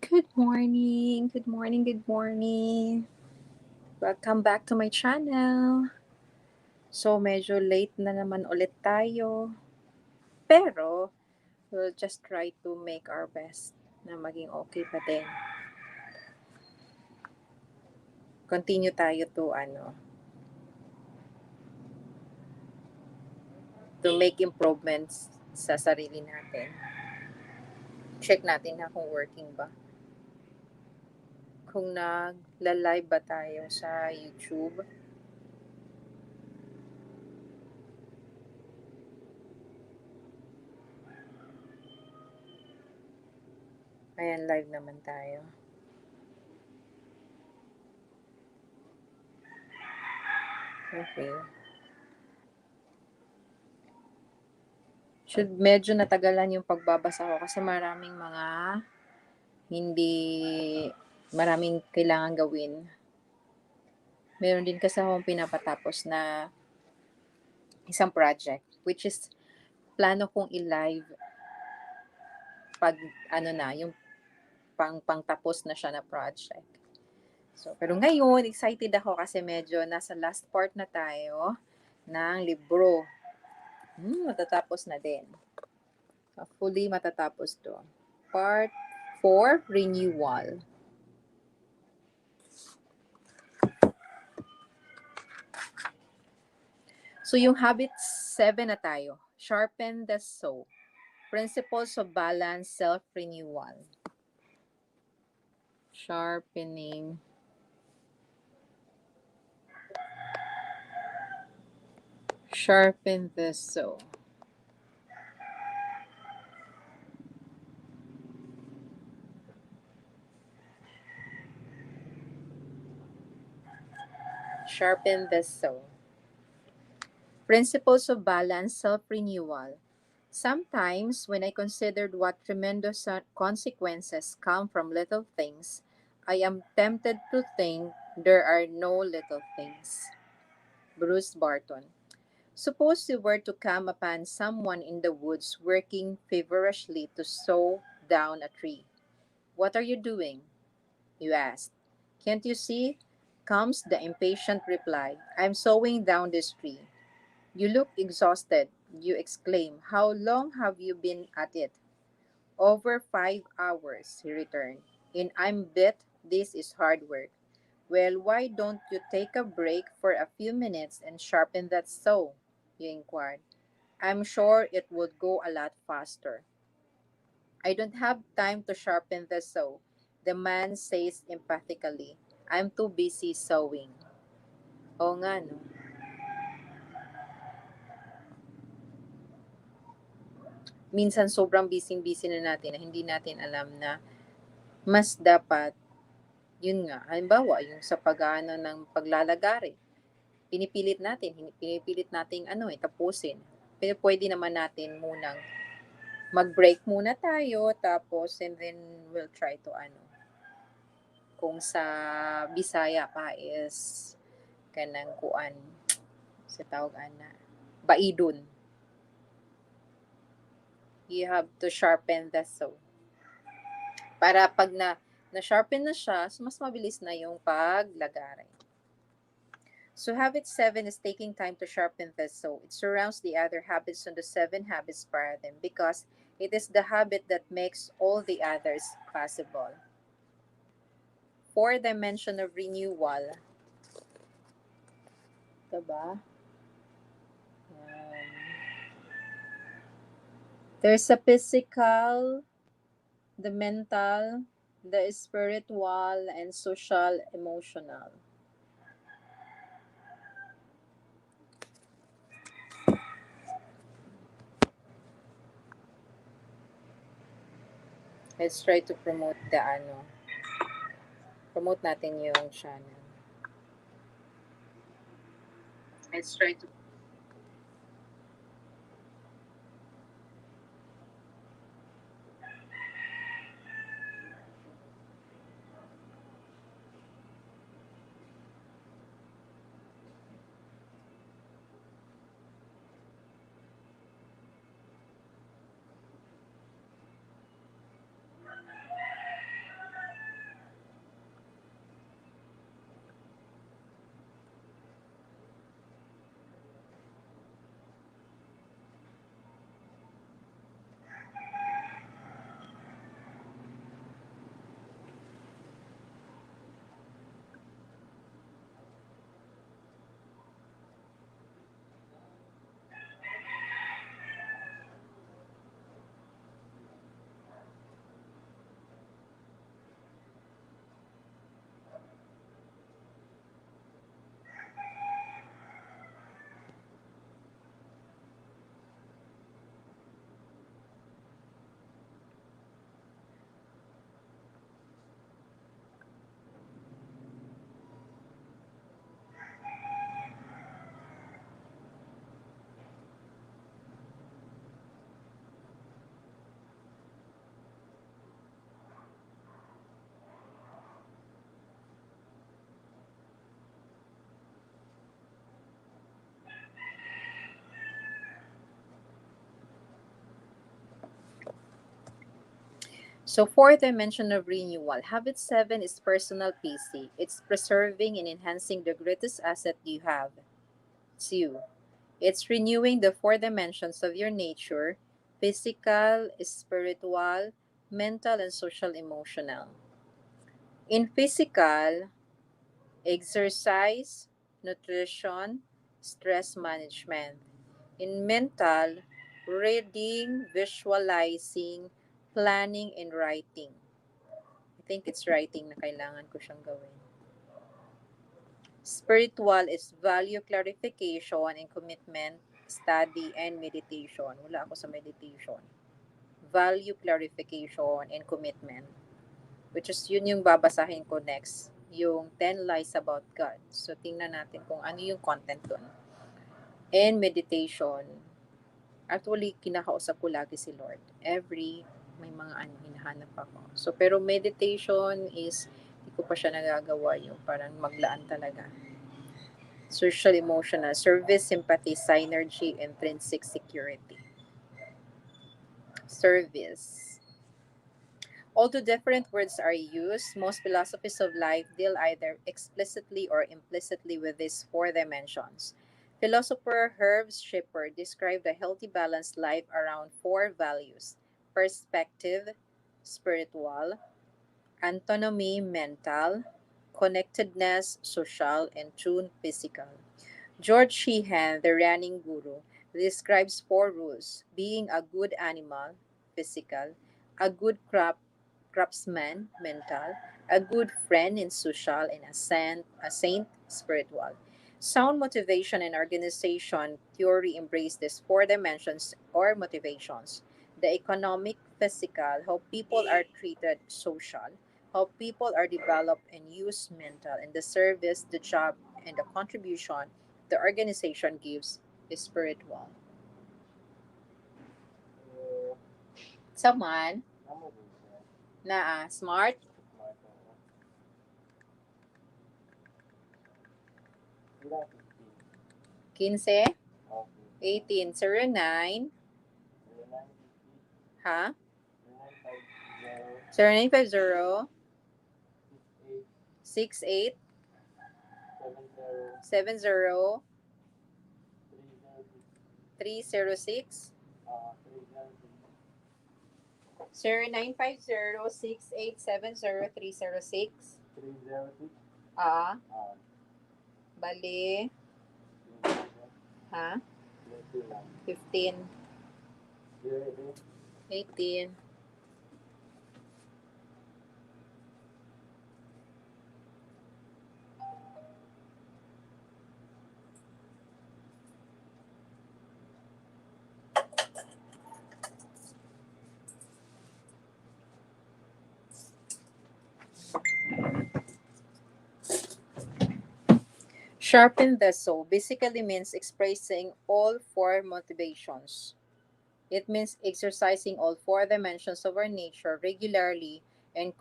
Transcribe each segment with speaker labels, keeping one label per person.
Speaker 1: Good morning, good morning, good morning. Welcome back to my channel. So, medyo late na naman ulit tayo. Pero, we'll just try to make our best na maging okay pa din. Continue tayo to make improvements sa sarili natin. Check natin na kung working ba. Kung nagla-live ba tayo sa YouTube. Ayan, live naman tayo. Okay. Medyo natagalan yung pagbabasa ko kasi maraming kailangan gawin. Meron din kasi akong pinapatapos na isang project, which is plano kong i-live pag yung pangtapos na siya na project. So, pero ngayon, excited ako kasi medyo nasa last part na tayo ng libro. Matatapos na din. Fully matatapos to. Part 4, Renewal. So, yung habit 7 na tayo. Sharpen the saw. Principles of balance, self-renewal. Sharpen the saw. Sharpen the saw. Principles of balance, self-renewal. Sometimes, when I considered what tremendous consequences come from little things, I am tempted to think there are no little things. Bruce Barton. Suppose you were to come upon someone in the woods working feverishly to saw down a tree. What are you doing? You asked. Can't you see? Comes the impatient reply. I'm sawing down this tree. You look exhausted. You exclaim. How long have you been at it? Over 5 hours, he returned. And I'm bet this is hard work. Well, why don't you take a break for a few minutes and sharpen that saw? You inquired. I'm sure it would go a lot faster. I don't have time to sharpen the saw, the man says emphatically. I'm too busy sewing. Oo nga, no? Minsan sobrang busy-busy na natin na hindi natin alam na mas dapat, yun nga, halimbawa, yung sa pag-ano ng paglalagari, pinipilit natin tapusin. Pero pwede naman natin munang mag-break muna tayo, tapos, and then we'll try to kung sa Bisaya pa is kanang kuan sa tawag ana baidon. You have to sharpen the saw. Para pag na-sharpen na siya, so mas mabilis na yung paglagari. So habit 7 is taking time to sharpen the saw. It surrounds the other habits on the 7 habits paradigm because it is the habit that makes all the others possible. 4 dimension of renewal. Diba? There's a physical, the mental, the spiritual, and social, emotional. Let's try to promote promote natin yung channel. Let's try to So, fourth dimension of renewal. Habit 7 is personal PC. It's preserving and enhancing the greatest asset you have. It's you. It's renewing the four dimensions of your nature: physical, spiritual, mental, and social emotional. In physical, exercise, nutrition, stress management. In mental, reading, visualizing, planning, and writing. I think it's writing na kailangan ko siyang gawin. Spiritual is value clarification and commitment, study, and meditation. Wala ako sa meditation. Value clarification and commitment. Which is yun yung babasahin ko next. Yung 10 lies about God. So, tingnan natin kung ano yung content dun. And meditation. Actually, kinakausap ko lagi si Lord. May mga hinahanap ako. So, pero meditation is, hindi ko pa siya nagagawa yung parang maglaan talaga. Social, emotional, service, sympathy, synergy, intrinsic security. Service. Although different words are used, most philosophies of life deal either explicitly or implicitly with these four dimensions. Philosopher Herb Schipper described a healthy, balanced life around four values: perspective, spiritual; autonomy, mental; connectedness, social; and tune, physical. George Sheehan, the running guru, describes four rules: being a good animal, physical; a good craftsman, mental; a good friend in social; and a saint, spiritual. Sound motivation and organization theory embrace these four dimensions or motivations: the economic, physical, how people are treated, social; how people are developed and used, mental; and the service, the job, and the contribution the organization gives, is spiritual. Someone na smart, 15, 18, 09, ha? 0950 68 70 306 0950 6870 306. Ah, bali, ha? 15, 18. Sharpen the soul basically means expressing all four motivations. It means exercising all four dimensions of our nature regularly and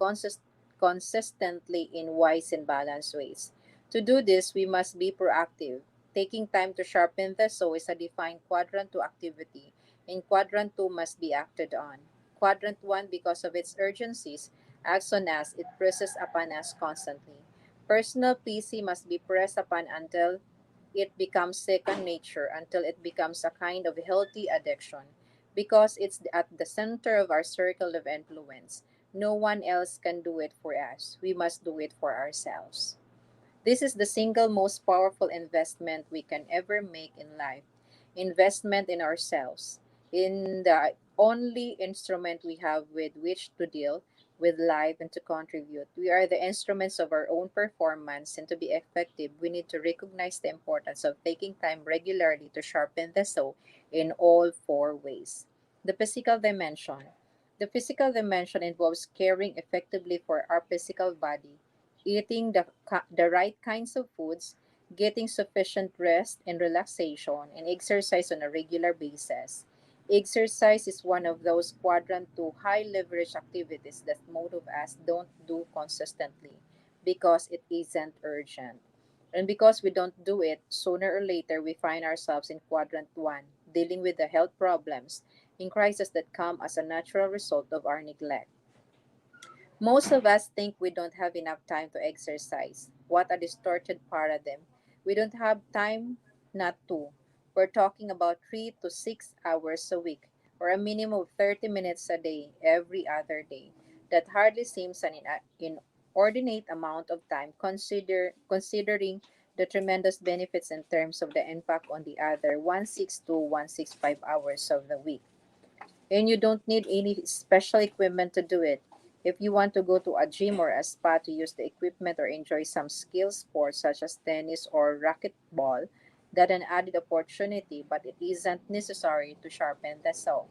Speaker 1: consistently in wise and balanced ways. To do this, we must be proactive. Taking time to sharpen the saw is a defined quadrant 2 activity, and quadrant 2 must be acted on. Quadrant 1, because of its urgencies, acts on us, it presses upon us constantly. Personal PC must be pressed upon until it becomes second nature, until it becomes a kind of healthy addiction, because it's at the center of our circle of influence. No one else can do it for us. We must do it for ourselves. This is the single most powerful investment we can ever make in life: investment in ourselves, in the only instrument we have with which to deal with life and to contribute. We are the instruments of our own performance, and to be effective, we need to recognize the importance of taking time regularly to sharpen the saw in all four ways. The physical dimension. The physical dimension involves caring effectively for our physical body, eating the right kinds of foods, getting sufficient rest and relaxation, and exercise on a regular basis. Exercise is one of those quadrant 2 high leverage activities that most of us don't do consistently because it isn't urgent. And because we don't do it, sooner or later we find ourselves in quadrant 1, dealing with the health problems and crises that come as a natural result of our neglect. Most of us think we don't have enough time to exercise. What a distorted paradigm. We don't have time not to. We're talking about 3 to 6 hours a week, or a minimum of 30 minutes a day, every other day. That hardly seems an inordinate amount of time considering the tremendous benefits in terms of the impact on the other 162 to 165 hours of the week. And you don't need any special equipment to do it. If you want to go to a gym or a spa to use the equipment or enjoy some skill sports such as tennis or racquetball, that's an added opportunity, but it isn't necessary to sharpen the saw.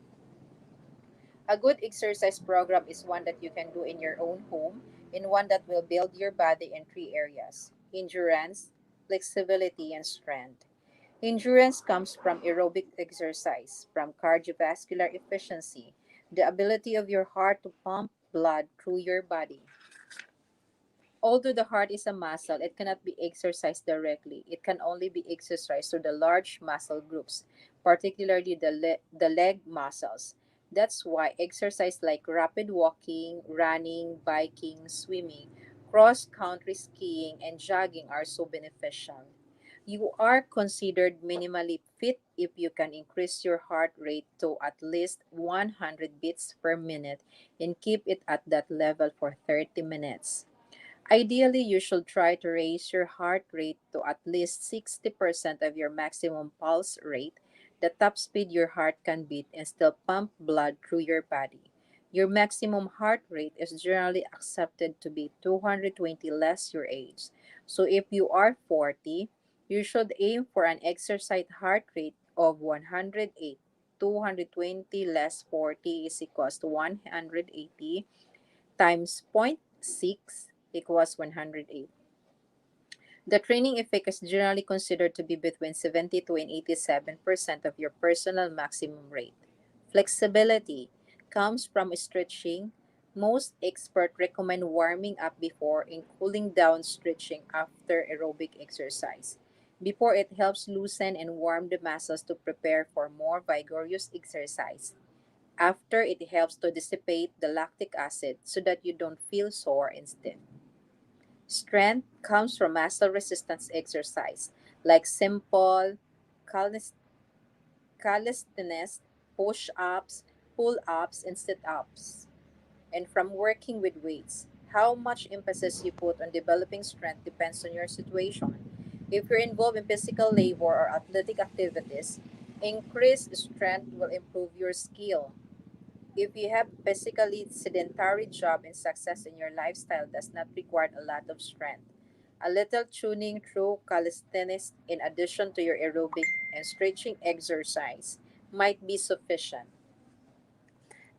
Speaker 1: A good exercise program is one that you can do in your own home and one that will build your body in three areas: endurance, flexibility, and strength. Endurance comes from aerobic exercise, from cardiovascular efficiency, the ability of your heart to pump blood through your body. Although the heart is a muscle, it cannot be exercised directly. It can only be exercised through the large muscle groups, particularly the leg muscles. That's why exercise like rapid walking, running, biking, swimming, cross country skiing, and jogging are so beneficial. You are considered minimally fit if you can increase your heart rate to at least 100 beats per minute and keep it at that level for 30 minutes. Ideally, you should try to raise your heart rate to at least 60% of your maximum pulse rate, the top speed your heart can beat, and still pump blood through your body. Your maximum heart rate is generally accepted to be 220 less your age. So if you are 40, you should aim for an exercise heart rate of 108. 220 less 40 is equals to 180 times zero point 0.6 equals 108. The training effect is generally considered to be between 72 and 87% of your personal maximum rate. Flexibility comes from stretching. Most experts recommend warming up before and cooling down stretching after aerobic exercise. Before, it helps loosen and warm the muscles to prepare for more vigorous exercise. After, it helps to dissipate the lactic acid so that you don't feel sore and stiff. Strength comes from muscle resistance exercise like simple calis- calisthenics, push ups, pull ups, and sit ups, and from working with weights. How much emphasis you put on developing strength depends on your situation. If you're involved in physical labor or athletic activities, increased strength will improve your skill. If you have basically sedentary job and success in your lifestyle does not require a lot of strength. A little tuning through calisthenics in addition to your aerobic and stretching exercise might be sufficient.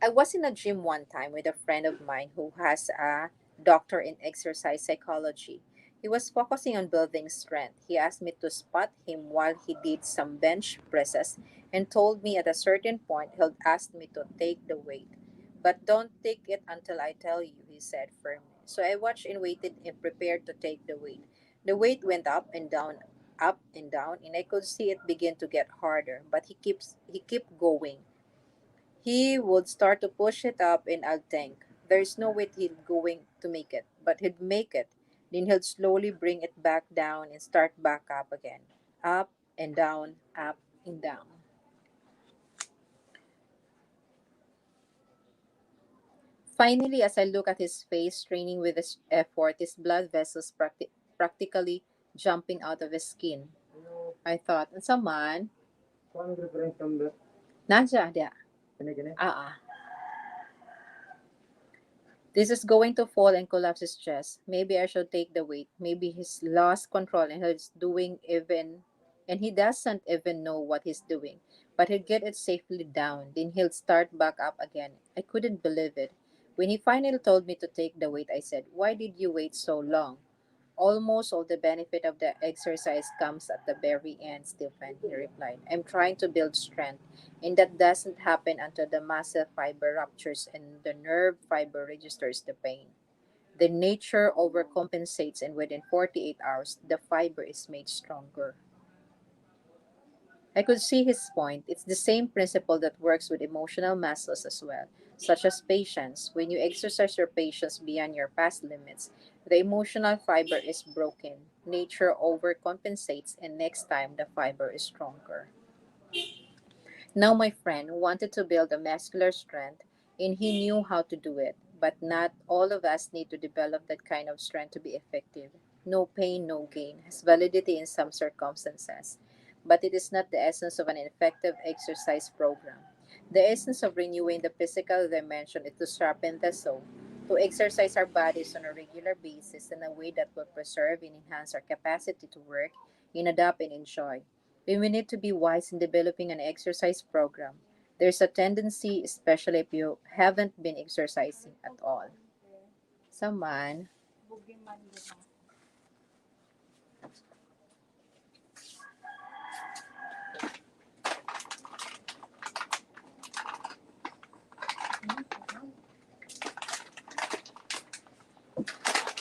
Speaker 1: I was in a gym one time with a friend of mine who has a doctor in exercise psychology. He was focusing on building strength. He asked me to spot him while he did some bench presses and told me at a certain point he'll ask me to take the weight. But don't take it until I tell you, he said firmly. So I watched and waited and prepared to take the weight. The weight went up and down, and I could see it begin to get harder, but he kept going. He would start to push it up, and I'd think, there's no way he's going to make it. But he'd make it. Then he'd slowly bring it back down and start back up again. Up and down, up and down. Finally, as I look at his face straining with his effort, his blood vessels practically jumping out of his skin, I thought, and someone, Nadja, dia. Ah, ah. This is going to fall and collapse his chest. Maybe I should take the weight. Maybe he's lost control and he's doing even and he doesn't even know what he's doing. But he'll get it safely down. Then he'll start back up again. I couldn't believe it. When he finally told me to take the weight, I said, "Why did you wait so long?" "Almost all the benefit of the exercise comes at the very end, Stephen," he replied. "I'm trying to build strength, and that doesn't happen until the muscle fiber ruptures and the nerve fiber registers the pain. The nature overcompensates, and within 48 hours, the fiber is made stronger." I could see his point. It's the same principle that works with emotional muscles as well. such as patience. When you exercise your patience beyond your past limits, the emotional fiber is broken. Nature overcompensates, and next time the fiber is stronger. Now, my friend wanted to build a muscular strength, and he knew how to do it. But not all of us need to develop that kind of strength to be effective. No pain, no gain has validity in some circumstances, but it is not the essence of an effective exercise program. The essence of renewing the physical dimension is to sharpen the soul, to exercise our bodies on a regular basis in a way that will preserve and enhance our capacity to work, and adapt and enjoy. We need to be wise in developing an exercise program. There's a tendency, especially if you haven't been exercising at all. Someone,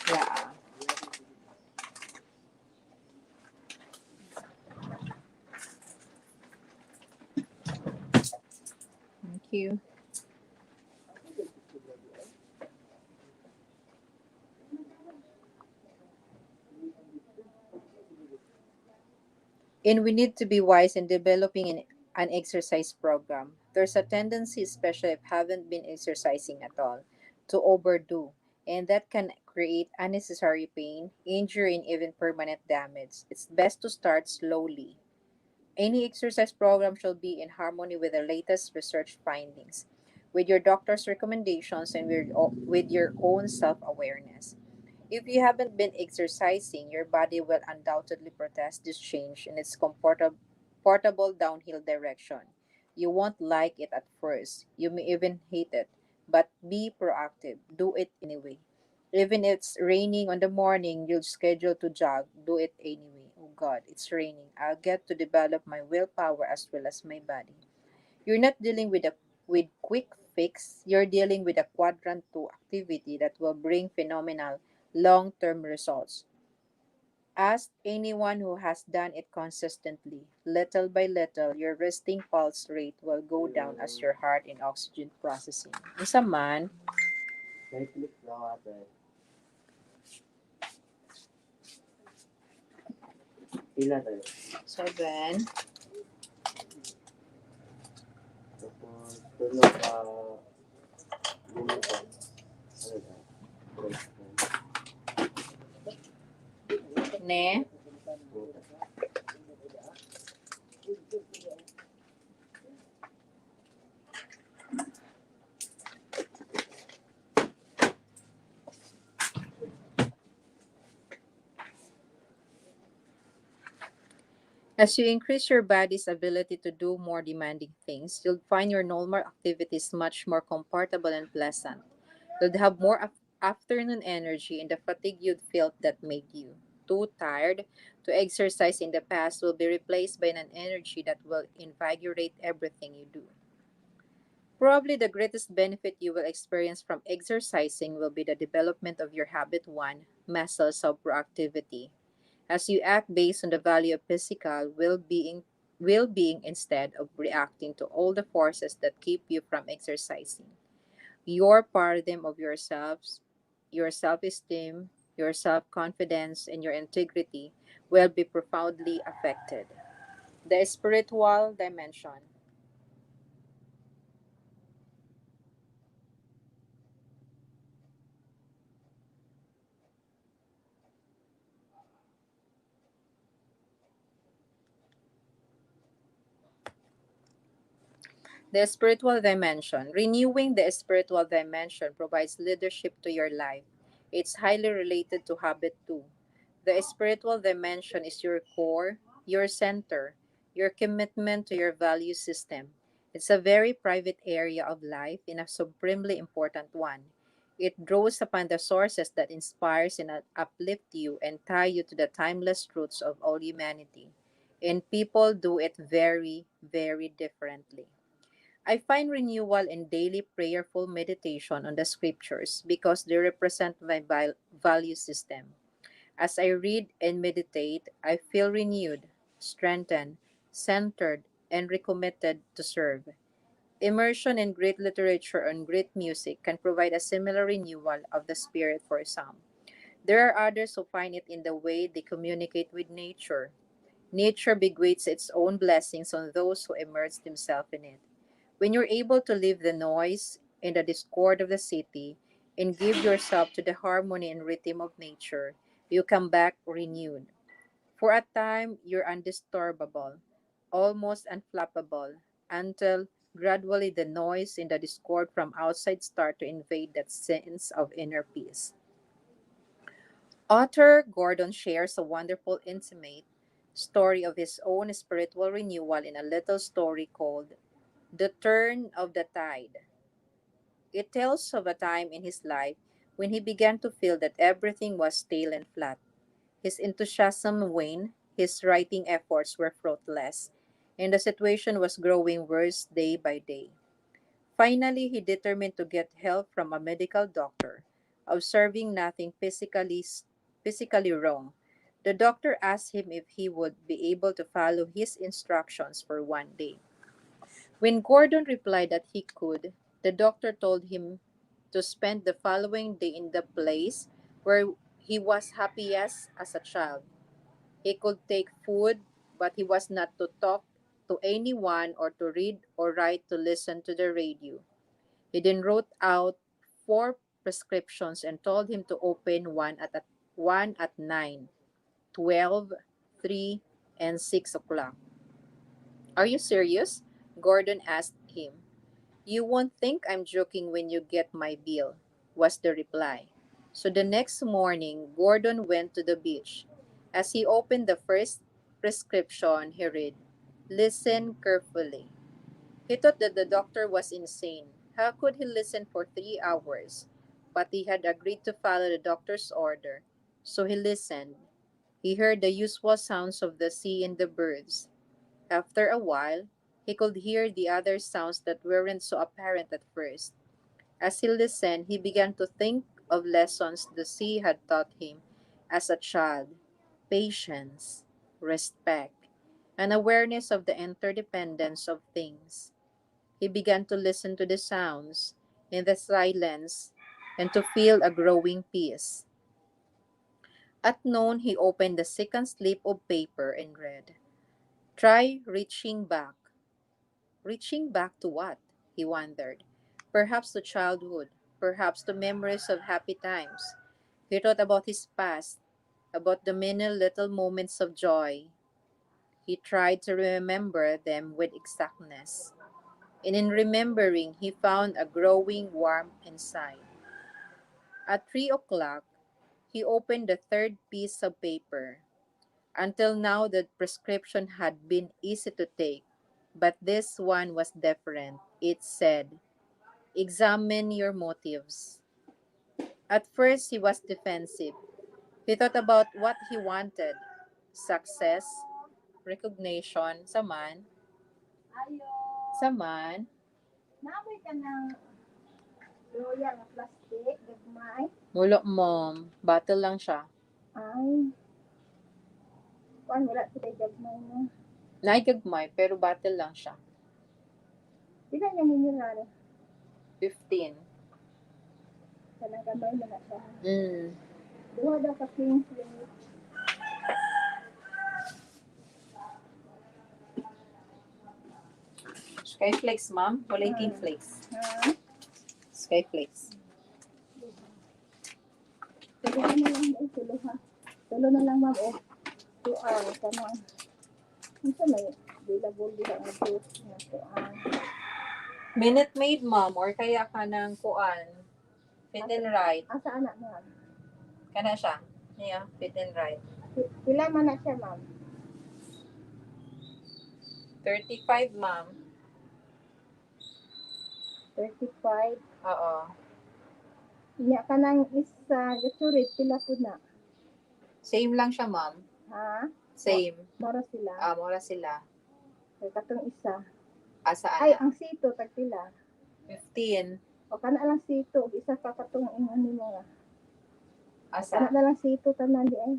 Speaker 1: yeah, thank you. And we need to be wise in developing an exercise program. There's a tendency, especially if haven't been exercising at all, to overdo, and that can create unnecessary pain, injury, and even permanent damage. It's best to start slowly. Any exercise program should be in harmony with the latest research findings, with your doctor's recommendations, and with your own self awareness. If you haven't been exercising, your body will undoubtedly protest this change in its portable downhill direction. You won't like it at first. You may even hate it. But be proactive. Do it anyway. Even if it's raining on the morning, you'll schedule to jog. Do it anyway. Oh God, it's raining. I'll get to develop my willpower as well as my body. You're not dealing with quick fix. You're dealing with a quadrant 2 activity that will bring phenomenal long-term results. Ask anyone who has done it consistently. Little by little, your resting pulse rate will go down as your heart and oxygen processing. Isa man, seven, ne? As you increase your body's ability to do more demanding things, you'll find your normal activities much more comfortable and pleasant. You'll have more afternoon energy, and the fatigue you'd felt that made you too tired to exercise in the past will be replaced by an energy that will invigorate everything you do. Probably the greatest benefit you will experience from exercising will be the development of your habit one, muscles of proactivity, as you act based on the value of physical well-being instead of reacting to all the forces that keep you from exercising. Your paradigm of yourselves, your self-esteem, your self-confidence, and your integrity will be profoundly affected. The spiritual dimension. The spiritual dimension. Renewing the spiritual dimension provides leadership to your life. It's highly related to habit too. The spiritual dimension is your core, your center, your commitment to your value system. It's a very private area of life and a supremely important one. It draws upon the sources that inspires and uplift you and tie you to the timeless truths of all humanity. And people do it very, very differently. I find renewal in daily prayerful meditation on the scriptures because they represent my value system. As I read and meditate, I feel renewed, strengthened, centered, and recommitted to serve. Immersion in Greek literature and Greek music can provide a similar renewal of the spirit for some. There are others who find it in the way they communicate with nature. Nature bequeaths its own blessings on those who immerse themselves in it. When you're able to leave the noise and the discord of the city and give yourself to the harmony and rhythm of nature, you come back renewed. For a time, you're undisturbable, almost unflappable, until gradually the noise and the discord from outside start to invade that sense of inner peace. Author Gordon shares a wonderful, intimate story of his own spiritual renewal in a little story called The Turn of the Tide. It tells of a time in his life when he began to feel that everything was stale and flat. His enthusiasm waned, his writing efforts were fruitless, and the situation was growing worse day by day. Finally, he determined to get help from a medical doctor. Observing nothing physically wrong, the doctor asked him if he would be able to follow his instructions for one day. When Gordon replied that he could, the doctor told him to spend the following day in the place where he was happiest as a child. He could take food, but he was not to talk to anyone or to read or write to listen to the radio. He then wrote out four prescriptions and told him to open one at 9, 12, 3, and 6 o'clock. Are you serious? Gordon asked him. You won't think I'm joking when you get my bill, was the reply. So the next morning, Gordon went to the beach. As he opened the first prescription, he read, Listen carefully. He thought that the doctor was insane. How could he listen for 3 hours? But he had agreed to follow the doctor's order. So he listened. He heard the usual sounds of the sea and the birds. After a while, he could hear the other sounds that weren't so apparent at first. As he listened, he began to think of lessons the sea had taught him as a child: patience, respect, an awareness of the interdependence of things. He began to listen to the sounds in the silence and to feel a growing peace. At noon, he opened the second slip of paper and read, Try reaching back. Reaching back to what? He wondered. Perhaps to childhood, perhaps to memories of happy times. He thought about his past, about the many little moments of joy. He tried to remember them with exactness, and in remembering, he found a growing warmth inside. At 3 o'clock, he opened the third piece of paper. Until now, the prescription had been easy to take, but this one was different. It said, Examine your motives. At first, he was defensive. He thought about what he wanted: success, recognition, saman,
Speaker 2: Namoy ka ng loyal na plastic, gagmay.
Speaker 1: mulo mom, battle lang siya.
Speaker 2: Ay, kuan wala sila gagmay no.
Speaker 1: Naigagmay, pero battle lang siya.
Speaker 2: Pila niya mineral,
Speaker 1: 15.
Speaker 2: kanang gamay na na siya.
Speaker 1: Mm.
Speaker 2: Duha daw ka clean slate.
Speaker 1: Skyflakes, ma'am. Walay king flakes.
Speaker 2: Ha?
Speaker 1: Skyflakes.
Speaker 2: Tulo na lang mo, tulo ha. Tulo na lang ma'am, 2 hours, kanang. Ano may available dito ang juice na 2 hours.
Speaker 1: Minute Maid, ma'am, or kaya ka ng kuan. Fit and right.
Speaker 2: Asa anak mo ma'am?
Speaker 1: Kana siya. Yeah, fit and right.
Speaker 2: Pila man na siya ma'am?
Speaker 1: 35, ma'am.
Speaker 2: 35.
Speaker 1: Oo.
Speaker 2: Inya ka nang isa, gasurit, pila po na.
Speaker 1: Same lang siya, ma'am.
Speaker 2: Ha?
Speaker 1: Same.
Speaker 2: Mora sila.
Speaker 1: Mura sila.
Speaker 2: Kay katong isa.
Speaker 1: Asa
Speaker 2: Ay,
Speaker 1: ana?
Speaker 2: ang sito, tagpila.
Speaker 1: 15.
Speaker 2: O kana lang sito, isa ka katong ingon nimo nga.
Speaker 1: Asa?
Speaker 2: Kana na lang sito tanan di ay.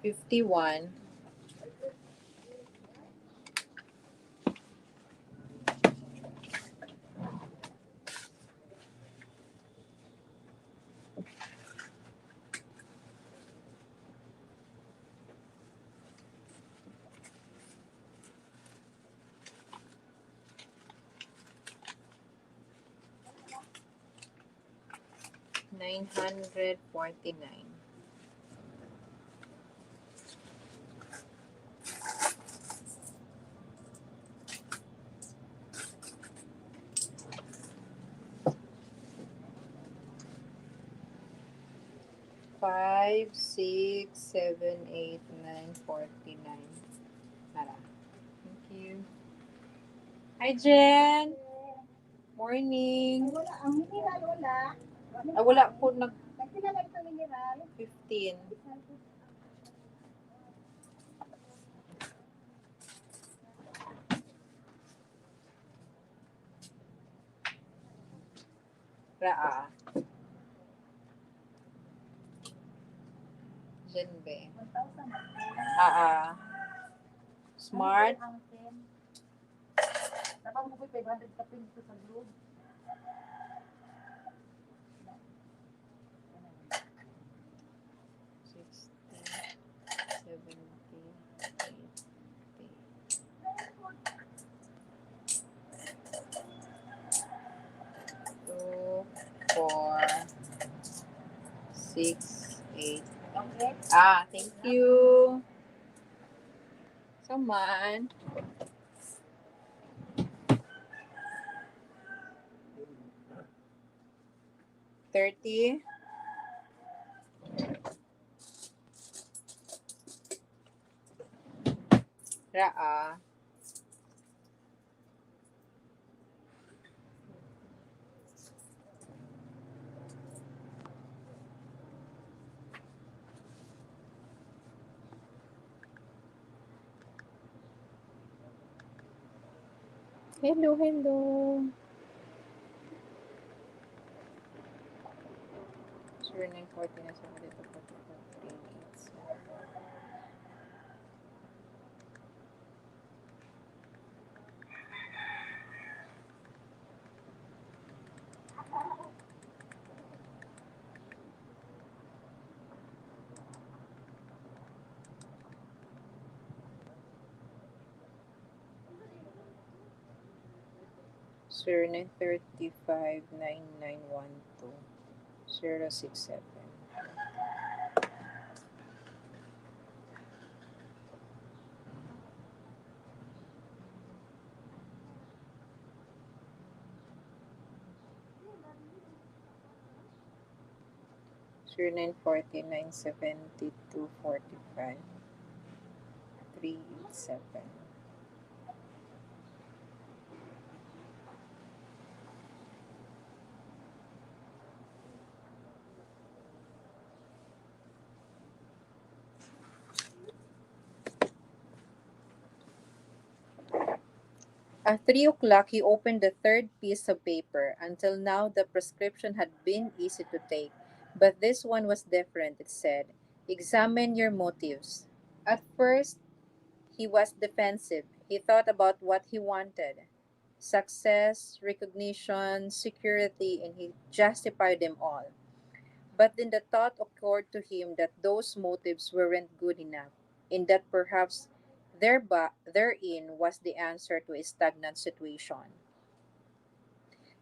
Speaker 1: 51. 949. 5, 6, 7, 8, 9, 49. Tara. Thank you. Hi, Jen.
Speaker 2: Ay,
Speaker 1: Morning.
Speaker 2: wala. Ang mineral, wala.
Speaker 1: Ah, wala po nag
Speaker 2: Nagkilala ito mineral.
Speaker 1: 15. Raa. Jen be.
Speaker 2: 1,000.
Speaker 1: Ah. Smart.
Speaker 2: Ang 10. Tapang mo po 500 ka pinto sa loob.
Speaker 1: 60, 70, 80. 2, 4, 6, 8.
Speaker 2: Okay?
Speaker 1: Ah, thank you. Saman. 30. Raa. Hello, hello. 0940 na sa dito po. 387. 0935 9912 067. 0940 972 45 387. At 3 o'clock, he opened the third piece of paper. Until now, the prescription had been easy to take, but this one was different, it said. Examine your motives. At first, he was defensive. He thought about what he wanted: success, recognition, security, and he justified them all. But then the thought occurred to him that those motives weren't good enough, and that perhaps therein was the answer to a stagnant situation.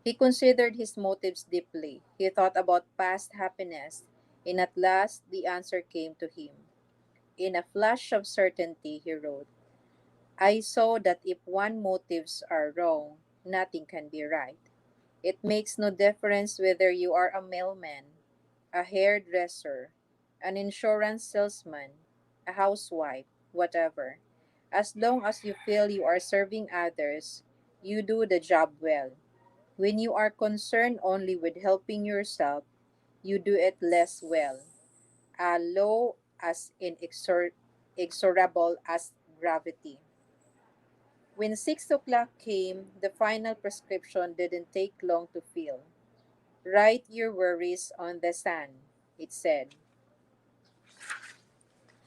Speaker 1: He considered his motives deeply. He thought about past happiness, and at last the answer came to him. In a flash of certainty, he wrote, I saw that if one motives are wrong, nothing can be right. It makes no difference whether you are a mailman, a hairdresser, an insurance salesman, a housewife, whatever. As long as you feel you are serving others, you do the job well. When you are concerned only with helping yourself, you do it less well. A law as inexorable as gravity. When 6 o'clock came, the final prescription didn't take long to fill. Write your worries on the sand, it said.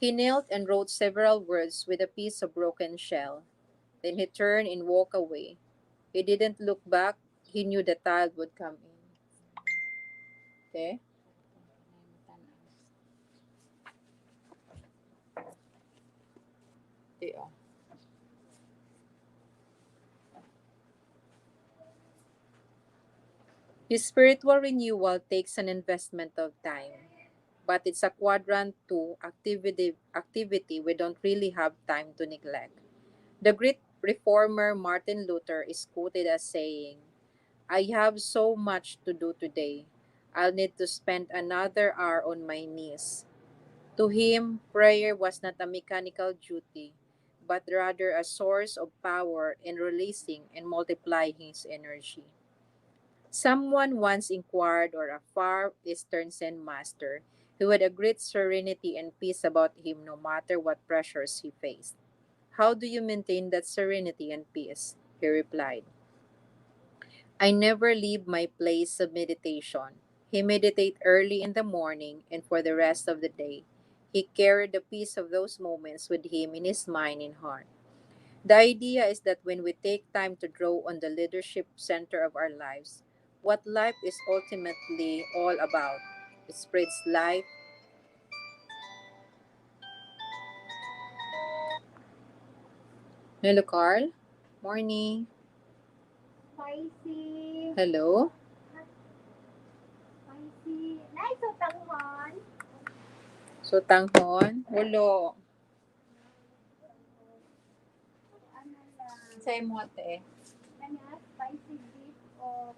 Speaker 1: He knelt and wrote several words with a piece of broken shell. Then he turned and walked away. He didn't look back. He knew the tide would come in. Okay? Okay, oh. His spiritual renewal takes an investment of time, but it's a quadrant 2 activity we don't really have time to neglect. The great reformer Martin Luther is quoted as saying, I have so much to do today. I'll need to spend another hour on my knees. To him, prayer was not a mechanical duty, but rather a source of power in releasing and multiplying his energy. Someone once inquired of a far eastern Zen master who had a great serenity and peace about him no matter what pressures he faced. How do you maintain that serenity and peace? He replied, I never leave my place of meditation. He meditated early in the morning and for the rest of the day. He carried the peace of those moments with him in his mind and heart. The idea is that when we take time to draw on the leadership center of our lives, what life is ultimately all about, it spreads life. Hello, Carl. Morning.
Speaker 2: Spicy.
Speaker 1: Hello.
Speaker 2: Spicy. Nice o tanghon.
Speaker 1: So, tanghon. Ulo.
Speaker 2: Ano lang.
Speaker 1: Say mo, te.
Speaker 2: Kanya spicy beef o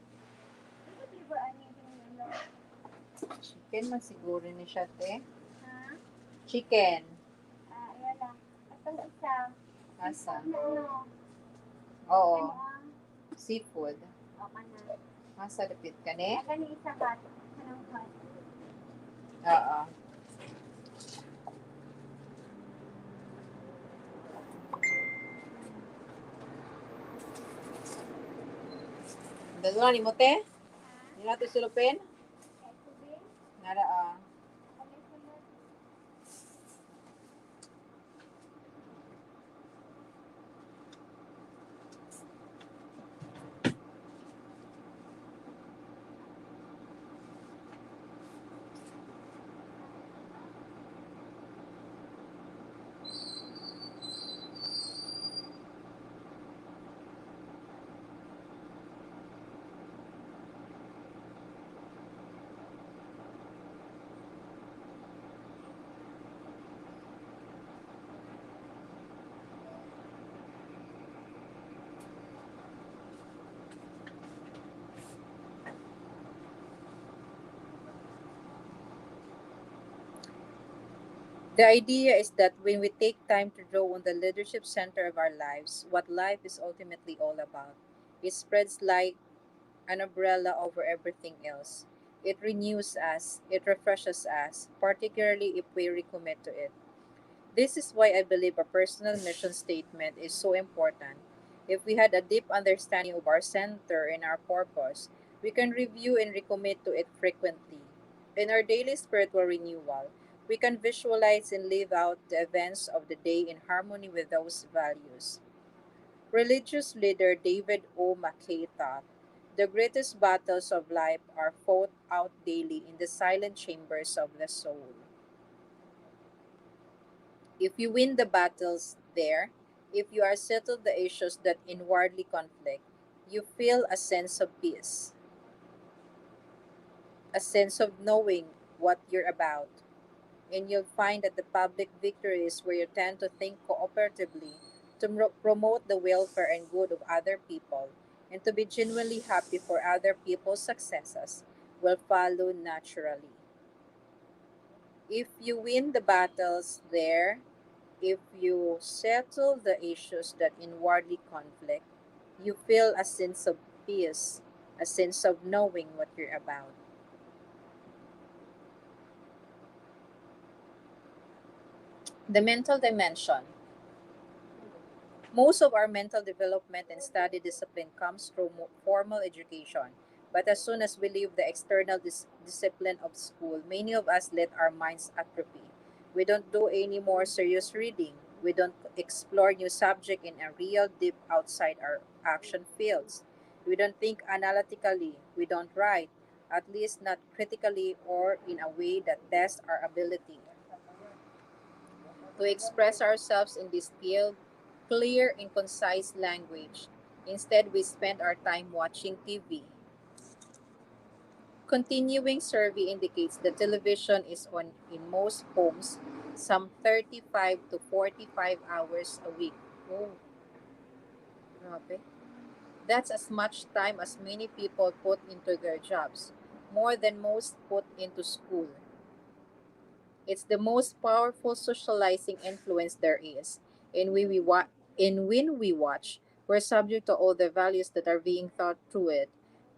Speaker 2: ano flavor ani yung ano?
Speaker 1: Chicken man siguro ni siya, te.
Speaker 2: Ha?
Speaker 1: Chicken.
Speaker 2: Ayan lang. Atong isa.
Speaker 1: Asa?
Speaker 2: Ano ano?
Speaker 1: Oo.
Speaker 2: Ano ang?
Speaker 1: Seafood.
Speaker 2: O kana.
Speaker 1: Asa dapit ka ni?
Speaker 2: Gani isa kat. Anong kat?
Speaker 1: Oo. Dalawa ni mo, te? Hindi natin sulupin?
Speaker 2: Ito din.
Speaker 1: Nara, ah.
Speaker 2: Ano sunod?
Speaker 1: The idea is that when we take time to draw on the leadership center of our lives, what life is ultimately all about, it spreads like an umbrella over everything else. It renews us, it refreshes us, particularly if we recommit to it. This is why I believe a personal mission statement is so important. If we had a deep understanding of our center and our purpose, we can review and recommit to it frequently. In our daily spiritual renewal, we can visualize and live out the events of the day in harmony with those values. Religious leader David O. McKay taught, the greatest battles of life are fought out daily in the silent chambers of the soul. If you win the battles there, if you are settled the issues that inwardly conflict, you feel a sense of peace, a sense of knowing what you're about. And you'll find that the public victories where you tend to think cooperatively to promote the welfare and good of other people and to be genuinely happy for other people's successes will follow naturally. If you win the battles there, if you settle the issues that inwardly conflict, you feel a sense of peace, a sense of knowing what you're about. The mental dimension. Most of our mental development and study discipline comes through formal education. But as soon as we leave the external discipline of school, many of us let our minds atrophy. We don't do any more serious reading. We don't explore new subject in a real deep outside our action fields. We don't think analytically. We don't write, at least not critically or in a way that tests our ability to express ourselves in distilled, clear, and concise language. Instead, we spend our time watching TV. Continuing survey indicates that television is on in most homes some 35 to 45 hours a week. Oh, grabe. That's as much time as many people put into their jobs, more than most put into school. It's the most powerful socializing influence there is. And when we watch, we're subject to all the values that are being taught through it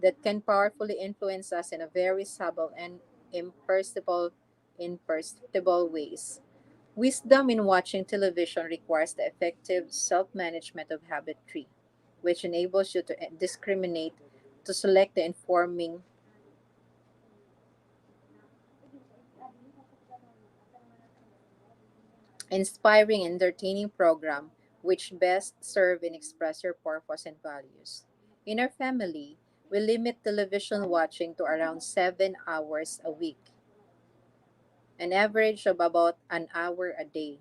Speaker 1: that can powerfully influence us in a very subtle and imperceptible, imperceptible ways. Wisdom in watching television requires the effective self management of habit tree, which enables you to discriminate, to select the informing, inspiring, entertaining program which best serve and express your purpose and values. In our family, we limit television watching to around 7 hours a week, an average of about an hour a day.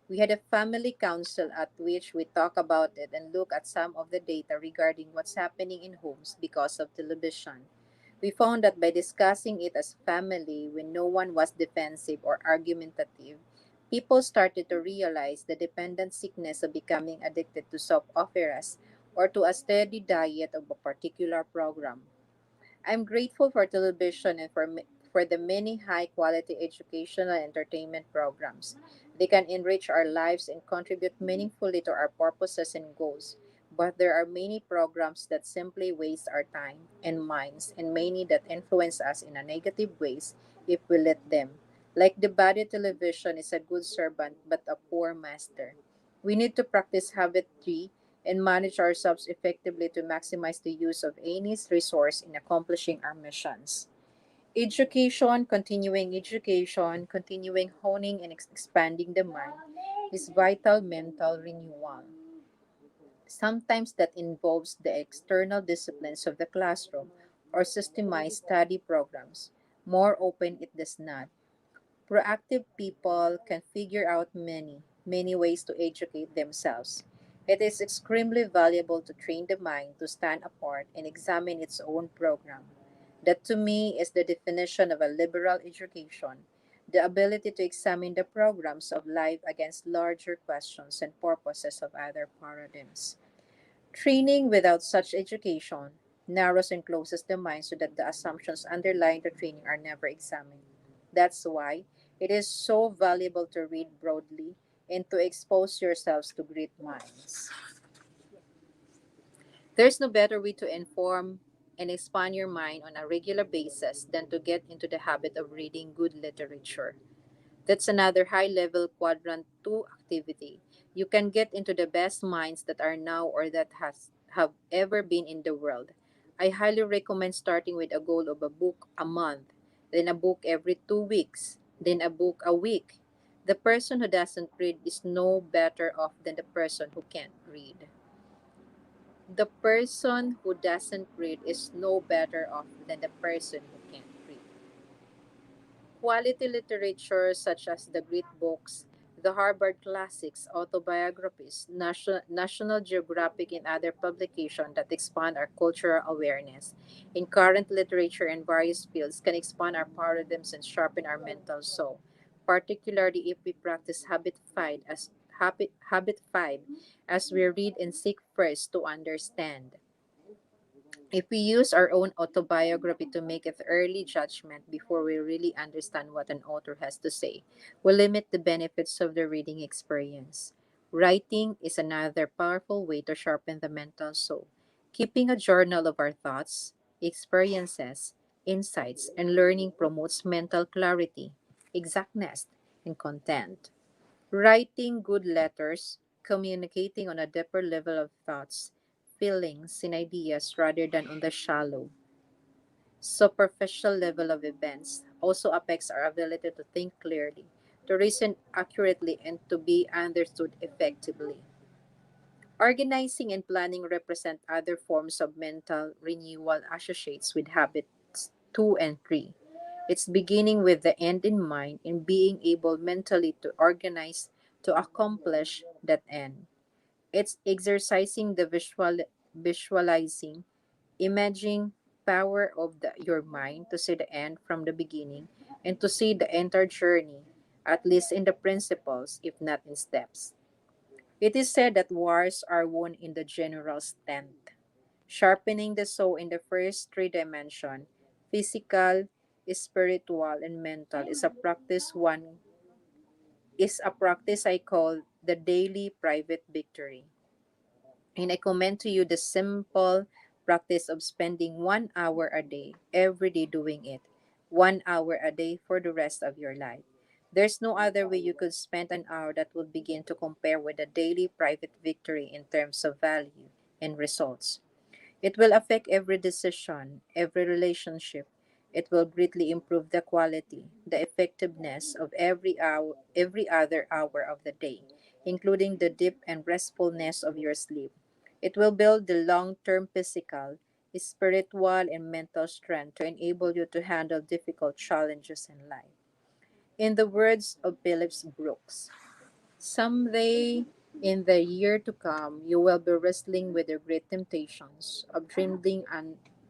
Speaker 1: We had a family council at which we talk about it and look at some of the data regarding what's happening in homes because of television. We found that by discussing it as family when no one was defensive or argumentative, people started to realize the dependent sickness of becoming addicted to soap operas or to a steady diet of a particular program. I'm grateful for television and for the many high quality educational and entertainment programs. They can enrich our lives and contribute meaningfully to our purposes and goals. But there are many programs that simply waste our time and minds, and many that influence us in a negative ways if we let them. Like the body television is a good servant but a poor master. We need to practice habit tree and manage ourselves effectively to maximize the use of any resource in accomplishing our missions. Continuing honing and expanding the mind is vital mental renewal. Sometimes that involves the external disciplines of the classroom or systemized study programs. More often, it does not. Proactive people can figure out many ways to educate themselves. It is extremely valuable to train the mind to stand apart and examine its own program. That to me is the definition of a liberal education, the ability to examine the programs of life against larger questions and purposes of other paradigms. Training without such education narrows and closes the mind so that the assumptions underlying the training are never examined. That's why it is so valuable to read broadly and to expose yourselves to great minds. There's no better way to inform and expand your mind on a regular basis than to get into the habit of reading good literature. That's another high level quadrant 2 activity. You can get into the best minds that are now or that have ever been in the world. I highly recommend starting with a goal of a book a month, then a book every 2 weeks, then a book a week. The person who doesn't read is no better off than the person who can't read. The person who doesn't read is no better off than the person who can't read. Quality literature such as the great books, the Harvard classics, autobiographies, National Geographic, and other publications that expand our cultural awareness in current literature and various fields can expand our paradigms and sharpen our mental soul, particularly if we practice habit 5 as we read and seek first to understand. If we use our own autobiography to make an early judgment before we really understand what an author has to say, we limit the benefits of the reading experience. Writing is another powerful way to sharpen the mental soul. Keeping a journal of our thoughts, experiences, insights, and learning promotes mental clarity, exactness, and content. Writing good letters, communicating on a deeper level of thoughts, feelings, and ideas rather than on the shallow, superficial level of events, also affects our ability to think clearly. to reason accurately, and to be understood effectively. Organizing and planning represent other forms of mental renewal associates with habits 2 and 3. It's beginning with the end in mind and being able mentally to organize to accomplish that end. It's exercising the visualizing, imaging power of your mind to see the end from the beginning and to see the entire journey, at least in the principles, if not in steps. It is said that wars are won in the general's tent. Sharpening the saw in the first three dimensions, physical, spiritual, and mental, is a practice I call the daily private victory. And I commend to you the simple practice of spending 1 hour a day, every day doing it. 1 hour a day for the rest of your life. There's no other way you could spend an hour that would begin to compare with a daily private victory in terms of value and results. It will affect every decision, every relationship. It will greatly improve the quality, the effectiveness of every other hour of the day, including the deep and restfulness of your sleep. It will build the long-term physical, spiritual, and mental strength to enable you to handle difficult challenges in life. In the words of Phillips Brooks, someday in the year to come, you will be wrestling with the great temptations of dwindling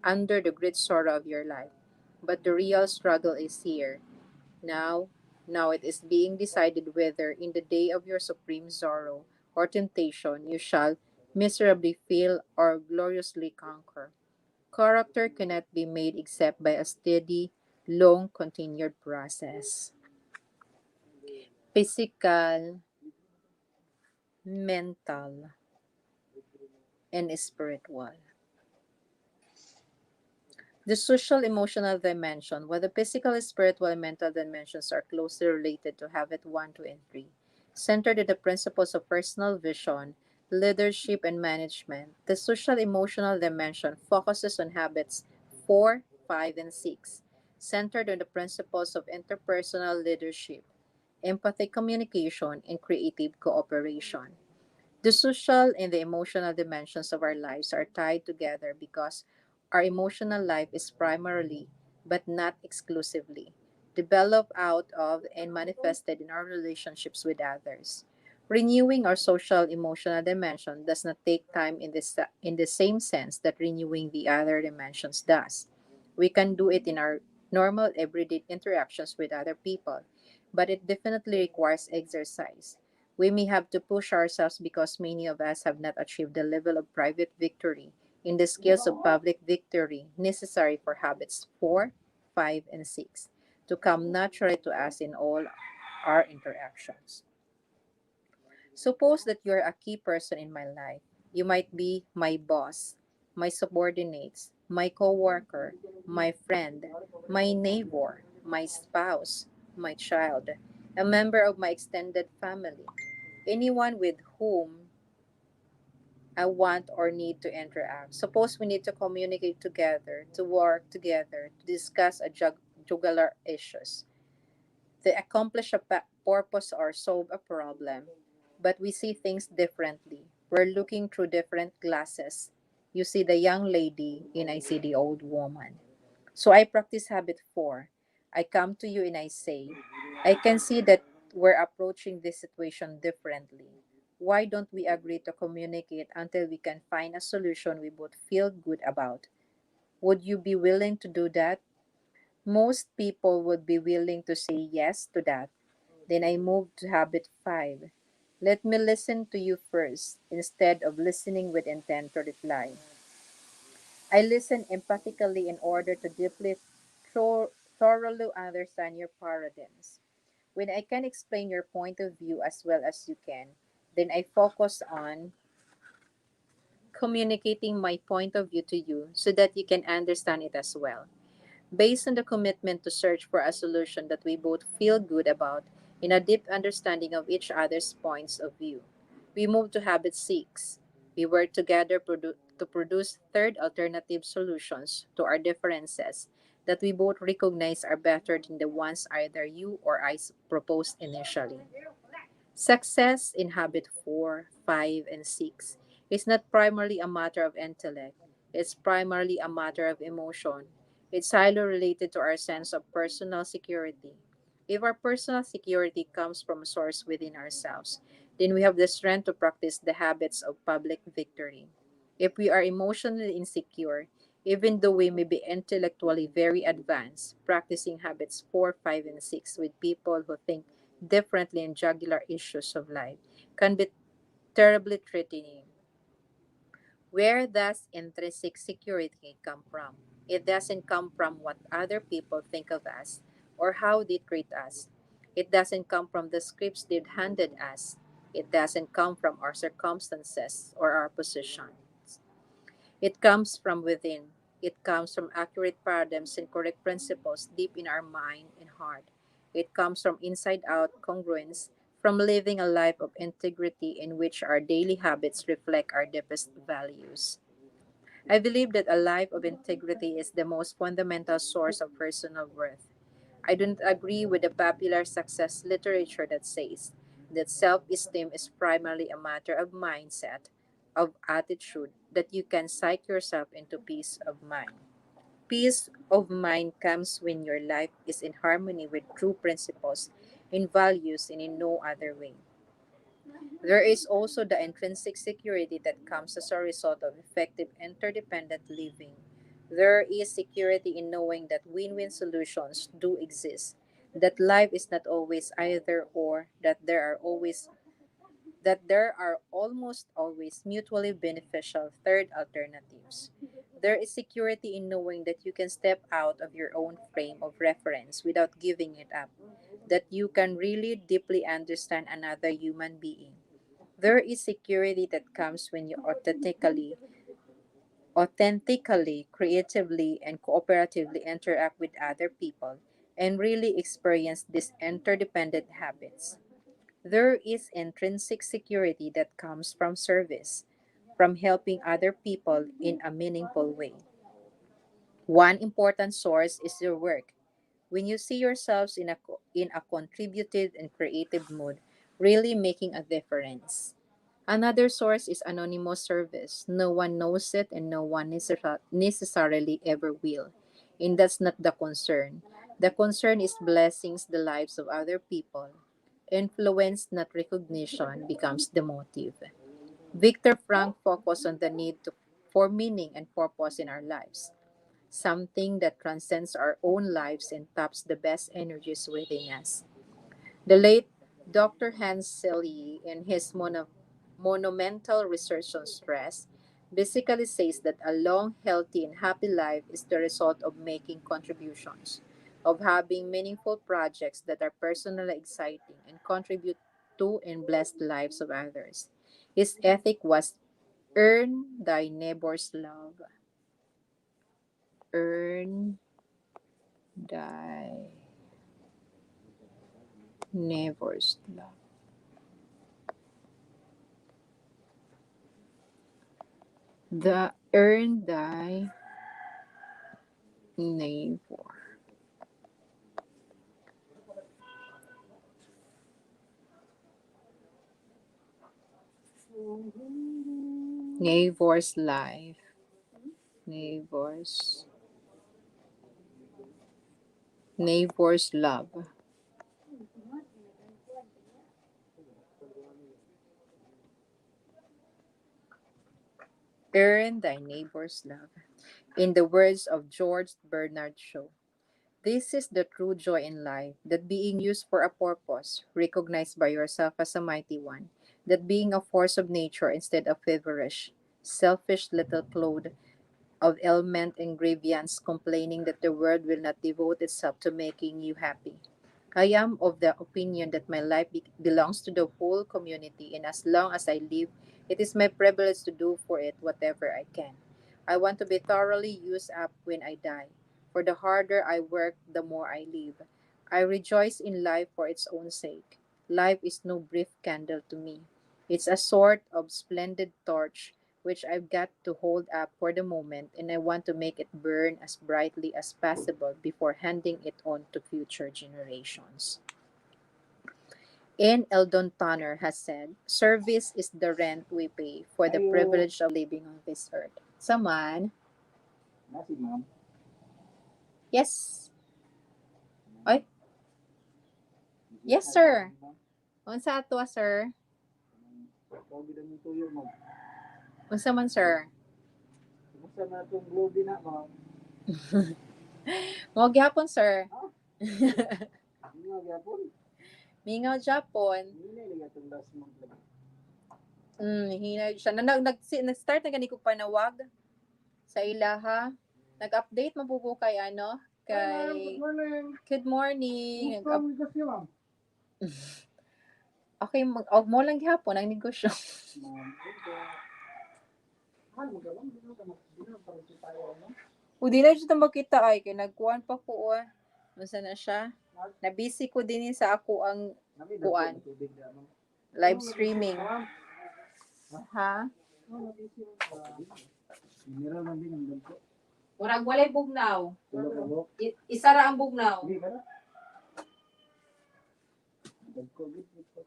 Speaker 1: under the great sorrow of your life. But the real struggle is here. Now, now it is being decided whether in the day of your supreme sorrow or temptation you shall miserably fail or gloriously conquer. Character cannot be made except by a steady, long continued process. Physical, mental, and spiritual. The social emotional dimension, while the physical, spiritual, and mental dimensions are closely related to habit 1, 2, and 3, centered in the principles of personal vision, leadership, and management, the social emotional dimension focuses on habits 4, 5, and 6, centered on the principles of interpersonal leadership, empathy communication, and creative cooperation. The social and the emotional dimensions of our lives are tied together because our emotional life is primarily, but not exclusively, developed out of and manifested in our relationships with others. Renewing our social emotional dimension does not take time in the same sense that renewing the other dimensions does. We can do it in our normal everyday interactions with other people, but it definitely requires exercise. We may have to push ourselves because many of us have not achieved the level of private victory in the skills of public victory necessary for habits 4, 5, and 6 to come naturally to us in all our interactions. Suppose that you're a key person in my life. You might be my boss, my subordinates, my coworker, my friend, my neighbor, my spouse, my child, a member of my extended family, anyone with whom I want or need to interact. Suppose we need to communicate together, to work together, to discuss a jugular issues, to accomplish a purpose or solve a problem. But we see things differently. We're looking through different glasses. You see the young lady, and I see the old woman. So I practice habit 4. I come to you and I say, I can see that we're approaching this situation differently. Why don't we agree to communicate until we can find a solution we both feel good about? Would you be willing to do that? Most people would be willing to say yes to that. Then I move to habit 5. Let me listen to you first instead of listening with intent to reply. I listen empathically in order to deeply, thoroughly understand your paradigms. When I can explain your point of view as well as you can, then I focus on communicating my point of view to you so that you can understand it as well. Based on the commitment to search for a solution that we both feel good about in a deep understanding of each other's points of view. We move to habit 6. We work together to produce third alternative solutions to our differences that we both recognize are better than the ones either you or proposed initially. Success in habit 4, 5, and 6 is not primarily a matter of intellect, it's primarily a matter of emotion. It's highly related to our sense of personal security. If our personal security comes from a source within ourselves, then we have the strength to practice the habits of public victory. If we are emotionally insecure, even though we may be intellectually very advanced, practicing habits 4, 5, and 6 with people who think differently in jugular issues of life can be terribly threatening. Where does intrinsic security come from? It doesn't come from what other people think of us or how they treat us. It doesn't come from the scripts they've handed us. It doesn't come from our circumstances or our positions. It comes from within. It comes from accurate paradigms and correct principles deep in our mind and heart. It comes from inside out congruence, from living a life of integrity in which our daily habits reflect our deepest values. I believe that a life of integrity is the most fundamental source of personal worth. I don't agree with the popular success literature that says that self esteem is primarily a matter of mindset, of attitude, that you can psych yourself into peace of mind. Peace of mind comes when your life is in harmony with true principles and values and in no other way. There is also the intrinsic security that comes as a result of effective interdependent living. There is security in knowing that win win solutions do exist, that life is not always either or, that there are almost always mutually beneficial third alternatives. There is security in knowing that you can step out of your own frame of reference without giving it up, that you can really deeply understand another human being. There is security that comes when you authentically, creatively, and cooperatively interact with other people and really experience these interdependent habits. There is intrinsic security that comes from service, from helping other people in a meaningful way. One important source is your work. When you see yourselves in a contributive and creative mood, really making a difference. Another source is anonymous service. No one knows it and no one necessarily ever will. And that's not the concern. The concern is blessings the lives of other people. Influence, not recognition, becomes the motive. Viktor Frank focused on the need for meaning and purpose in our lives, something that transcends our own lives and taps the best energies within us. The late Dr. Hans Selye, in his monumental research on stress, basically says that a long, healthy, and happy life is the result of making contributions, of having meaningful projects that are personally exciting and contribute to and bless the lives of others. His ethic was earn thy neighbor's love. Earn thy neighbor's love. The earn thy neighbor. Neighbor's life. Neighbor's. Neighbor's love. Earn thy neighbor's love. In the words of George Bernard Shaw, this is the true joy in life, that being used for a purpose, recognized by yourself as a mighty one, that being a force of nature instead of feverish, selfish little clothed of ailment and grievance, complaining that the world will not devote itself to making you happy. I am of the opinion that my life belongs to the whole community, and as long as I live, it is my privilege to do for it whatever I can. I want to be thoroughly used up when I die, for the harder I work, the more I live. I rejoice in life for its own sake. Life is no brief candle to me. It's a sort of splendid torch which I've got to hold up for the moment, and I want to make it burn as brightly as possible before handing it on to future generations. And Eldon Tanner has said, service is the rent we pay for the privilege of living on this earth. Someone?
Speaker 2: Nasi, ma'am.
Speaker 1: Yes. Ay, yes, sir. Unsa ato, sir?
Speaker 2: Tawag din mo tuyo, ma'am.
Speaker 1: Unsa man, sir?
Speaker 2: Kumusta na itong globe na, ma'am?
Speaker 1: Mo gyapon, sir.
Speaker 2: Hindi nga gyapon.
Speaker 1: Mingaw Japon.
Speaker 2: Hindi na itong last month lang.
Speaker 1: Hinay siya. Nag-start na gani ko panawag sa ilaha. Nag-update mabubo kay ano? Kay...
Speaker 2: Good morning.
Speaker 1: Good morning.
Speaker 2: Kumusta ang negosyo, ma'am?
Speaker 1: Okay, mo lang gihapon ang negosyo.
Speaker 2: Ma'am, mahal mo ka, ma'am? Hindi na parang tayo, ano?
Speaker 1: O di na siya makita ay kay nagkuan pa ko. Masa na siya? Na-busy ko din sa ako ang kuan. Live streaming. Ha?
Speaker 2: Mineral man din ang dagko.
Speaker 1: Murag walay bugnaw.
Speaker 2: Tulo ka.
Speaker 1: Isara ang bugnaw.
Speaker 2: Hindi ka na. Dagko, dagko.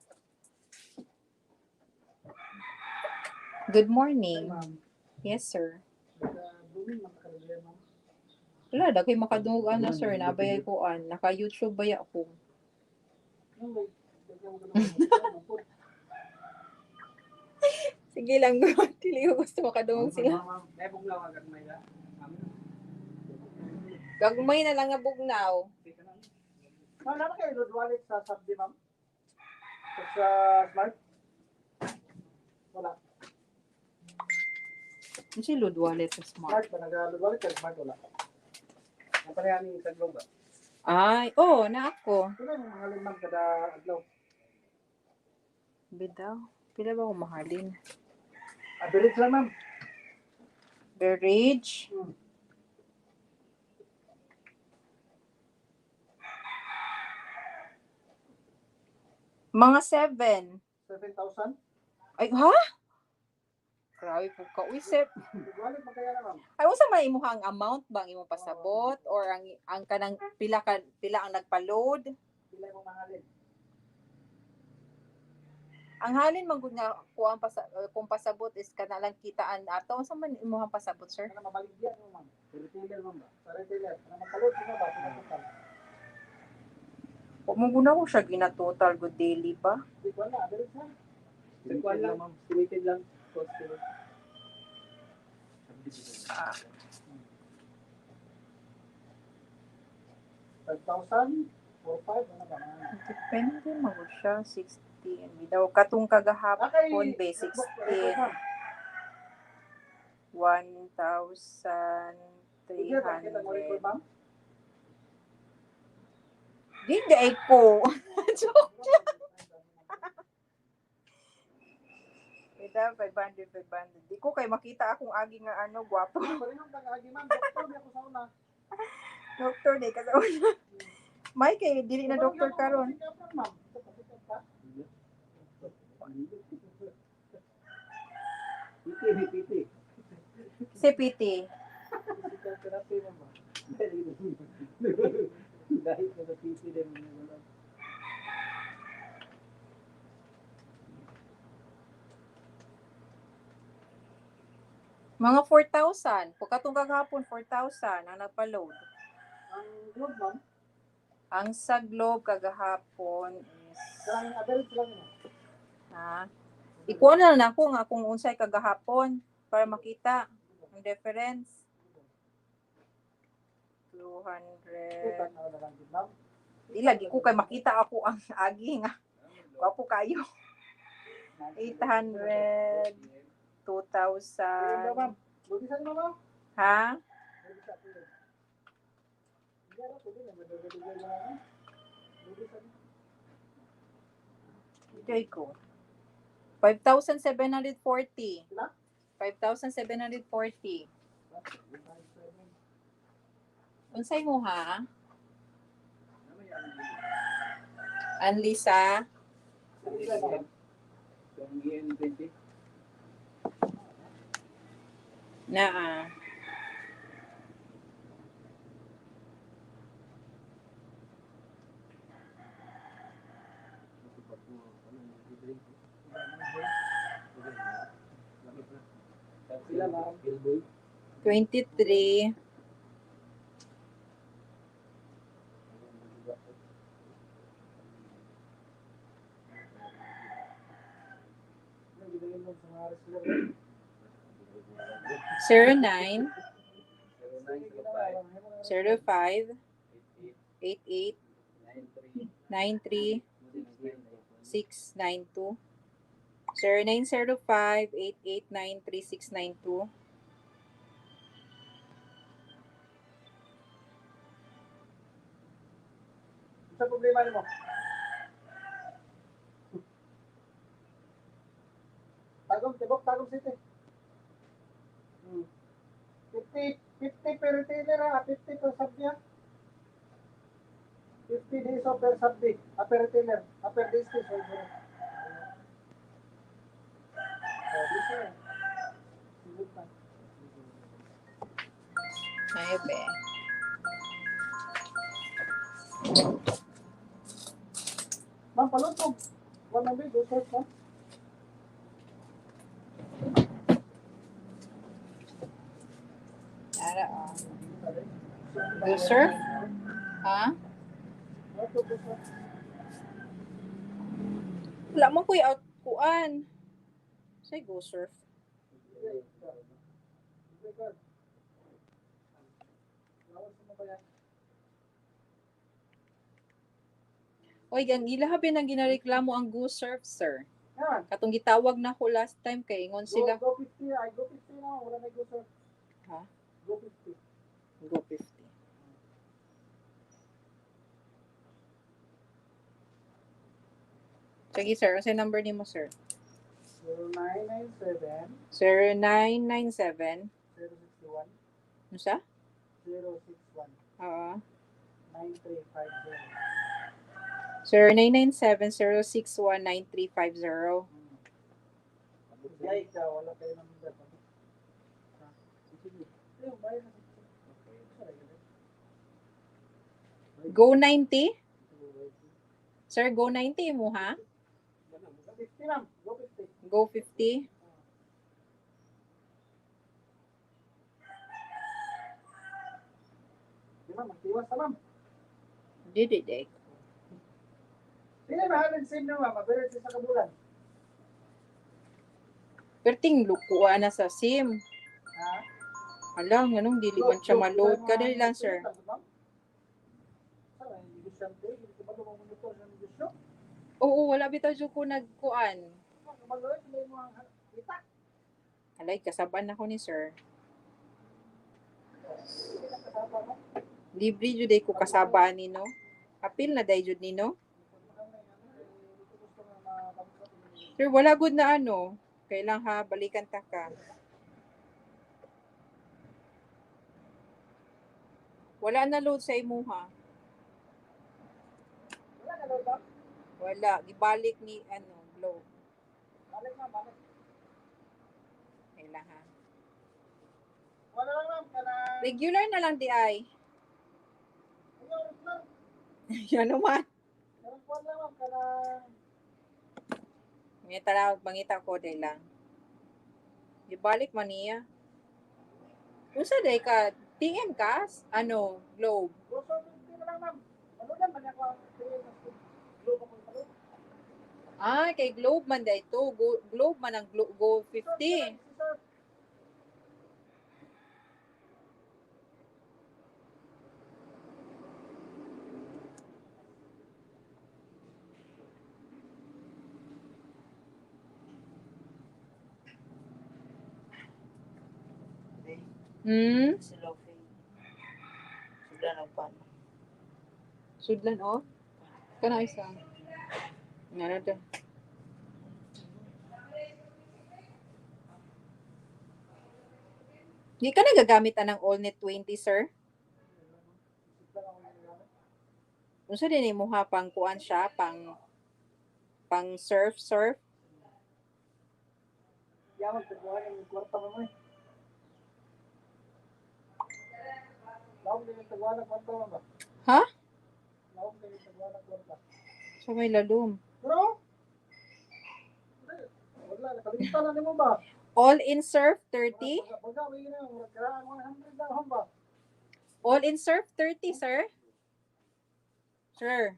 Speaker 1: Good morning. Yes, sir. Wala, dagay makadungog ano, sir. Nabayay ko an. Naka-YouTube baya ako. Sige lang, bro. Dili ko gusto makadungog sila. Gagmay na lang nga bugnaw.
Speaker 2: Ma'am, naman kayo load wallet sa Subdi, ma'am? Sa Smart? Wala.
Speaker 1: Ano si load wallet sa smart?
Speaker 2: Smart ba? Nag-load wallet ka? Smart wala. Ang parehan ni Taglong ba?
Speaker 1: Ay, oo, na ako.
Speaker 2: Ito yung mga limang kada adlaw.
Speaker 1: Bidaw. Pila ba ako mahalin?
Speaker 2: Average lang, ma'am.
Speaker 1: Beverage. Mga 7.
Speaker 2: 7,000?
Speaker 1: Ay, ha? Grabe po ka. Uisip.
Speaker 2: Load wallet magkaya na, ma'am.
Speaker 1: Ay, usa man imuhang amount bang imong pasabot or ang kanang pila ang nagpa-load?
Speaker 2: Pila mo mahalin.
Speaker 1: Ang halin man gud nga kung pasabot is kana lang kitaan ato unsa man imong pasabot, sir?
Speaker 2: Ano mabaligyan mo, ma'am? Sa retailer, ma'am ba? Sa retailer. Ano magkalot mo ba? Pinatotal.
Speaker 1: Kung mo guna ko siya gina-total good daily pa.
Speaker 2: Hindi ko na. Average lang. Limited lang, ma'am. Limited lang. Cost ko. 5,000? 4,500? Ano ba?
Speaker 1: Depende mo siya 16. Bidaw katong kagahapon be 16. 1,300. Di ko. Joke lang. Ida 500. Di ko kay makita akong agi nga ano gwapo. Doktor day kasi una. May kay dili na doktor karon. Si PT. Mga 4,000. Pagkatong kagahapon 4,000 ang nagpa-load.
Speaker 2: Ang globe, ma'am?
Speaker 1: Ang sa globe kagahapon is
Speaker 2: Ang average lang yun.
Speaker 1: ha. Ikuha na lang ako nga kung unsay kagahapon para makita ang difference. 200. Di lagi ko kay makita ako ang agi nga. Gwapo kayo. 800. 2,000. Ha? Ito'y ko. 5,740. 5,740. Unsay mo ha? Anlisa? Naa.
Speaker 2: Sila ma'am.
Speaker 1: 23. Zero nine 05 88 93 692 0905 88 93 692.
Speaker 2: Sa problema nimo? Tagum City. 50 per retailer ha, 50 per subya. 50 days of per subdi, per retailer, per days to sorry. This is good man.
Speaker 1: Ay, be.
Speaker 2: Ma'am, palutog. One of those short ma'am.
Speaker 1: Ara, oh. Go surf? Ha? Wala mo kuya out kuan. Say go surf. Oy, gang ilahabi nang ginareklamo ang go surf, sir. Katong gitawag na ko last time kay ingon sila.
Speaker 2: Go 50, I go 50 na, wala na go surf.
Speaker 1: Ha?
Speaker 2: Go 50.
Speaker 1: Go 50. Sige, sir. Ano yung number nimo, sir?
Speaker 2: 0997
Speaker 1: 0997.
Speaker 2: 061
Speaker 1: Ano sa?
Speaker 2: 061
Speaker 1: Oo.
Speaker 2: 9350.
Speaker 1: 0997-061-9350.
Speaker 2: Ay, ikaw, wala kayo ng number.
Speaker 1: Go 90? Sir, go 90 mo, ha?
Speaker 2: 50 ma'am, go 50.
Speaker 1: Go 50?
Speaker 2: Di ma'am, magtiwas na ma'am.
Speaker 1: Dididik.
Speaker 2: Hindi na mahalin sim nyo ma'am, mabirit sa kabulan.
Speaker 1: Perting lukuan na sa SIM.
Speaker 2: Ha?
Speaker 1: Alam, anong dili man siya ma-load. Kadali lang, sir. Oo, wala bitaw dyan ko nagkuan. Alay, kasaban ako ni sir. Libre jud day ko kasabaan ni no. Apil na day jud ni no. Sir, wala good na ano. Kailang ha, balikan ta ka. Wala na load sa imo ha. Wala, gibalik ni ano, load. Kailang ha. Regular na lang di ay. Yan naman. Mangita ko day lang. Gibalik man niya. Kung sa day ka, TM ka? Ano, globe? Ah, kay globe man day to. Globe man ang go 50. Hmm? Sudlan oh. Kana isa. Nga na dyan. Di ka nagagamit ng AllNet 20, sir? Kung sa din mo ha, pang kuan siya, pang surf.
Speaker 2: Yaman, pagbuhay yung kwarta mo eh.
Speaker 1: Ha? So may lalom. All in surf 30? All in surf 30, sir? Sir.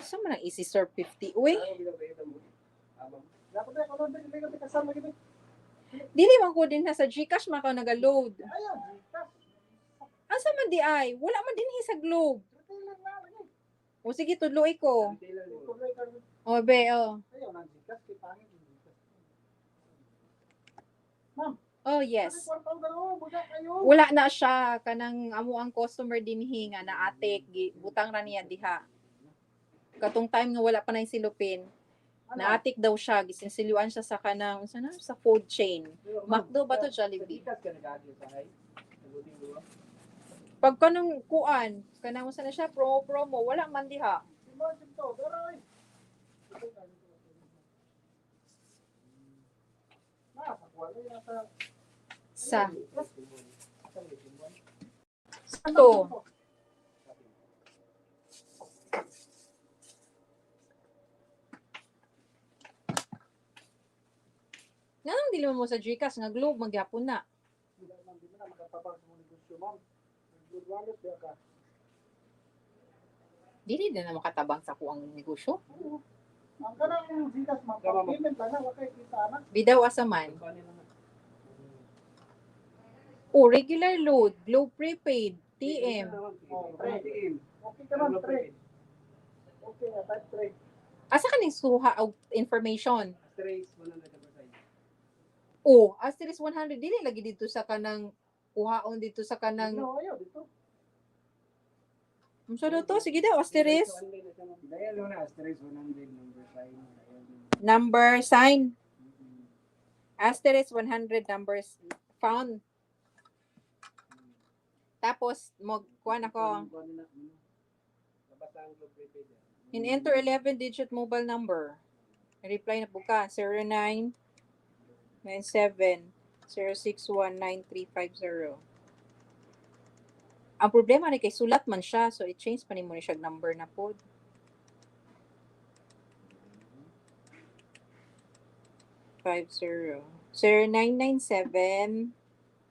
Speaker 1: Saan man ang easy surf 50? Uy, dili man ko din sa Gcash man ka nag-load. Asa man di ay? Wala man din sa Globe. O sige, tudloy ko. O be, o. Oh, yes. Wala na siya. Kanang amo ang customer dinhi nga na atik. Butang ra niya diha. Katong time nga wala pa na yung silupin. Naatik daw siya. Gisinsiluan siya sa kanang, sa food chain. McDo ba to Jollibee? Pag kanang kuan, kanang sana siya, promo, wala man diha. Sa to. Nganong dili mo sa Gcash nga Globe magyapon na. Dili na makatabang sa kuang negosyo.
Speaker 2: Ang kanang Gcash payment lang na wakay kita na.
Speaker 1: Bidaw asa man. Oh, regular load, Globe prepaid, TM.
Speaker 2: Okay ka man, 3. Okay, type 3.
Speaker 1: Asa ka ning suha og information? Oh, asterisk 100 dili lagi dito sa kanang kuhaon dito sa kanang.
Speaker 2: No, ayo dito.
Speaker 1: Unsa daw to? Sige daw, asterisk. Number sign. Asterisk 100 numbers found. Tapos kuan ako. In enter 11-digit mobile number. Reply na po ka 0997-061-9350. Ang problema ni kay sulat man siya, so i-change pa nimo ni siya number na po. .50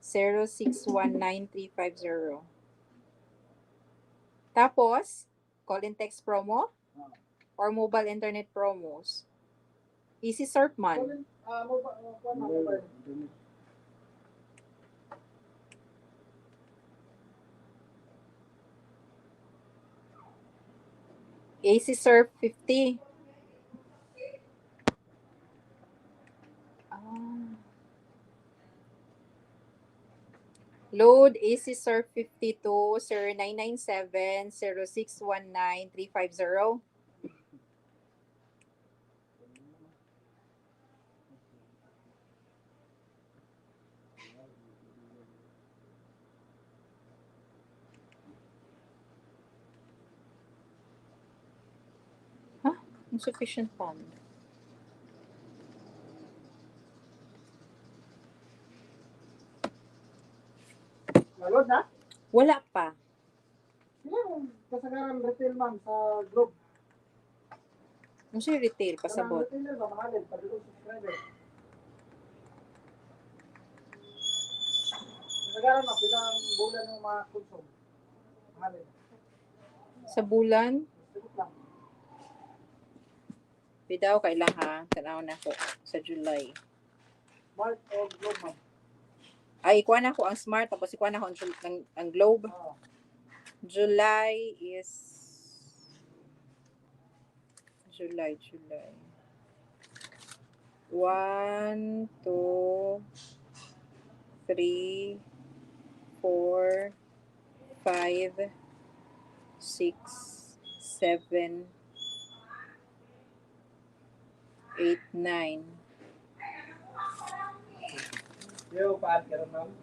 Speaker 1: 0997-061-9350. Tapos, call and text promo or mobile internet promos. Easy surf man. Easy surf 50. Load AC Surf 52 0997-061-9350. Huh? Insufficient fund.
Speaker 2: Nalod na?
Speaker 1: Wala pa.
Speaker 2: Yung kasagaran retail man sa Globe.
Speaker 1: Ano siya retail? Pasabot.
Speaker 2: Retailer ba mahalin? Padulong subscriber. Kasagaran na, bilang bulan ng mga konsom. Mahalin.
Speaker 1: Sa bulan,
Speaker 2: Sagot lang.
Speaker 1: bidaw kailang ha. Tanaw na ko sa July.
Speaker 2: Mark o Globe man.
Speaker 1: Ay, ikuha na ko ang Smart, tapos ikuha na ko ang Globe. July is July 1, 2, 3, 4, 5, 6, 7, 8, 9.
Speaker 2: Yo, paad ka rin ma'am?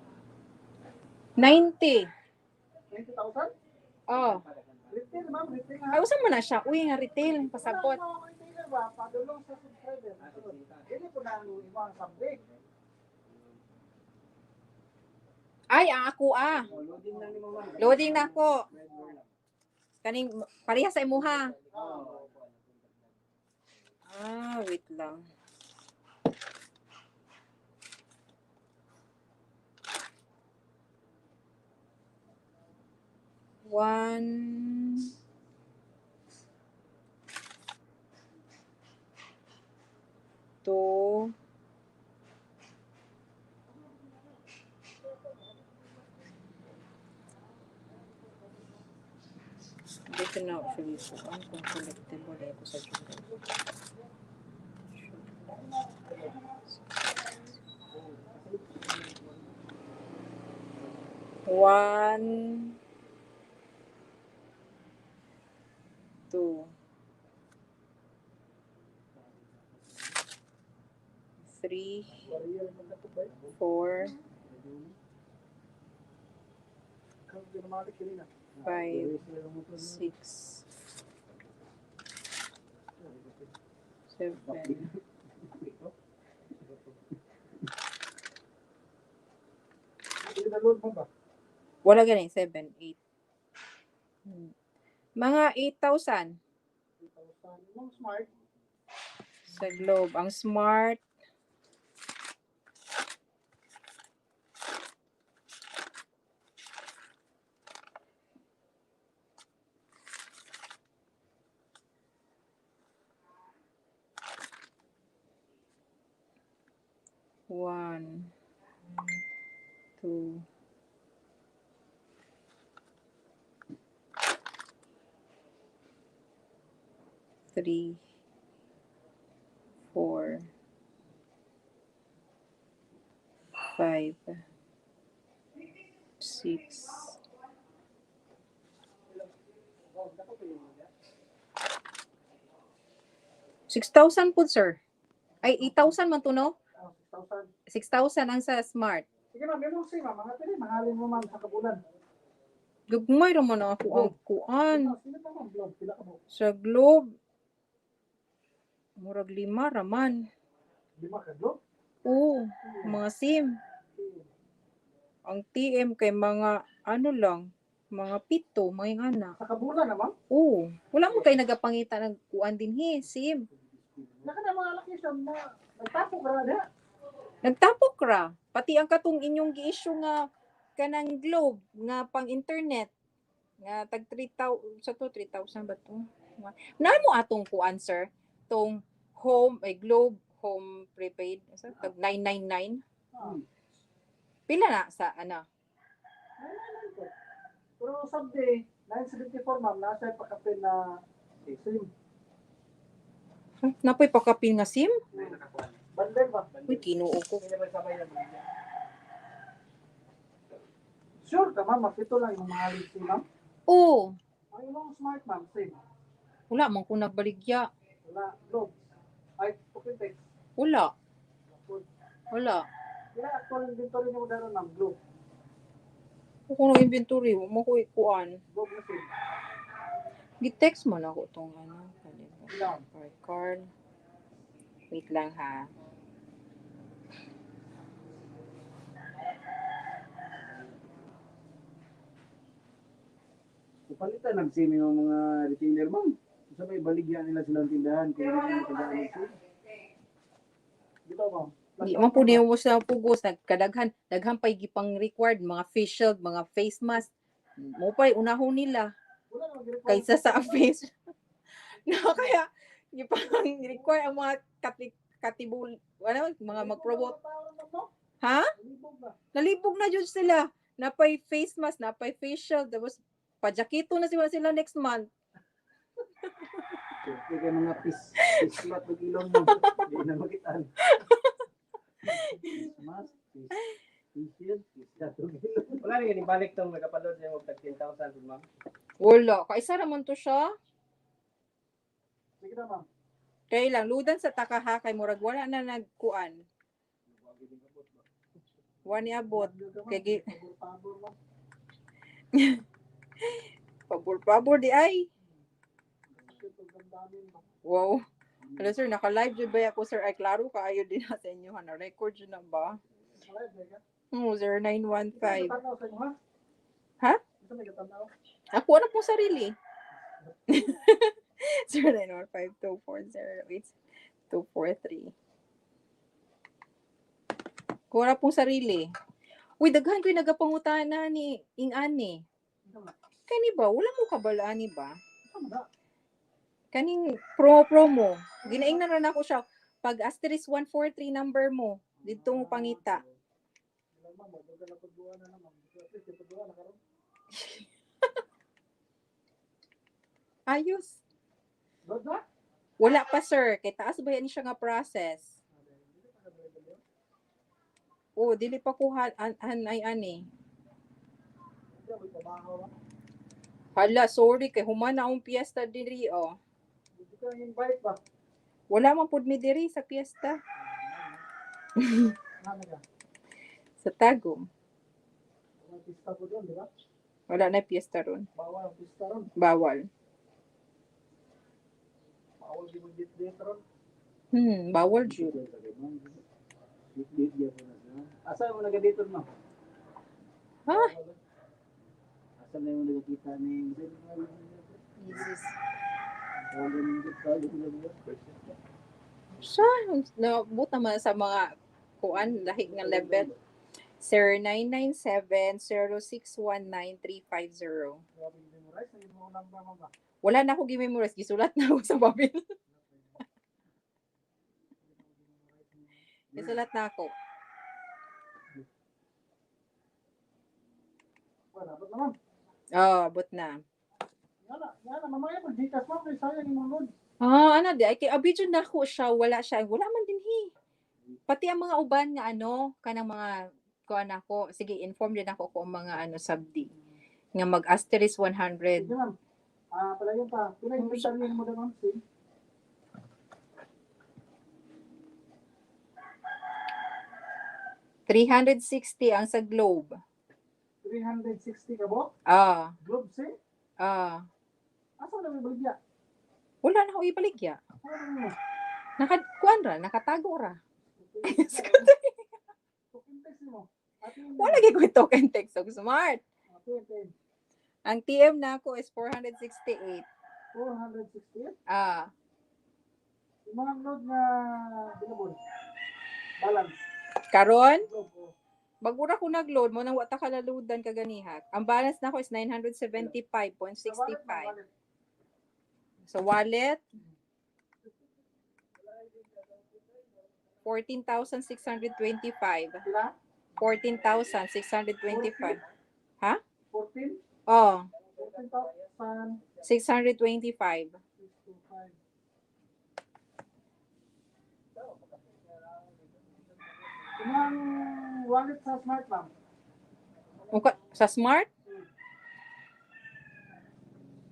Speaker 1: 90.
Speaker 2: 20,000?
Speaker 1: Oh.
Speaker 2: Retail ma'am, retail na.
Speaker 1: Ay, usan mo na siya. Uy, nga retail. Pasabot.
Speaker 2: Retailer ba? Padulong sa subscriber. Hindi po na ang ibang subject.
Speaker 1: Ay, ako
Speaker 3: Loading lang ni mama.
Speaker 1: Loading na ako. Kaning pareha sa imuha. Wait lang. One, two, dito na actually ito. Kung collectible eh ko sa July. One, two, three, four, five, six, seven. Wala ganing, 7, 8. Mga 8,000
Speaker 3: Smart.
Speaker 1: sa Globe. Ang Smart, one, two, three, four, five, six, 6,000 po, sir. Ay, 8,000 man to, no?
Speaker 3: 6,000.
Speaker 1: 6,000 ang sa Smart.
Speaker 3: Sige ma'am, yun si ma'am. Mga pili, mahalin mo ma'am sa kabulan.
Speaker 1: Gagmay naman ako ang kuan.
Speaker 3: Sino pa ma'am? Vlog, pila ka mo?
Speaker 1: Sa Globe, murag 5 raman.
Speaker 3: 5 ka vlog?
Speaker 1: Oo, mga SIM. Ang TM kay mga ano lang, mga 7, mga anak.
Speaker 3: Sa kabulan na ma'am?
Speaker 1: Oo, wala mo kayo nagapangita ng kuan din SIM.
Speaker 3: Naka na mga laki siya na nagtapok ra na.
Speaker 1: Nagtapok ra. Pati ang katong inyong gi-issue nga kanang Globe nga pang internet nga tag 3,000 sa to 3,000 ba to? Naan mo atong kuan, sir? Tong home ay Globe home prepaid sa tag 999. Pila na sa ano?
Speaker 3: Pero someday, 974 ma'am, nasa pakapin na SIM.
Speaker 1: Napoy pakapin nga SIM?
Speaker 3: Bandel ba?
Speaker 1: Uy, kinuo ko.
Speaker 3: Sure ka ma'am, makito lang yung mga SIM ma'am.
Speaker 1: Oo.
Speaker 3: Ang imong smart ma'am, SIM.
Speaker 1: Wala man ko nagbaligya.
Speaker 3: Wala, vlog. Ay, okay, text.
Speaker 1: Wala. Wala.
Speaker 3: Kaya actual inventory niyo daron ma'am, vlog.
Speaker 1: Kung nang inventory, mo ko ikuan.
Speaker 3: Vlog na SIM.
Speaker 1: Gi-text mo na ako tong ano.
Speaker 3: Ilan?
Speaker 1: Card. Wait lang ha.
Speaker 3: Kupalitan ng SIM yung mga retailer ma'am. Sa may baligyan nila silang tindahan kung hindi nila tagaan ng SIM. Di ba ma'am?
Speaker 1: Di man po niyo mo sa pugos nagkadaghan pay gipang required mga face shield, mga face mask. Mo pay unahon nila
Speaker 3: Wala namang ginagawa.
Speaker 1: kaysa sa face. No, kaya gipang require ang mga katibul ano mga mag-promote. Ha? Nalibog na jud sila. Napay face mask, napay facial, tapos pajakito na sila next month.
Speaker 3: Okay, kaya mga pislat ng ilong mo. Hindi na makitaan. Mas, wala rin yung balik tong nagapaload niya mag 10,000 ma'am.
Speaker 1: Wala. Kaisa raman to siya.
Speaker 3: Sige na ma'am.
Speaker 1: Kaya lang, ludan sa takaha kay murag wala na nagkuan. Wani abot. Kaya pabor di ay. Wow. Hello sir, naka-live jud ba ako sir? Ay klaro kaayo din na sa inyo na record jud na ba? Oh, 0915.
Speaker 3: Tanaw sa inyo, ha?
Speaker 1: Ha?
Speaker 3: Isa may katanaw.
Speaker 1: Ako wala pong sarili. 0915-240-8243. Wala pong sarili. Uy, daghan ko'y nagapangutana ni Ing-ani. Kani ba? Wala mo kabalaan ni ba? Kaning promo. Ginaing na rin ako siya. Pag asterisk 143 number mo, dito mo pangita. Ayos. Wala pa, sir. Kay taas ba yan siya nga process? Oh, dili pa ko ay ani. Hala, sorry kay humana akong piyesta diri oh. Wala man pud mi diri sa piyesta. Sa Tagum. Wala na piyesta ron. Bawal. Bawal jud.
Speaker 3: Asa mo nagadito no?
Speaker 1: Ha?
Speaker 3: Asa na yung nagkita ni
Speaker 1: Jesus.
Speaker 3: Jesus.
Speaker 1: Siya, nabuta man sa mga kuan lahi nga level. 0997-0619350. Wala na ako gi-memorize. Gisulat na ako sa babil. Gisulat na ako. Abot na.
Speaker 3: Mamaya pag-dikas mo, may sayang yung load.
Speaker 1: Ano di, ay kay abidyo na ako siya, wala siya. Wala man din Pati ang mga uban nga kanang mga kuan ako, sige, inform din ako kung mga subdi nga mag-asterisk 100.
Speaker 3: Sige ma'am. Palayon pa. Kung yung sabihin mo na ma'am,
Speaker 1: 360 ang sa globe.
Speaker 3: 360 ka bo? Globe si? Asa na may baligya?
Speaker 1: Wala na ako ibaligya.
Speaker 3: Ano mo?
Speaker 1: Kuan ra, nakatago ra.
Speaker 3: Token text mo.
Speaker 1: Wala gyud ko token text og smart.
Speaker 3: Okay.
Speaker 1: Ang TM na ako is 468.
Speaker 3: 468? Yung mga load na binabon. Balance.
Speaker 1: Karon,
Speaker 3: Globe.
Speaker 1: bagura ko nag-load mo nang wata ka loadan kaganihat. Ang balance na ko is 975.65. So wallet 14,625. 14,625. Ha?
Speaker 3: 14? 14,000.
Speaker 1: 625.
Speaker 3: Yung wallet sa smart lang.
Speaker 1: Sa smart?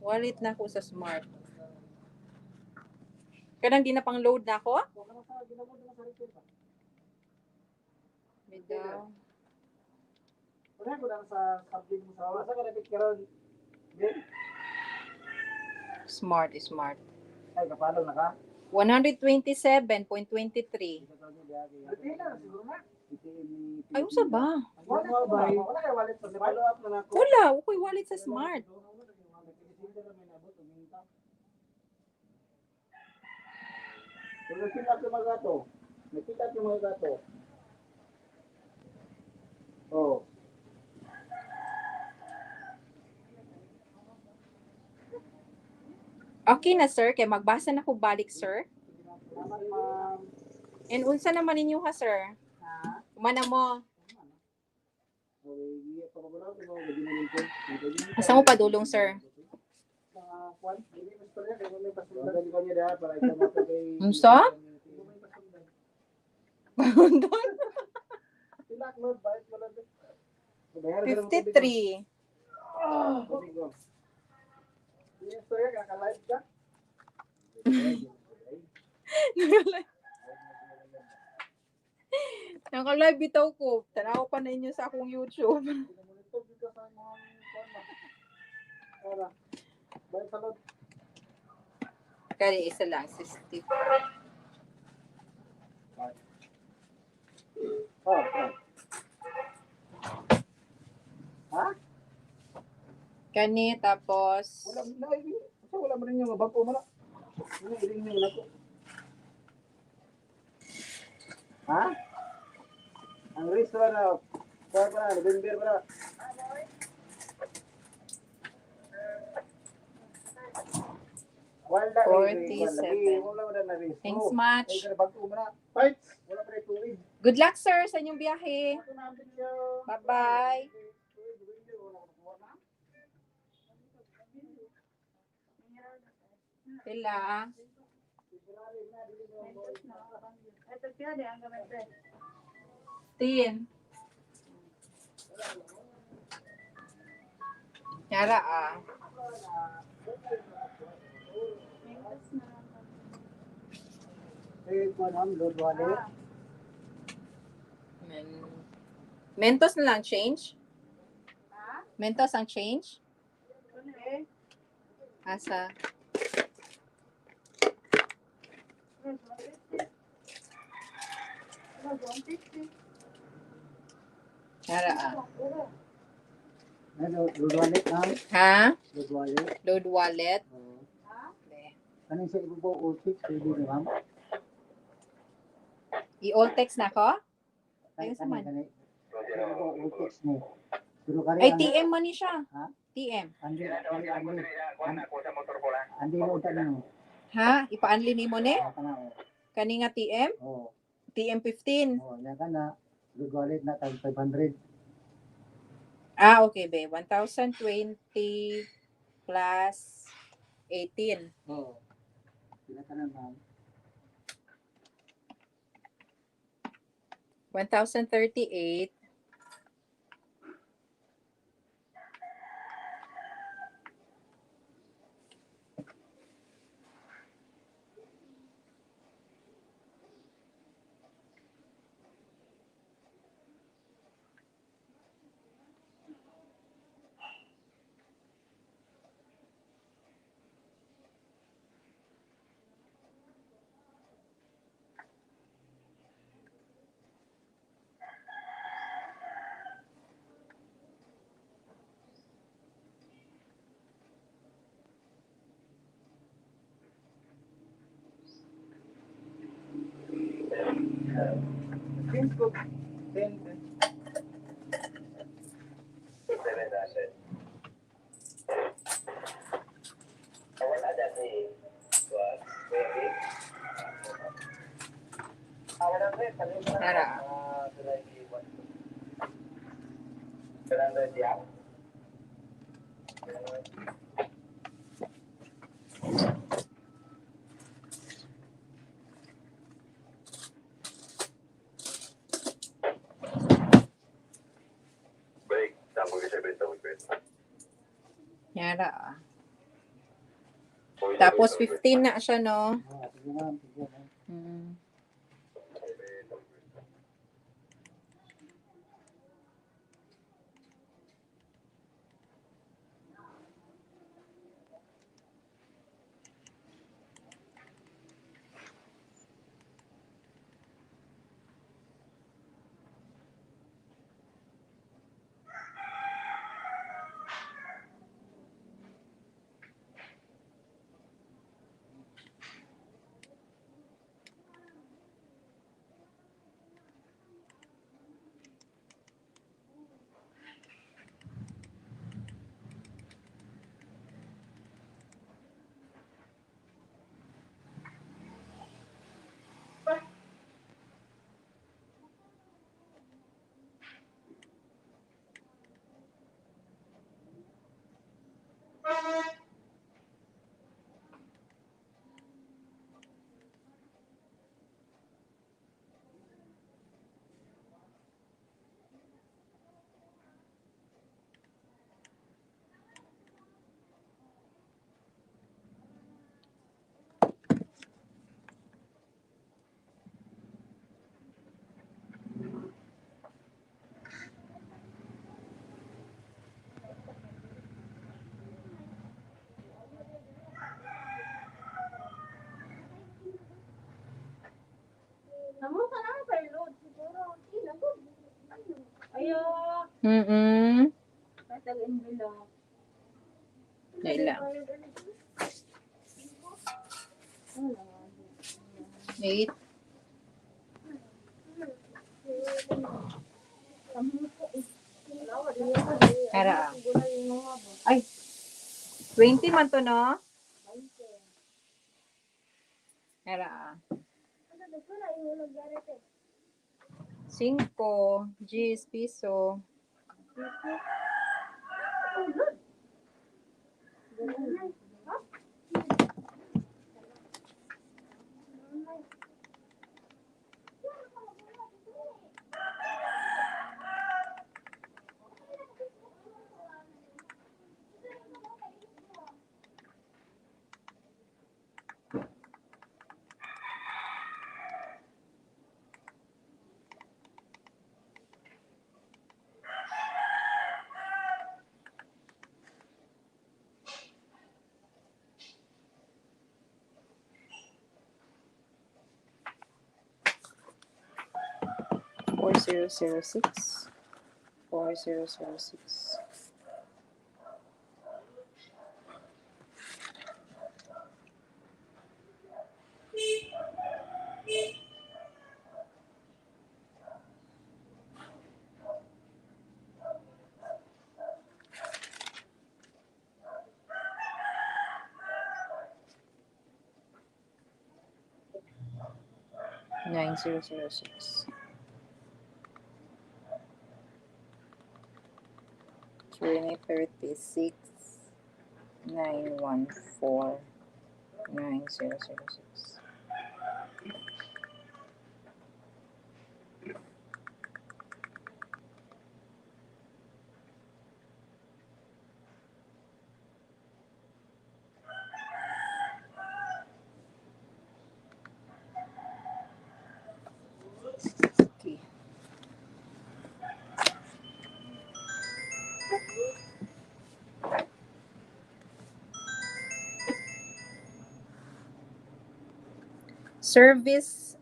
Speaker 1: Wallet na ko sa smart. Kanang di na pang load na ako? Bidaw.
Speaker 3: Wala ko lang sa subject mo sa wala. Sa karapit ka ron.
Speaker 1: Smart.
Speaker 3: Ay, kapalo na ka?
Speaker 1: 127.23. Ay, usa ba?
Speaker 3: Wala kayo wallet sa smart?
Speaker 1: Wala, ukoy wallet sa smart.
Speaker 3: Kung nagpilat yung mga gato. Oh.
Speaker 1: Okay na, sir. Kaya magbasa na ko balik, sir.
Speaker 3: Salamat, ma'am.
Speaker 1: And unsa naman ninyo ha, sir? Umana mo. Asa mo padulong, sir? Unsa? Doon? 53. Naka-live bitaw ko. Tanaw pa na inyo sa akong YouTube. Kaya isa lang, 60. Kani, tapos...
Speaker 3: Wala mo rin yung mabag ko mala. Ano iling nyo ko? Ha? Ang risk na November pa na. Wala
Speaker 1: 47. Thanks much. Good luck, sir, sa inyong biyahe. Bye-bye. Pila.
Speaker 2: Ito kaya di ang gamit eh.
Speaker 1: Tin. Yara Mentos na lang change? Mentos ang change? Asa? Yara
Speaker 3: Load wallet ha?
Speaker 1: Ha?
Speaker 3: Load wallet.
Speaker 1: Load wallet?
Speaker 3: Anong sa ibo po ultik? Pwede na ma'am?
Speaker 1: I-all text na ko? Ayun sa man.
Speaker 3: Ibo po ultik ni.
Speaker 1: Ay, TM man ni siya.
Speaker 3: Ha?
Speaker 1: TM.
Speaker 3: Andi lo utak nyo.
Speaker 1: Ha? Ipa-unli ni mo ni?
Speaker 3: Oo.
Speaker 1: Kani nga TM?
Speaker 3: Oo.
Speaker 1: TM 15.
Speaker 3: Oo. Yan ka na. Load wallet na tag 500.
Speaker 1: Ah, okay, be. 1,020 plus 18.
Speaker 3: Oo. Sila ka na ma'am.
Speaker 1: 1,038. Tara. Yara. Tapos 15 na siya, no?
Speaker 3: Sige ma'am. Sige ma'am.
Speaker 1: Hmm.
Speaker 2: Namusta na ang payload siguro. Ayo.
Speaker 1: Mm-mm.
Speaker 2: Patag envelope.
Speaker 1: Yeah.
Speaker 2: Ano lang,
Speaker 1: 8. Ara. Ay, 20 man to, no? Ara. 5, 10 piso. Four zero zero six. 4006. 9006. 2036. 914. 9006. Okay. Service,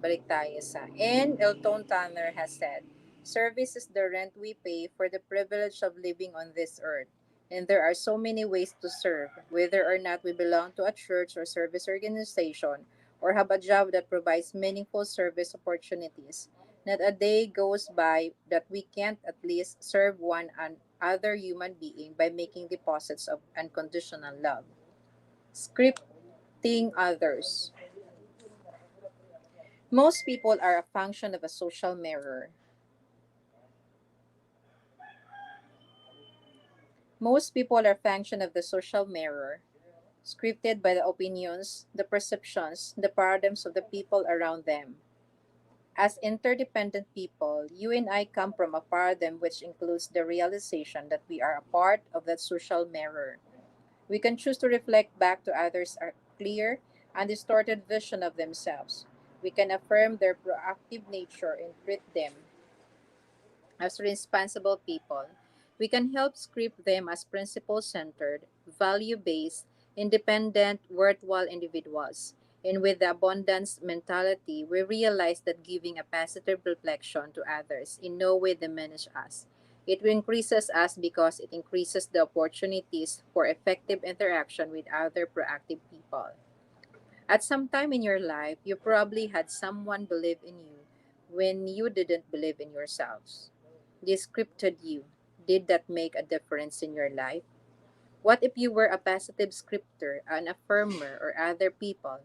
Speaker 1: balik tayo sa, and Elton Tanner has said, service is the rent we pay for the privilege of living on this earth. And there are so many ways to serve, whether or not we belong to a church or service organization, or have a job that provides meaningful service opportunities. Not a day goes by that we can't at least serve one and other human being by making deposits of unconditional love. Scripting others. Most people are a function of a social mirror. Most people are a function of the social mirror, scripted by the opinions, the perceptions, the paradigms of the people around them. As interdependent people, you and I come from a paradigm which includes the realization that we are a part of that social mirror. We can choose to reflect back to others a clear, undistorted vision of themselves. We can affirm their proactive nature and treat them as responsible people. We can help script them as principle centered, value based, independent, worthwhile individuals. And with the abundance mentality, we realize that giving a positive reflection to others in no way diminishes us. It increases us because it increases the opportunities for effective interaction with other proactive people. At some time in your life, you probably had someone believe in you when you didn't believe in yourselves. They scripted you. Did that make a difference in your life? What if you were a positive scripter, an affirmer, or other people?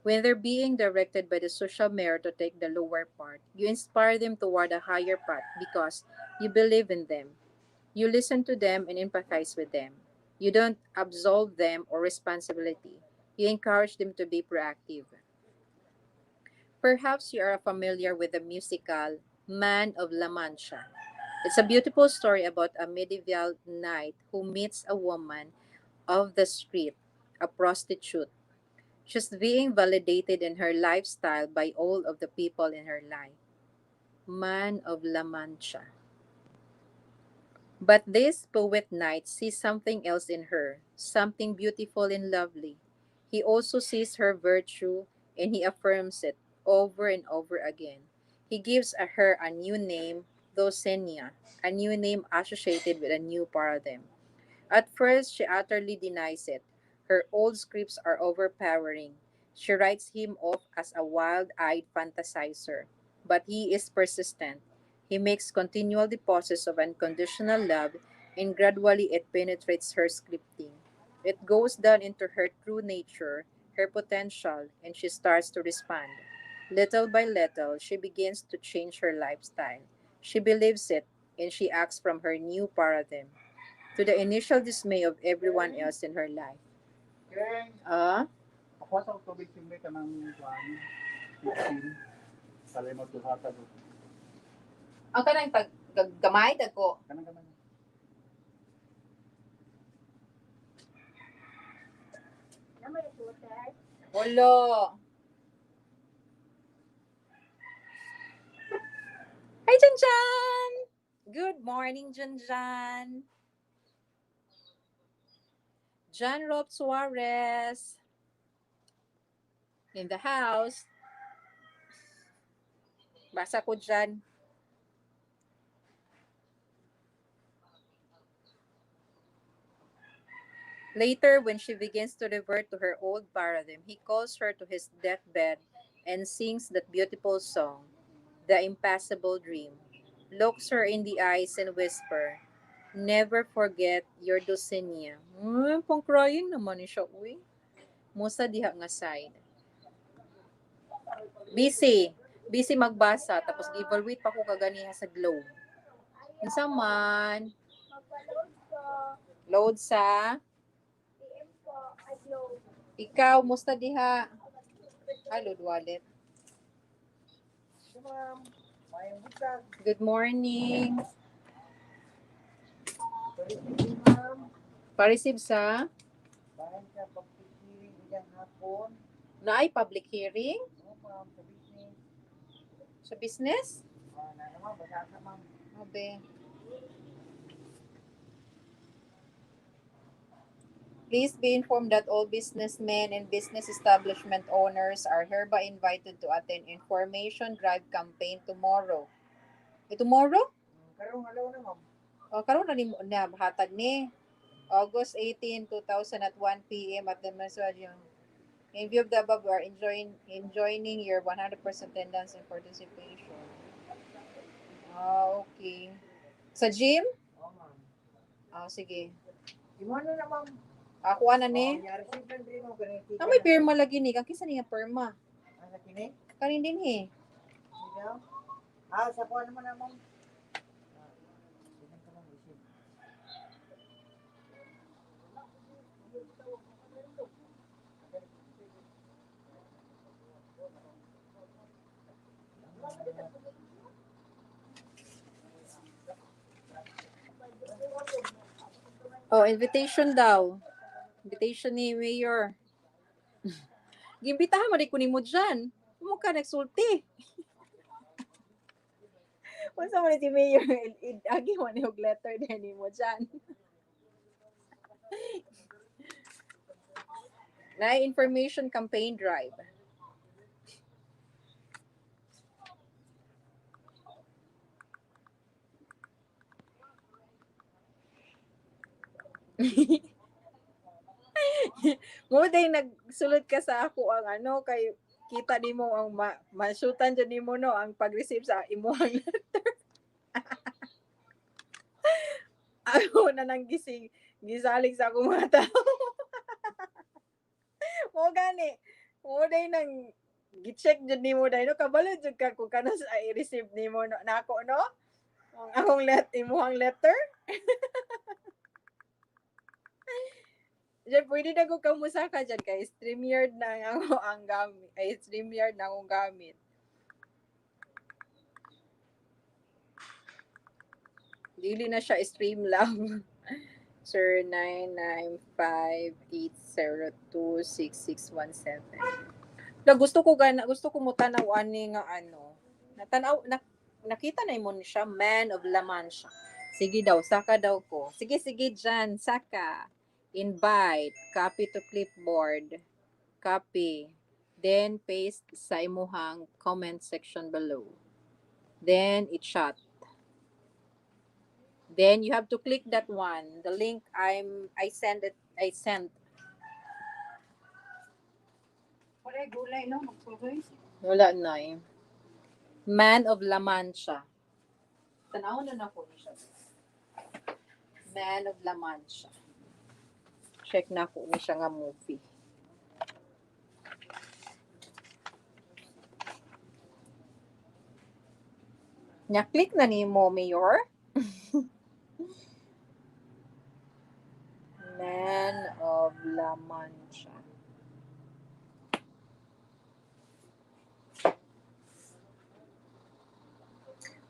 Speaker 1: When they're being directed by the social mirror to take the lower part, you inspire them toward a higher path because you believe in them. You listen to them and empathize with them. You don't absolve them or responsibility. You encourage them to be proactive. Perhaps you are familiar with the musical Man of La Mancha. It's a beautiful story about a medieval knight who meets a woman of the street, a prostitute. She's being validated in her lifestyle by all of the people in her life. Man of La Mancha. But this poet knight sees something else in her, something beautiful and lovely. He also sees her virtue and he affirms it over and over again. He gives her a new name, Dosenia, a new name associated with a new paradigm. At first, she utterly denies it. Her old scripts are overpowering. She writes him off as a wild eyed fantasizer. But he is persistent. He makes continual deposits of unconditional love, and gradually it penetrates her scripting. It goes down into her true nature, her potential, and she starts to respond. Little by little, she begins to change her lifestyle. She believes it, and she acts from her new paradigm to the initial dismay of everyone else in her life.
Speaker 3: Kaya,
Speaker 1: Ah,
Speaker 3: ako sa tubig simbe ka ng kuan, 15, kalay mo tuhata do.
Speaker 1: ang kanang gamay dako.
Speaker 3: Kanang kanang.
Speaker 2: Naman yung water.
Speaker 1: Wolo. Hi, Janjan! Good morning, Janjan. John Rob Suarez in the house. Basa ko dyan. Later, when she begins to revert to her old paradigm, he calls her to his deathbed and sings that beautiful song, The Impassable Dream, looks her in the eyes and whisper, Never forget your Dulcinea. Pang crying naman ni siya, uy. Musa diha nga side. Busy. Busy magbasa, tapos giveaway pa ko kaganiha sa globe. Unsa man?
Speaker 2: Magpa-load ko.
Speaker 1: Load sa
Speaker 2: PM ko. Ay, glow.
Speaker 1: ikaw, musta diha? Ay, load wallet.
Speaker 3: So, ma'am, mayang butag.
Speaker 1: Good morning.
Speaker 3: Pwede ma'am.
Speaker 1: Pa-receive sa
Speaker 3: Bahan ka pagpikiring iyang hapon.
Speaker 1: na ay public hearing
Speaker 3: No, ma'am, sa business.
Speaker 1: sa business.
Speaker 3: Na naman, basa ka ma'am.
Speaker 1: Abe. Please be informed that all businessmen and business establishment owners are hereby invited to attend information drive campaign tomorrow. Tomorrow?
Speaker 3: Karong halaw na ma'am.
Speaker 1: O, karon na ni na hatag ni August 18, 2000 at 1 p.m. at the Mesodium. In view of the above, we are enjoining your 100% attendance and participation. Okay. Sa gym?
Speaker 3: Oo ma'am.
Speaker 1: Sige.
Speaker 3: Imo na na ma'am.
Speaker 1: Ako na ni.
Speaker 3: Receive lang din mo ganito.
Speaker 1: May pirma lagi ni. Kang kisa niya pirma.
Speaker 3: Asa kini?
Speaker 1: Kanin din he.
Speaker 3: Ikaw? Sa kuha naman na ma'am. Sige ka ma'am, receive.
Speaker 1: Oh, invitation daw. Invitation ni Mayor. Gimbitahan mo rin kunin mo dyan. Mukha nagsulti. Kung sa mo ni si Mayor, agi mo ni og letter din mo dyan. Na information campaign drive. Mo day nagsulod ka sa ako ang ano kay kita nimo ang ma-shootan dyan nimo no ang pag-receive sa imuhang letter. Ako na nang gising gisalig sa akong mga tao. Mo gani. Mo day nang gi-check jud nimo day no kabalo jud ka kung kano sa i-receive nimo no nako no. Ang akong imuhang letter. Diyan, pwede na ko kamusa ka dyan kay StreamYard na ako ang gamit. Ay, StreamYard na akong gamit. Dili na siya Streamlab. Sir, 995-802-6617. Na gusto ko mo tanaw ani nga ano. Nakita na mo siya, Man of La Mancha. Sige daw, saka daw ko. Sige, dyan, saka. Invite, copy to clipboard, copy, then paste sa imuhang comment section below. Then, i-chat. Then you have to click that one. The link I send it. I sent.
Speaker 2: Wala gulay, no? Magpuloy.
Speaker 1: Wala na eh. Man of La Mancha. Tanaw na na ko ni siya. Man of La Mancha. Check na ko ni siya nga movie. Nya-click na ni mo, Mayor. Man of La Mancha.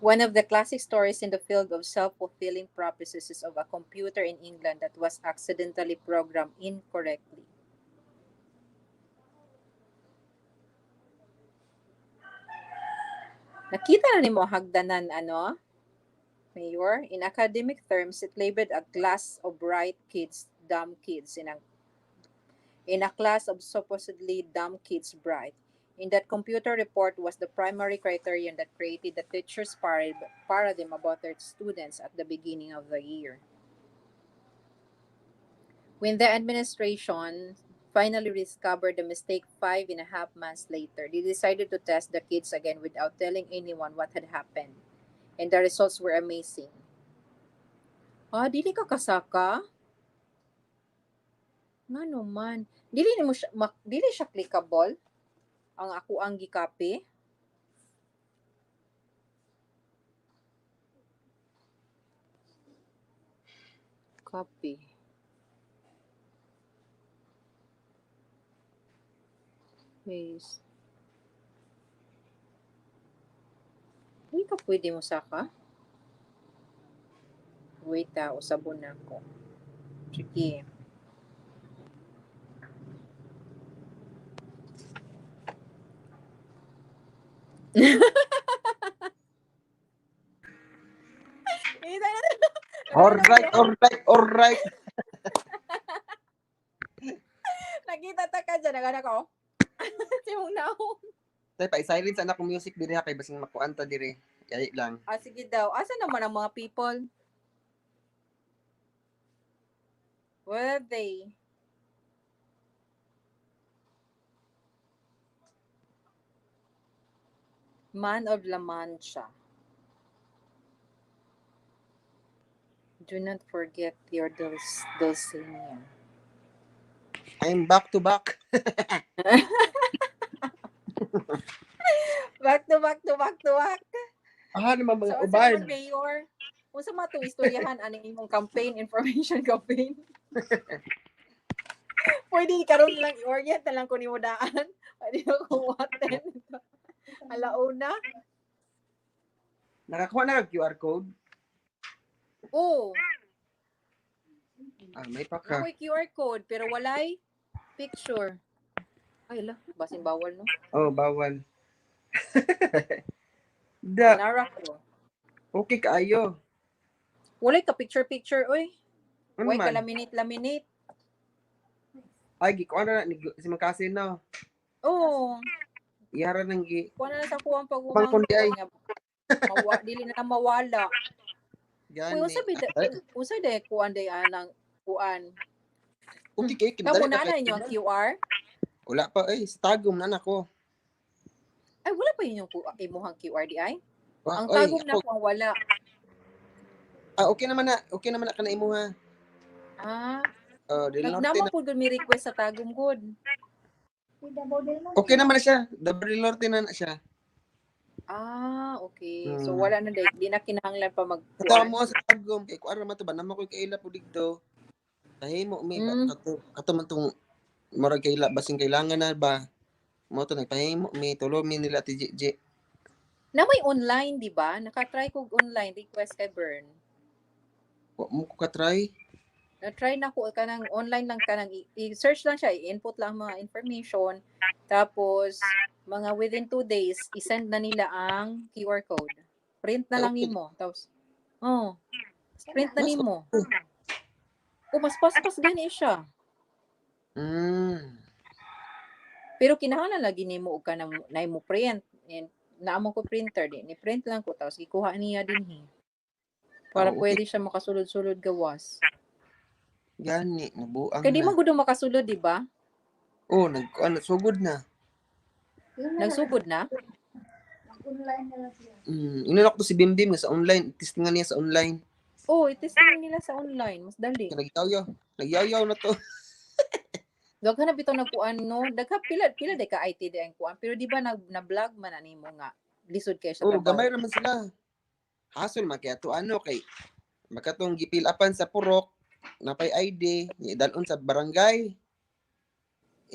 Speaker 1: One of the classic stories in the field of self-fulfilling prophecies is of a computer in England that was accidentally programmed incorrectly. Nakita na ni mo hagdanan, ano? Mayor, in academic terms, it labeled a class of bright kids, dumb kids, in a class of supposedly dumb kids, bright. In that computer report was the primary criterion that created the teacher's paradigm about their students at the beginning of the year. When the administration finally discovered the mistake 5.5 months later, they decided to test the kids again without telling anyone what had happened. And the results were amazing. Ah, dili ka kasaka? Nga naman. Dili siya clickable ang ako ang gikapi. Copy. Paste. Hindi ka pwede mo saka? Wait usabon na ako. Sige.
Speaker 3: Alright.
Speaker 1: Nakita ta ka dyan, nagana ko. Simong naong.
Speaker 4: Tay pa silence anak ko music diri ha kay basing makuanta diri. Yay lang.
Speaker 1: Ah, sige daw. Asa naman ang mga people? Where are they? Man of La Mancha. Do not forget your Dulcinea.
Speaker 4: I'm back to back.
Speaker 1: Back to back.
Speaker 4: Naman mga
Speaker 1: So, asa
Speaker 4: uban.
Speaker 1: naman, Mayor? Kung sa mga itong istoryahan, anong imong campaign, information campaign? Pwede karon lang i-orient na lang ko ni mo daan. Pwede ko waten. Alauna.
Speaker 4: Nakakuha na kag QR code.
Speaker 1: Oo.
Speaker 4: May pa ka.
Speaker 1: Ako'y QR code, pero walay picture. Ay, la. Basin bawal, no?
Speaker 4: Oh, bawal. Da,
Speaker 1: Nara ko.
Speaker 4: okay kaayo.
Speaker 1: Walay ka picture, oy.
Speaker 4: Ano
Speaker 1: Way ka
Speaker 4: man?
Speaker 1: laminate.
Speaker 4: Ay, gikuha na ni si Makasin na.
Speaker 1: Oo.
Speaker 4: Iyara nang
Speaker 1: Kuha na sa kuwang
Speaker 4: Pang
Speaker 1: pagumangko.
Speaker 4: kundi ay.
Speaker 1: Dili na mawala.
Speaker 4: Gani.
Speaker 1: Uy, usay de kuan de anang kuan.
Speaker 4: Okay kay
Speaker 1: Kamo
Speaker 4: kimdali
Speaker 1: na ninyo ang QR?
Speaker 4: Wala pa sa tagom na nako.
Speaker 1: Ay, wala pa yun yung imuhang QR di ay? Ang
Speaker 4: Oy,
Speaker 1: tagom na ko ang wala.
Speaker 4: okay naman na kana imo ha.
Speaker 1: Ah,
Speaker 4: Oh, Del Norte
Speaker 1: nagnama
Speaker 4: na.
Speaker 1: po mi request sa tagom good.
Speaker 4: Okay naman na siya. Del Norte na siya.
Speaker 1: Ah, okay. So
Speaker 4: Hmm.
Speaker 1: wala na di na kinahanglan pa mag
Speaker 4: Katawa mo sa tagom kay kuara man to ba namo koy kaila po digdo. Tahimo mi kato man tong murag kaila basing kailangan na ba. Mo to nagpahimo mi tulo mi nila ti JJ.
Speaker 1: Na may online, di ba? Naka-try ko online request kay Bern.
Speaker 4: Wa mo ko ka-try.
Speaker 1: Na-try na ko kanang online lang kanang i-search lang siya, i-input lang mga information. Tapos mga within 2 days, i-send na nila ang QR code. Print na lang
Speaker 4: Okay.
Speaker 1: nimo. Tapos print na
Speaker 4: Mas
Speaker 1: nimo. Mas paspas gani siya. Pero kinahanglan lagi nimo og kanang mo print and naamo ko printer di ni print lang ko tapos gikuha niya dinhi Para
Speaker 4: Okay.
Speaker 1: pwede siya makasulod-sulod gawas.
Speaker 4: Gani, nabuang
Speaker 1: Kaya di
Speaker 4: na.
Speaker 1: man gud makasulod, di ba?
Speaker 4: Ano, sugod na.
Speaker 2: Yun na lang.
Speaker 1: Nagsugod na?
Speaker 2: Mag-online na lang siya.
Speaker 4: Inunok to si Bimdim nga sa online. Testingan niya sa online.
Speaker 1: Oh, itesting nila sa online, mas dali.
Speaker 4: Nagyaw-yaw. Nagyaw-yaw na to.
Speaker 1: Daghan na bitaw nagkuan no. Dagha pila day ka IT di ang kuan. Pero di ba na-vlog man animo nga lisod kay sa trabaho.
Speaker 4: Gamay naman sila. Hasol man kaya to ano kay makatong gipilapan sa purok napay ID, dalon sa barangay.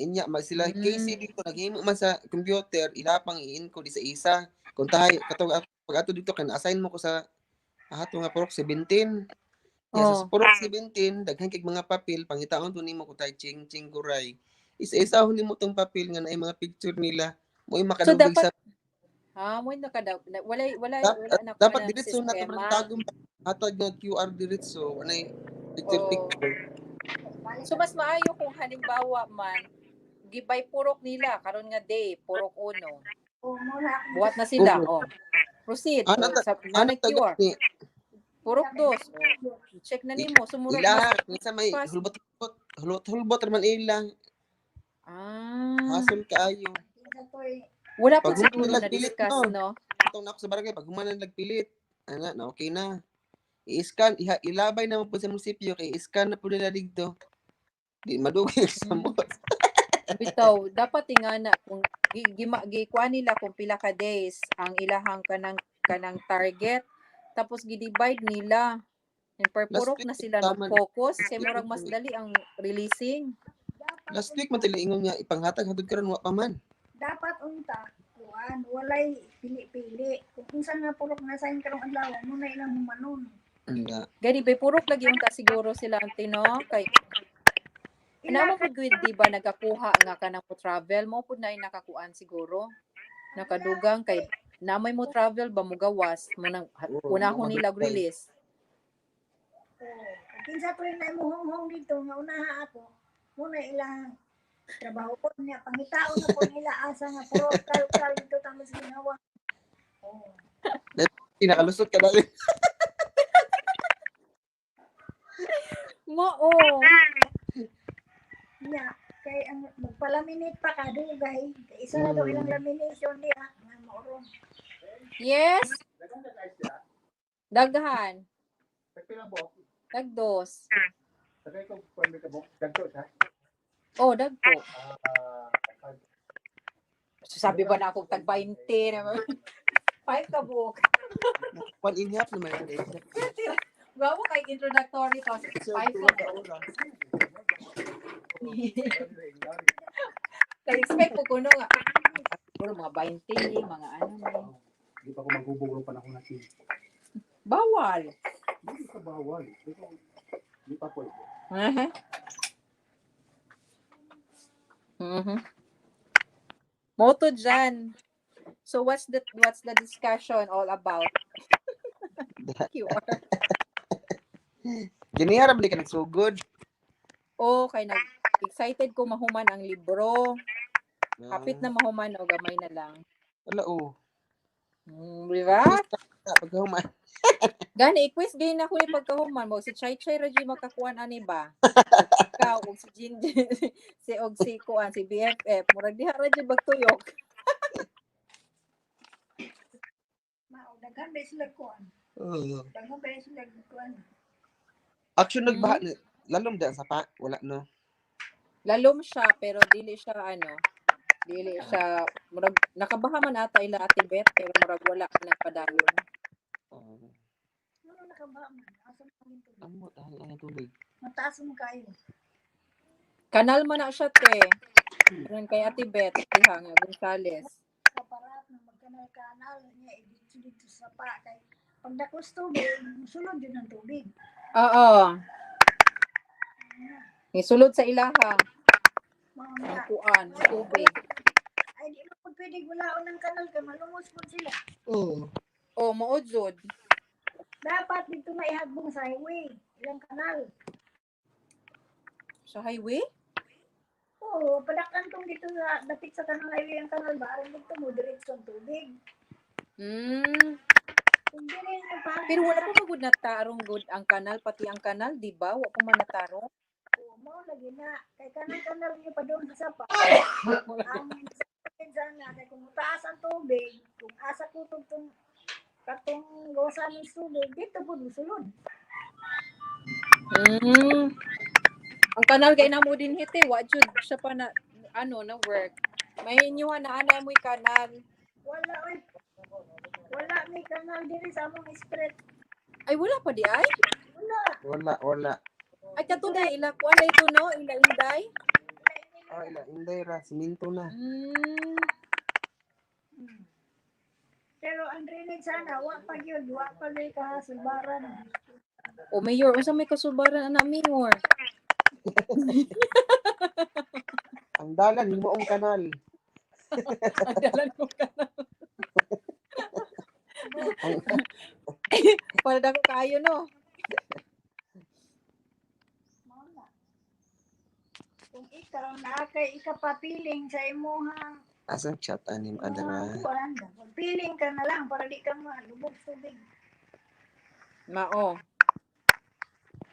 Speaker 4: Inya mag sila KC dito naghimo man sa computer, ilapang i-encode sa isa. Kung tahay katong pag ato dito kan assign mo ko sa ato nga purok 17. Ya sa
Speaker 1: Oh.
Speaker 4: purok 17 daghan kay mga papel pangitaon to nimo ko tay ching guray. Isa-isahon nimo tong papel nga naay mga picture nila. Mo'y
Speaker 1: So
Speaker 4: makadugay
Speaker 1: dapat
Speaker 4: sa
Speaker 1: mo wala na kuan
Speaker 4: dapat
Speaker 1: ng
Speaker 4: diretso na to
Speaker 1: sistema.
Speaker 4: tagong hatag nga QR diretso anay picture
Speaker 1: Oh.
Speaker 4: picture.
Speaker 1: So mas maayo kung halimbawa man gibay purok nila karon nga day purok 1.
Speaker 2: O, muna ako.
Speaker 1: Buhat na sila.
Speaker 4: Oo.
Speaker 1: Oh. Proceed.
Speaker 4: Ana
Speaker 1: Oh, sa
Speaker 4: ana
Speaker 1: nanay
Speaker 4: taga
Speaker 1: QR.
Speaker 4: ni
Speaker 1: Purok 2. Oh. Check na nimo sumurag mas
Speaker 4: ila kinsa may
Speaker 1: fast.
Speaker 4: hulbot man ila
Speaker 1: Ah.
Speaker 4: hasol kaayo.
Speaker 2: Isa to eh.
Speaker 1: Wala pa
Speaker 4: Pag
Speaker 1: siguro
Speaker 4: human
Speaker 1: na
Speaker 4: nagpilit
Speaker 1: discuss
Speaker 4: no.
Speaker 1: no.
Speaker 4: Atong na ako sa barangay pag human nagpilit. Ana na okay na. I-scan ilabay na mo po sa munisipyo kay i-scan na po nila dito. Di madugay sa mo.
Speaker 1: Bitaw, dapat ingana kung gikuan nila kung pila ka days ang ilahang kanang target tapos gidivide nila. And per
Speaker 4: Last
Speaker 1: purok
Speaker 4: week
Speaker 1: na sila
Speaker 4: tama
Speaker 1: mag-focus kay murag mas dali ang releasing.
Speaker 4: last week man ingon niya ipanghatag hangtod karon wa pa man.
Speaker 2: Dapat unta, kuan, walay pili-pili. Kung unsa nga purok na sign karong adlaw, mo na ilang humanon.
Speaker 4: Anda.
Speaker 1: Gani bay purok lagi unta siguro sila tino kay Ana mo pud gud di ba nagakuha nga kanang mo travel mo pud na nakakuan siguro. Nakadugang kay namay mo travel ba mo gawas mo nang unahon nila release.
Speaker 2: Kung kinsa to na mo hong dito nga unaha ako, mo na ilang trabaho ko niya pangitaon na ko nila asa nga purok kal dito tamo sa ginawa. Oh.
Speaker 4: Nakalusot ka dali.
Speaker 1: Mao.
Speaker 2: Nya, kay ang magpalaminate pa ka dugay. Kay isa na daw ilang lamination niya nga moron.
Speaker 1: Yes. Daghan.
Speaker 3: Pila bo?
Speaker 1: Dagdos.
Speaker 3: Sagay ko pwede ka bo. Dagto sa.
Speaker 1: Oh, dagko.
Speaker 3: Ah,
Speaker 1: Sabi ba na akong tag 20 naman. 5 ka buok.
Speaker 4: 1 in half naman ito.
Speaker 1: Gawa kay introductory to. 5 ka na. Kay expect ko kuno nga. Puro mga 20, mga ano na.
Speaker 3: Di pa ko maghubog ng panahon natin.
Speaker 1: Bawal.
Speaker 3: Hindi ka bawal. Di pa pwede.
Speaker 1: Moto dyan. So what's the discussion all about? QR.
Speaker 4: Giniharam di ka nagsugod.
Speaker 1: Oh, kay excited ko mahuman ang libro. Kapit na mahuman o gamay na lang.
Speaker 4: Wala oh.
Speaker 1: Diba?
Speaker 4: Pagkahuman.
Speaker 1: Gani, i-quiz gay na ko ni pagkahuman mo. Si Chai Chai Raji makakuan ani ba? Ikaw, og si Jinjin, si Kuan, si BFF. Murag diha Raji bagtuyok.
Speaker 2: Mao daghan ba sila kuan?
Speaker 4: Oo.
Speaker 2: Daghan ba sila kuan?
Speaker 4: Action nagbaha lalom da sa pa wala no.
Speaker 1: Lalom siya pero dili siya murag nakabaha man ata ila Ate Bet pero murag wala nagpadayon.
Speaker 2: Ano nakaba man? Asa man ito?
Speaker 4: Amo tahan ang tubig.
Speaker 2: Mataas mo kayo.
Speaker 1: Kanal man na siya te. Aron kay Ate Bet diha nga Gonzales.
Speaker 2: Kaparat na magkanal-kanal niya dito sa pa kay pag dakos tubig, sunod din ang tubig.
Speaker 1: Oo. Isulod sa ilaha.
Speaker 2: Mao
Speaker 1: Ang
Speaker 2: na.
Speaker 1: kuan, ang tubig.
Speaker 2: Ay di mo pud pwede gulaon ng kanal kay malungos pud sila.
Speaker 4: Oo.
Speaker 1: Oh, maodzod.
Speaker 2: Dapat dito na ihagbong sa highway, ilang kanal.
Speaker 1: Sa highway?
Speaker 2: Oo, padaklan tong dito sa dapit sa kanal highway ang kanal ba aron dito mo diretso ang tubig. Kung dili yung pangit
Speaker 1: Pero wala
Speaker 2: sa
Speaker 1: pa magud natarong good ang kanal, pati ang kanal, di ba? Wa pa man natarong.
Speaker 2: mo lagi na. Kay kanang-kanang niyo pa doon sa sapa. Ang sana kay kung taas ang tubig, kung asa ko tong katong gosa ng tubig, dito po sulod.
Speaker 1: Mm. Ang kanal kay namo din hite, wa jud siya pa na na work. May inyuhan na anay mo'y kanal.
Speaker 2: Wala oy. Wala may kanal diri sa among spread.
Speaker 1: Ay wala pa di ay.
Speaker 4: Wala.
Speaker 1: Ay kato di ila kuan na ito no, ila inday.
Speaker 4: Inday ra siminto na.
Speaker 2: Pero ang drainage sana, wa pa yun, wa pa may kahasubaran.
Speaker 1: O mayor, unsa may kasubaran ana mayor?
Speaker 4: Ang dalan himo ang kanal.
Speaker 1: Adalan mo kanal. Para dako kayo no.
Speaker 2: Kung ikaw, naakay ikapapiling sa imuhang
Speaker 4: Asang chat anim adara.
Speaker 2: piling ka na lang para di ka malubog tubig.
Speaker 1: Mao.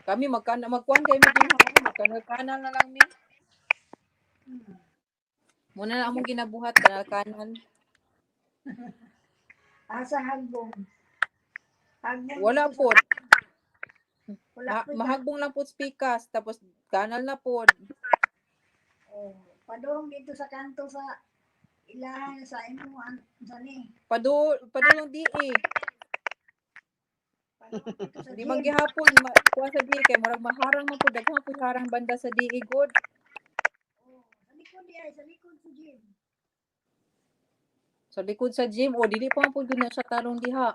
Speaker 1: Kami magkuan kay mi din ha, magkanal na lang mi. Muna na among ginabuhat kanal.
Speaker 2: Asa hagbong.
Speaker 1: Wala
Speaker 2: dito
Speaker 1: pod.
Speaker 2: Wala po.
Speaker 1: Mahagbong lang pod spikas tapos kanal na pod.
Speaker 2: Oh, padong dito sa kanto sa ilahan sa imuhan sa ni.
Speaker 1: Padulong di eh.
Speaker 2: Padong dito sa
Speaker 1: Di
Speaker 2: gym.
Speaker 1: maghihapon kuha sa di kay murag maharang man pud daghang pud harang banda sa di good.
Speaker 2: Oh, sa likod di ay, sa likod sa gym.
Speaker 1: Sa likod sa gym o dili pa man pud na siya tarong diha.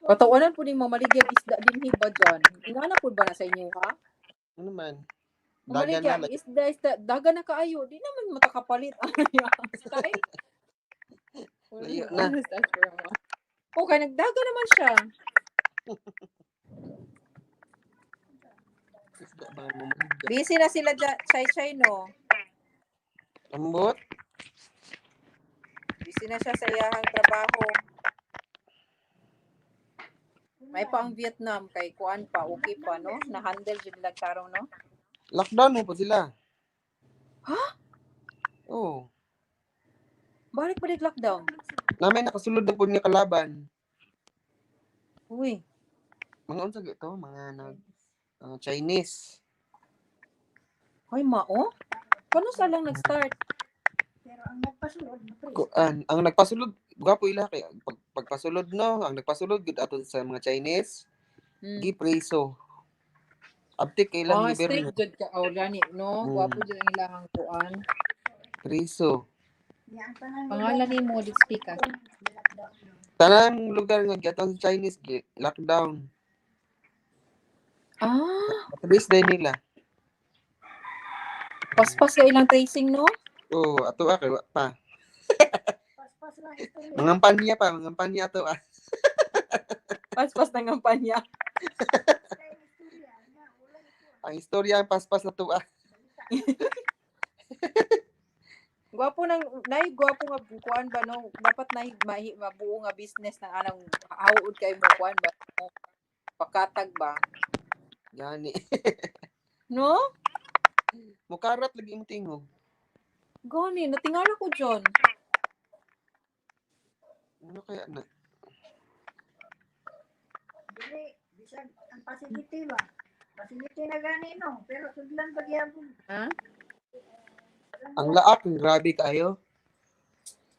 Speaker 1: Patawanan po ni mamaligya isda dinhi ba dyan? Ingana po ba na sa inyo ha?
Speaker 4: Ano man? Dagan
Speaker 1: Mamaligya
Speaker 4: na lagi.
Speaker 1: isda daga na kaayo. Di naman matakapalit ang style.
Speaker 4: Layo na.
Speaker 1: Okay, nagdaga naman siya.
Speaker 4: Isda ba mo man?
Speaker 1: Busy na sila dyan, chay no?
Speaker 4: Ambot.
Speaker 1: Busy na siya sa iyahang trabaho. May pa ang Vietnam kay kuan pa okay pa no, na-handle jud nila karong no.
Speaker 4: Lockdown mo pa sila.
Speaker 1: Ha?
Speaker 4: Oo.
Speaker 1: Balik lockdown.
Speaker 4: Namay nakasulod na po nga kalaban.
Speaker 1: Uy,
Speaker 4: Mga unsa gito, mga Chinese.
Speaker 1: hoy mao. Kano sa lang nag-start?
Speaker 2: Pero ang nagpasulod,
Speaker 4: Ang nagpasulod, gwapo ila kay pagpasulod no, ang nagpasulod gud ato sa mga Chinese. Gi preso. Abtik kay ilang
Speaker 1: Strict
Speaker 4: gobyerno.
Speaker 1: jud ka gani no. Gwapo jud ang ilahang kuan.
Speaker 4: Preso.
Speaker 2: yan tanang
Speaker 1: Pangalan ni mo di speaker.
Speaker 4: Tanang lugar nga giaton sa Chinese lockdown. At day nila.
Speaker 1: Paspas ka ilang tracing no?
Speaker 4: Oo, ato kay wa pa.
Speaker 2: paspas lang istorya.
Speaker 4: Mga kampanya ato
Speaker 1: Paspas ng kampanya.
Speaker 4: Ang istorya ang paspas na to
Speaker 1: Gwapo nang gwapo nga kuan ba no? Dapat mabuo nga business ng anang hawod kay mo kuan ba? Pakatag ba?
Speaker 4: Gani.
Speaker 1: No?
Speaker 4: Mukarat lagi mo tingog.
Speaker 1: Gani, natingala ko dyan.
Speaker 4: Ano kaya na?
Speaker 2: Dili, bisag ang facility ba? Facility na gani no, pero sudlan pagyapon.
Speaker 1: Ha?
Speaker 4: Ang laak, grabe kayo.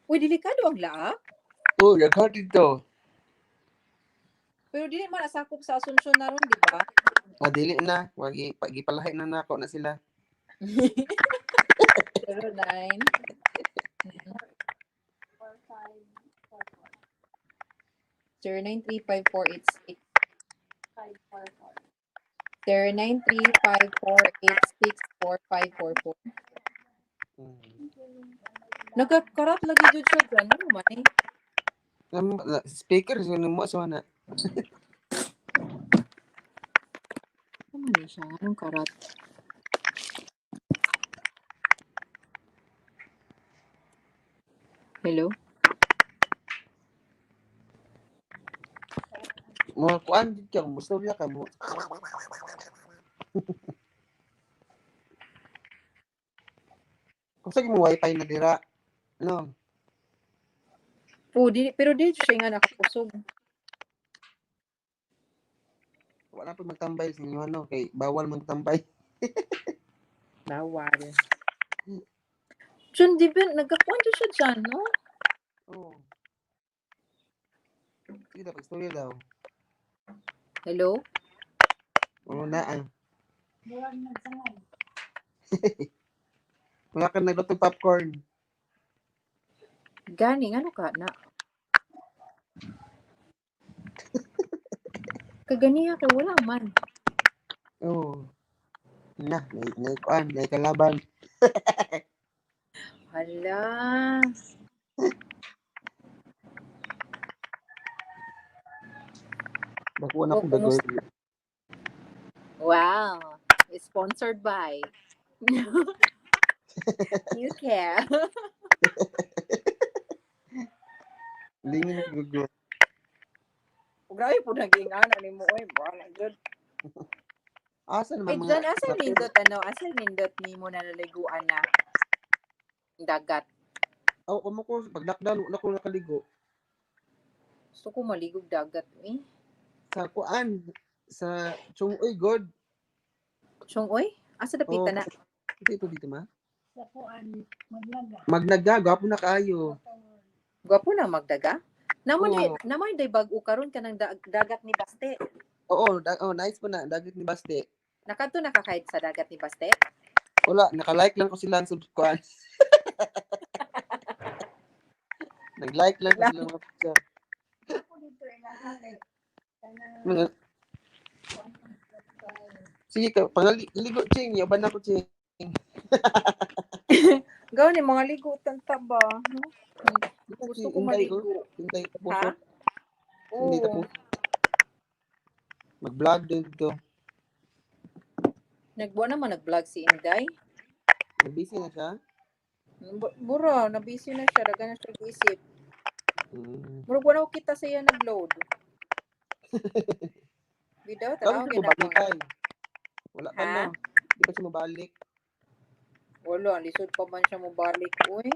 Speaker 1: Uy, delikado ang laak.
Speaker 4: Oo, naghat dito.
Speaker 1: Pero dili man nasakop sa Asunsyon na ron, di ba?
Speaker 4: Dili na. Gipalahi na nako na sila.
Speaker 1: 09 0935486544 0935486444. Nagkarat lagi jud siya dyan. Ano man eh?
Speaker 4: Speaker, sino mo sa na?
Speaker 1: Ano man siya? Anong karat? Hello?
Speaker 4: Mo kuan gid ka mo storya ka mo. Kung sa mo wifi na dira. No.
Speaker 1: Pero di siya nga nakakusog.
Speaker 4: Wala pa magtambay sa inyo ano kay bawal magtambay.
Speaker 1: Bawal. Diyan, di ba? Nagkakwento siya dyan, no?
Speaker 4: Oh. Sige daw istorya daw.
Speaker 1: Hello?
Speaker 4: Ano na ah.
Speaker 2: Buwan nagsangay.
Speaker 4: Wala ka nagluto popcorn.
Speaker 1: Gani, ano ka na? Kaganiya kay wala man.
Speaker 4: Oh. Na kuan, na kalaban.
Speaker 1: Hala.
Speaker 4: Nakuha na
Speaker 1: Oh,
Speaker 4: ko dagoy.
Speaker 1: kumusta? Wow. Sponsored by. You care.
Speaker 4: Lingin na gugo.
Speaker 1: Grabe po naging ana ni mo. Oy, bala good.
Speaker 4: Asa
Speaker 1: Ay,
Speaker 4: naman mga
Speaker 1: dyan, asa nindot, asa nindot ni mo nalaliguan na dagat.
Speaker 4: oh, kamo ko pag lockdown wala ko nakaligo.
Speaker 1: Gusto ko maligog dagat, eh.
Speaker 4: Sa kuan sa Chungoy God.
Speaker 1: Chong, oy, asa
Speaker 4: Oh,
Speaker 1: dapita na?
Speaker 4: kasi ito dito ma.
Speaker 2: Sa kuan, maglaga.
Speaker 4: Magnaga, gwapo na kaayo.
Speaker 1: Gwapo na magdaga.
Speaker 4: Oo.
Speaker 1: Naman day bag-o karon ka ng dagat ni Baste.
Speaker 4: Oo, nice po na. Dagat ni Baste.
Speaker 1: Nakadto nakakahit sa dagat ni Baste.
Speaker 4: Wala, naka-like lang ko sila ang subscribe. Nag-like lang ko sila mga picture.
Speaker 2: Ako dito ilahalik.
Speaker 4: Mga, sige ka, pangaligo, Ching. Yaban ako, Ching.
Speaker 1: Gawin ni mga ligo tanta ba? No? Gusto ko
Speaker 4: Inday, oh.
Speaker 1: maligo.
Speaker 4: Inday,
Speaker 1: Ha?
Speaker 4: tapuso. Hindi
Speaker 1: Oo.
Speaker 4: tapuso. Mag-vlog din dito.
Speaker 1: Nagbuo naman nag-vlog si Inday.
Speaker 4: Busy na siya.
Speaker 1: Buro, na-busy na siya. Daga na siya isip.
Speaker 4: Mm.
Speaker 1: Murag wala ko kita sa iya nag-load. Video,
Speaker 4: Kami
Speaker 1: tanaw
Speaker 4: siya
Speaker 1: ginako.
Speaker 4: mabalik ay. Wala pa
Speaker 1: Ha?
Speaker 4: no. Hindi pa siya mabalik.
Speaker 1: Wala, lisod pa man siya mobalik. Uy,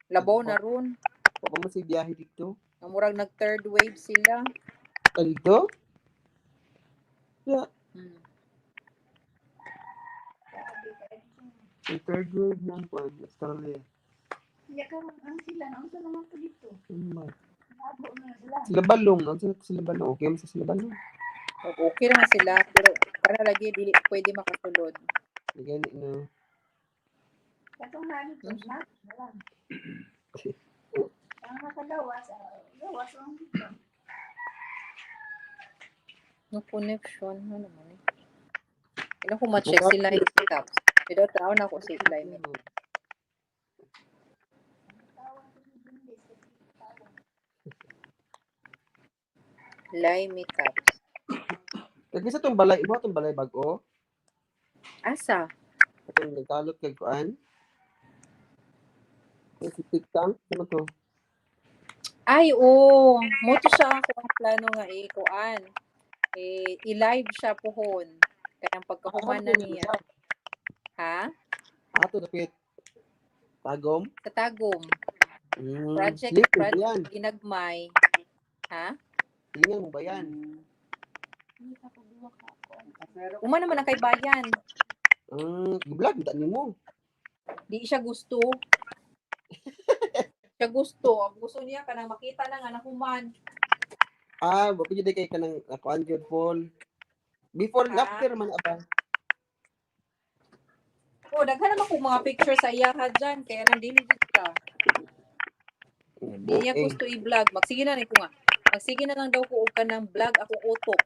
Speaker 1: labaw na ron.
Speaker 4: Pa pa man siya biyahe dito.
Speaker 1: Murag nag-third wave sila.
Speaker 4: Dito? Yeah.
Speaker 1: Hmm.
Speaker 4: Yung third grade ng Australia.
Speaker 2: Ya karon ang sila, ang sa naman ko dito. Abo na sila.
Speaker 4: Sila balong. Ang sila balong. Okay mo sa sila balong.
Speaker 1: Okay naman sila, pero para lagi dili pwede makasulod.
Speaker 4: Ganyan no.
Speaker 2: Katong nani ko na. Wala. Ang nakagawas, gawas lang dito.
Speaker 1: No connection, ano naman eh. Ino ko ma-check sila yung caps. Pero tao na ko si Climate. Lime caps.
Speaker 4: Kasi sa itong balay, mo itong balay bago.
Speaker 1: Asa?
Speaker 4: Itong nagkalot kay Kuan. Si Tikang. Ano to?
Speaker 1: Ay, oo. Moto siya ako ang plano nga kuan. I-live siya pohon. Kaya pagkahuman na niya. Ha?
Speaker 4: Ato dapit. Tagom.
Speaker 1: Sa Tagum. Project
Speaker 4: yan.
Speaker 1: Ginagmay. Ha?
Speaker 4: Lingan mo ba yan?
Speaker 1: Uma naman ang kay bayan.
Speaker 4: Vlog, daan mo.
Speaker 1: Di siya gusto. Siya gusto. Ang gusto niya kanang makita na nga nahuman.
Speaker 4: Baka yun kay ka ng Kuan Good Fall. Before and after man aba.
Speaker 1: Daghan naman kong mga picture sa iya ha dyan. Kaya nandili dito siya. Di niya gusto i-vlog. Magsige na rin ko nga. Magsige na lang daw ko og kanang vlog akong utok.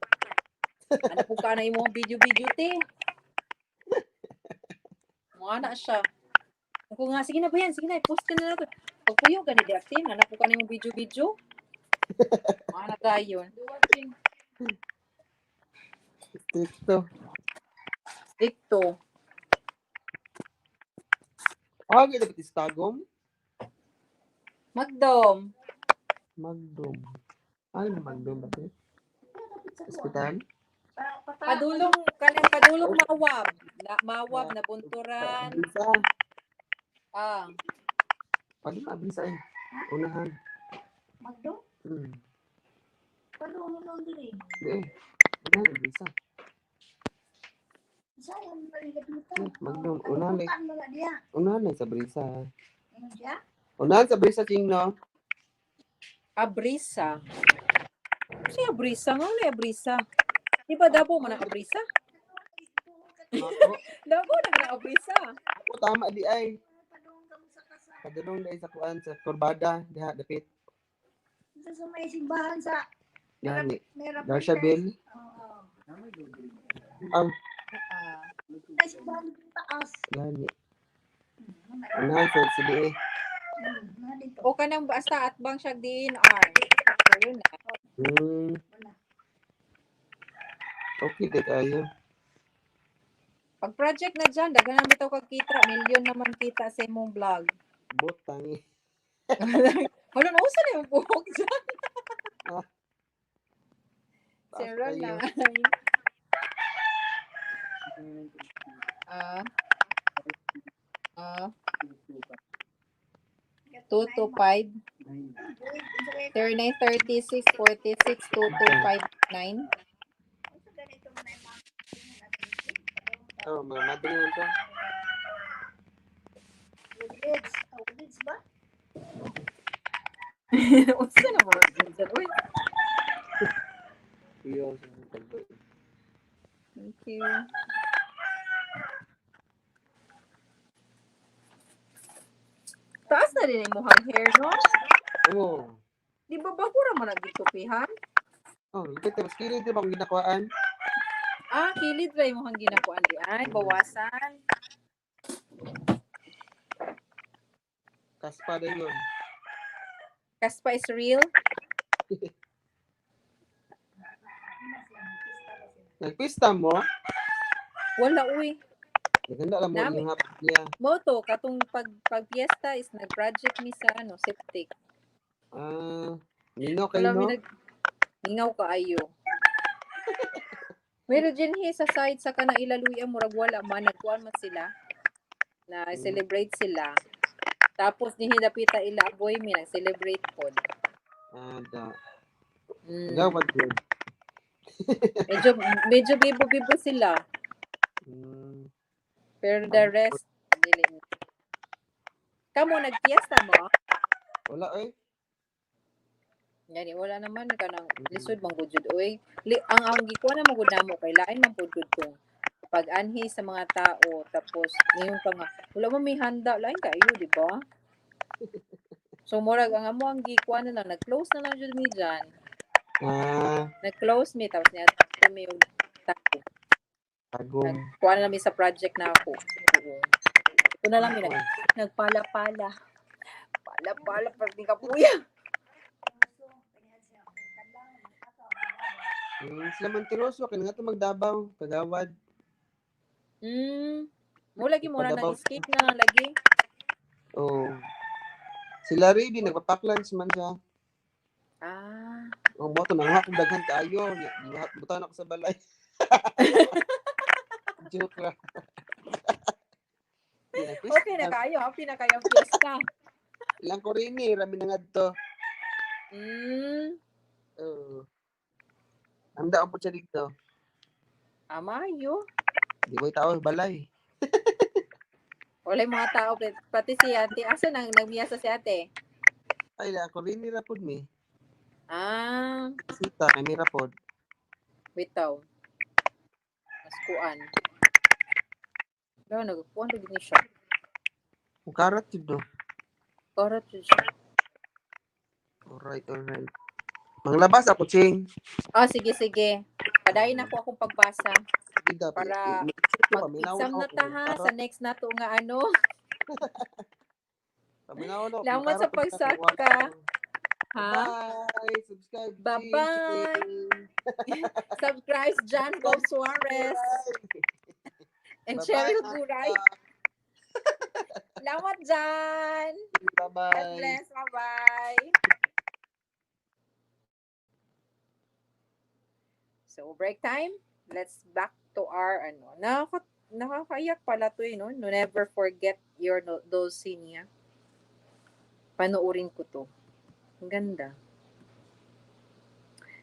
Speaker 1: Ano po ka na imong video-video te. Mga na siya. Ako nga, sige na ba yan? Sige na, post ka na lang. Pag puyo, ganit acting. Ano po ka na imong video-video? Mga na gayon.
Speaker 4: Dito.
Speaker 1: Dito.
Speaker 4: Gila dapat is Tagom.
Speaker 1: Magdom.
Speaker 4: Magdom. Ay, magdom ba ito? Hospital?
Speaker 1: Padulong mawab. Mawab na bunturan.
Speaker 4: Bisa.
Speaker 1: Ah,
Speaker 4: Pwede mabisa eh. Unahan.
Speaker 2: Magdo? Paano nung diri?
Speaker 4: Di eh. Unahan, bisa.
Speaker 2: Sayang balik dito.
Speaker 4: Magdom. Unahan eh.
Speaker 2: Putan mo na diya.
Speaker 4: Unahan eh sa brisa.
Speaker 2: Ano siya?
Speaker 4: Unahan sa brisa, Ching, no?
Speaker 1: abrisa. Si abrisa nga wala abrisa. Di ba dabo man ang abrisa?
Speaker 4: Ako.
Speaker 1: Dabo na ang abrisa.
Speaker 4: Ako tama di ay.
Speaker 2: Padung kami sa kasa.
Speaker 4: Padulong dahil sa kuan sa Corbada. Diha, dapit.
Speaker 2: Sa may simbahan sa
Speaker 4: Gani.
Speaker 2: Mera
Speaker 4: Garcia Bill.
Speaker 2: Oo.
Speaker 4: Ang
Speaker 1: Ah.
Speaker 2: May simbahan sa taas.
Speaker 4: gani. Unahan sa CDA.
Speaker 2: Na dito.
Speaker 1: O kanang basta at bang siya DNR. Ayun na.
Speaker 4: Okay, di kayo.
Speaker 1: Pag project na dyan, daghan naman ito kagkita. Milyon naman kita sa imong vlog.
Speaker 4: Botang eh.
Speaker 1: Wala na usan yung buhok dyan.
Speaker 4: Taas
Speaker 1: Zero
Speaker 4: kayo.
Speaker 1: 9. 2 to 5. 39, 36, 46, 2259.
Speaker 2: Ganito mo na yung mga
Speaker 4: Oh, madali lang to.
Speaker 2: Woodlids. Woodlids ba?
Speaker 1: Usa na mga dyan. Uy,
Speaker 4: Iyo.
Speaker 1: thank you. Taas na rin yung muhang hair, no?
Speaker 4: Oh.
Speaker 1: Di ba bakura mo nagitupihan?
Speaker 4: Oh, ito mas kilid di bang ginakuan?
Speaker 1: Ah, kilid rin yung muhang ginakuan di ay. Bawasan.
Speaker 4: Kaspa na yun.
Speaker 1: Kaspa is real.
Speaker 4: Nagpista mo?
Speaker 1: Wala, uy.
Speaker 4: Naganda lang mo
Speaker 1: Nami.
Speaker 4: yung hapon niya.
Speaker 1: Moto, katong pag-fiesta is nag-project mi sa septic.
Speaker 4: Nino kayo,
Speaker 1: Wala mi
Speaker 4: no?
Speaker 1: Hingaw ka ayo. Meron din sa side sa kanang ilaluya murag wala man nagkuan man sila. Na celebrate sila. Tapos nihidapita ila boy mi nag-celebrate pod.
Speaker 4: Da.
Speaker 1: Mm.
Speaker 4: Ikaw ba yun?
Speaker 1: Medyo bibo-bibo sila. Pero the rest dili. Kamo nagfiesta mo?
Speaker 4: Wala eh.
Speaker 1: Yani wala naman kanang lisod man gud jud oy. Ang gikuan na magud namo kay lain man pud gud kung pag-anhi sa mga tao tapos ngayon pa nga wala man may handa lain kayo di ba? So murag ang amo ang gikuan na lang nag-close na lang jud mi dyan. Nag-close mi tapos niya mi yung tago.
Speaker 4: Tagong.
Speaker 1: Nagkuan na mi sa project na ako. Ito na lang mi nagpala-pala. Pala-pala pag di ka puya.
Speaker 4: Sila Monteroso, kaya nga ito magdabaw, kagawad.
Speaker 1: Mo lagi mo na nag-escape na lang lagi.
Speaker 4: Oh. Sila ready, nagpapaklans man siya. Oh, mo to nang kung daghan kaayo, butan ako sa balay. Joke lang.
Speaker 1: Okay na kayo, happy na kayo fiesta.
Speaker 4: Ilang ko rin eh, rami na nga to. Handa ako po siya dito.
Speaker 1: Amayo.
Speaker 4: Di ko tao balay.
Speaker 1: Wala yung mga tao, pati si ate. Asa nang nagmiyasa si ate?
Speaker 4: Ay, ako rin ni Rapod mi. Sita, kay mi Rapod.
Speaker 1: Bitaw. Maskuan. Daw, nagkuhan rin niya siya.
Speaker 4: Karat yun do.
Speaker 1: Karat yun siya.
Speaker 4: Alright. Manglabas ako, Ching.
Speaker 1: Sige. Padayin ako akong pagbasa. Para mag-exam na ta ha. Sa next na to nga ano. Salamat sa pagsaka. Ha?
Speaker 4: Bye! Subscribe.
Speaker 1: Bye-bye! Subscribe John Bob Suarez. And Cheryl Guray. Salamat dyan. God
Speaker 4: Bye-bye.
Speaker 1: bless. Bye-bye. So, break time. Let's back to our, nakakaiyak pala to no? No, never forget your Dulcinea. Panoorin ko to. Ang ganda.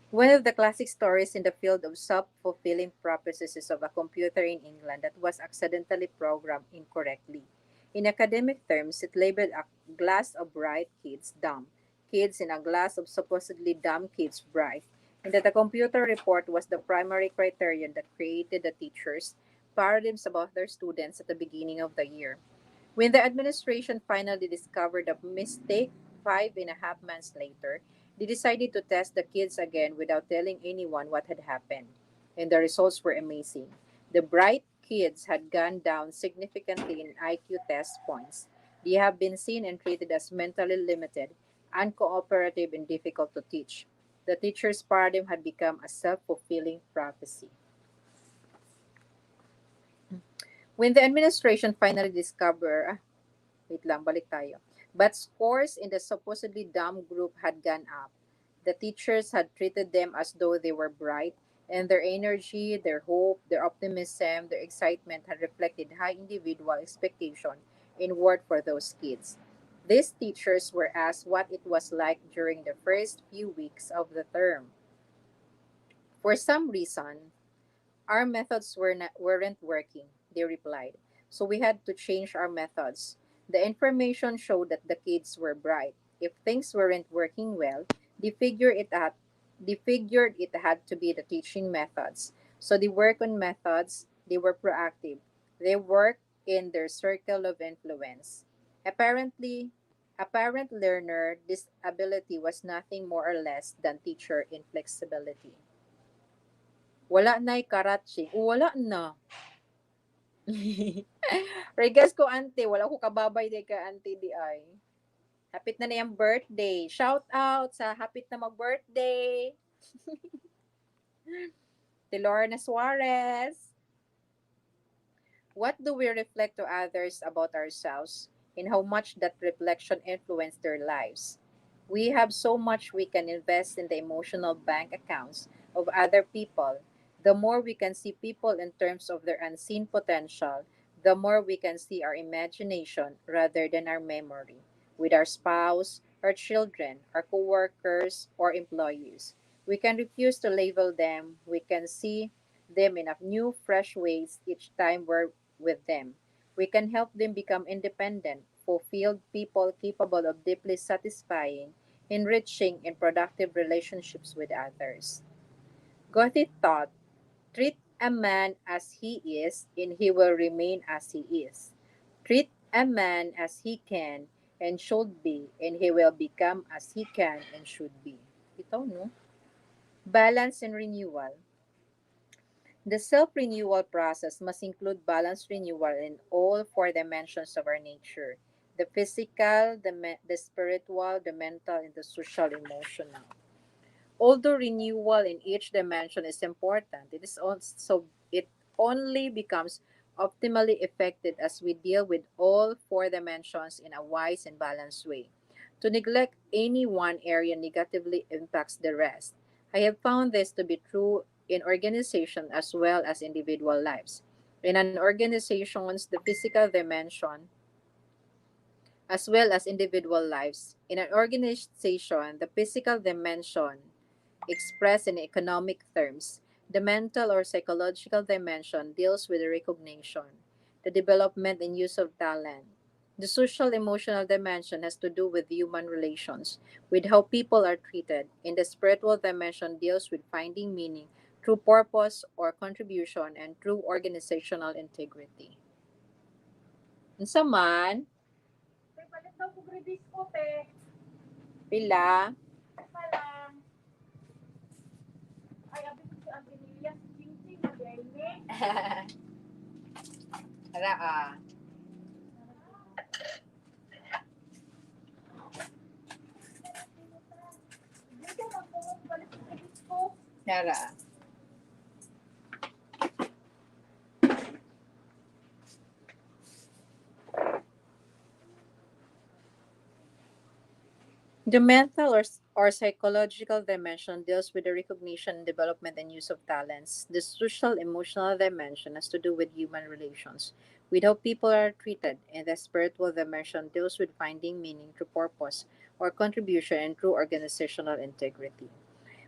Speaker 1: One of the classic stories in the field of self-fulfilling prophecies is of a computer in England that was accidentally programmed incorrectly. In academic terms, it labeled a class of bright kids dumb, kids in a class of supposedly dumb kids bright, and that the computer report was the primary criterion that created the teachers' paradigms about their students at the beginning of the year. When the administration finally discovered the mistake 5.5 months later, they decided to test the kids again without telling anyone what had happened. And the results were amazing. The bright kids had gone down significantly in IQ test points. They have been seen and treated as mentally limited, uncooperative, and difficult to teach. The teacher's paradigm had become a self fulfilling prophecy. When the administration finally discovered Wait lang, balik tayo. But scores in the supposedly dumb group had gone up. The teachers had treated them as though they were bright, and their energy, their hope, their optimism, their excitement had reflected high individual expectation in worth for those kids. These teachers were asked what it was like during the first few weeks of the term. For some reason, our methods weren't working, they replied. So we had to change our methods. The information showed that the kids were bright. If things weren't working well, they figured it out. They figured it had to be the teaching methods. So they worked on methods. They were proactive. They worked in their circle of influence. Apparently, apparent learner disability was nothing more or less than teacher inflexibility. Wala na'y karatsing. O, wala na. Regas ko, ante. Wala ko kababay di ka, ante di ay. Hapit na yung birthday. Shout out sa hapit na mag-birthday. Ti Lorna Suarez. What do we reflect to others about ourselves and how much that reflection influenced their lives? We have so much we can invest in the emotional bank accounts of other people. The more we can see people in terms of their unseen potential, the more we can see our imagination rather than our memory. With our spouse, our children, our coworkers, or employees, we can refuse to label them. We can see them in a new, fresh ways each time we're with them. We can help them become independent, fulfilled people capable of deeply satisfying, enriching, and productive relationships with others. Goethe thought, treat a man as he is, and he will remain as he is. Treat a man as he can and should be, and he will become as he can and should be. Ito, no? Balance and renewal. The self-renewal process must include balanced renewal in all four dimensions of our nature: the physical, the spiritual, the mental, and the social emotional. Although renewal in each dimension is important, it only becomes optimally effective as we deal with all four dimensions in a wise and balanced way. To neglect any one area negatively impacts the rest. I have found this to be true in organization as well as individual lives. In an organization's the physical dimension as well as individual lives. In an organization, the physical dimension expressed in economic terms. The mental or psychological dimension deals with the recognition, the development and use of talent. The social emotional dimension has to do with human relations, with how people are treated, and the spiritual dimension deals with finding meaning through purpose or contribution and through organizational integrity. Unsa man?
Speaker 2: Tay, palit daw ko grade ko, te.
Speaker 1: Pila?
Speaker 2: Pa lang. Ay, abi ko si Ate Lilia, si Ching-Ching, magaling.
Speaker 1: Tara ah.
Speaker 2: Hindi ko magpalit ko grade ko.
Speaker 1: Tara. The mental or psychological dimension deals with the recognition, development, and use of talents. The social emotional dimension has to do with human relations, with how people are treated, and the spiritual dimension deals with finding meaning through purpose or contribution and through organizational integrity.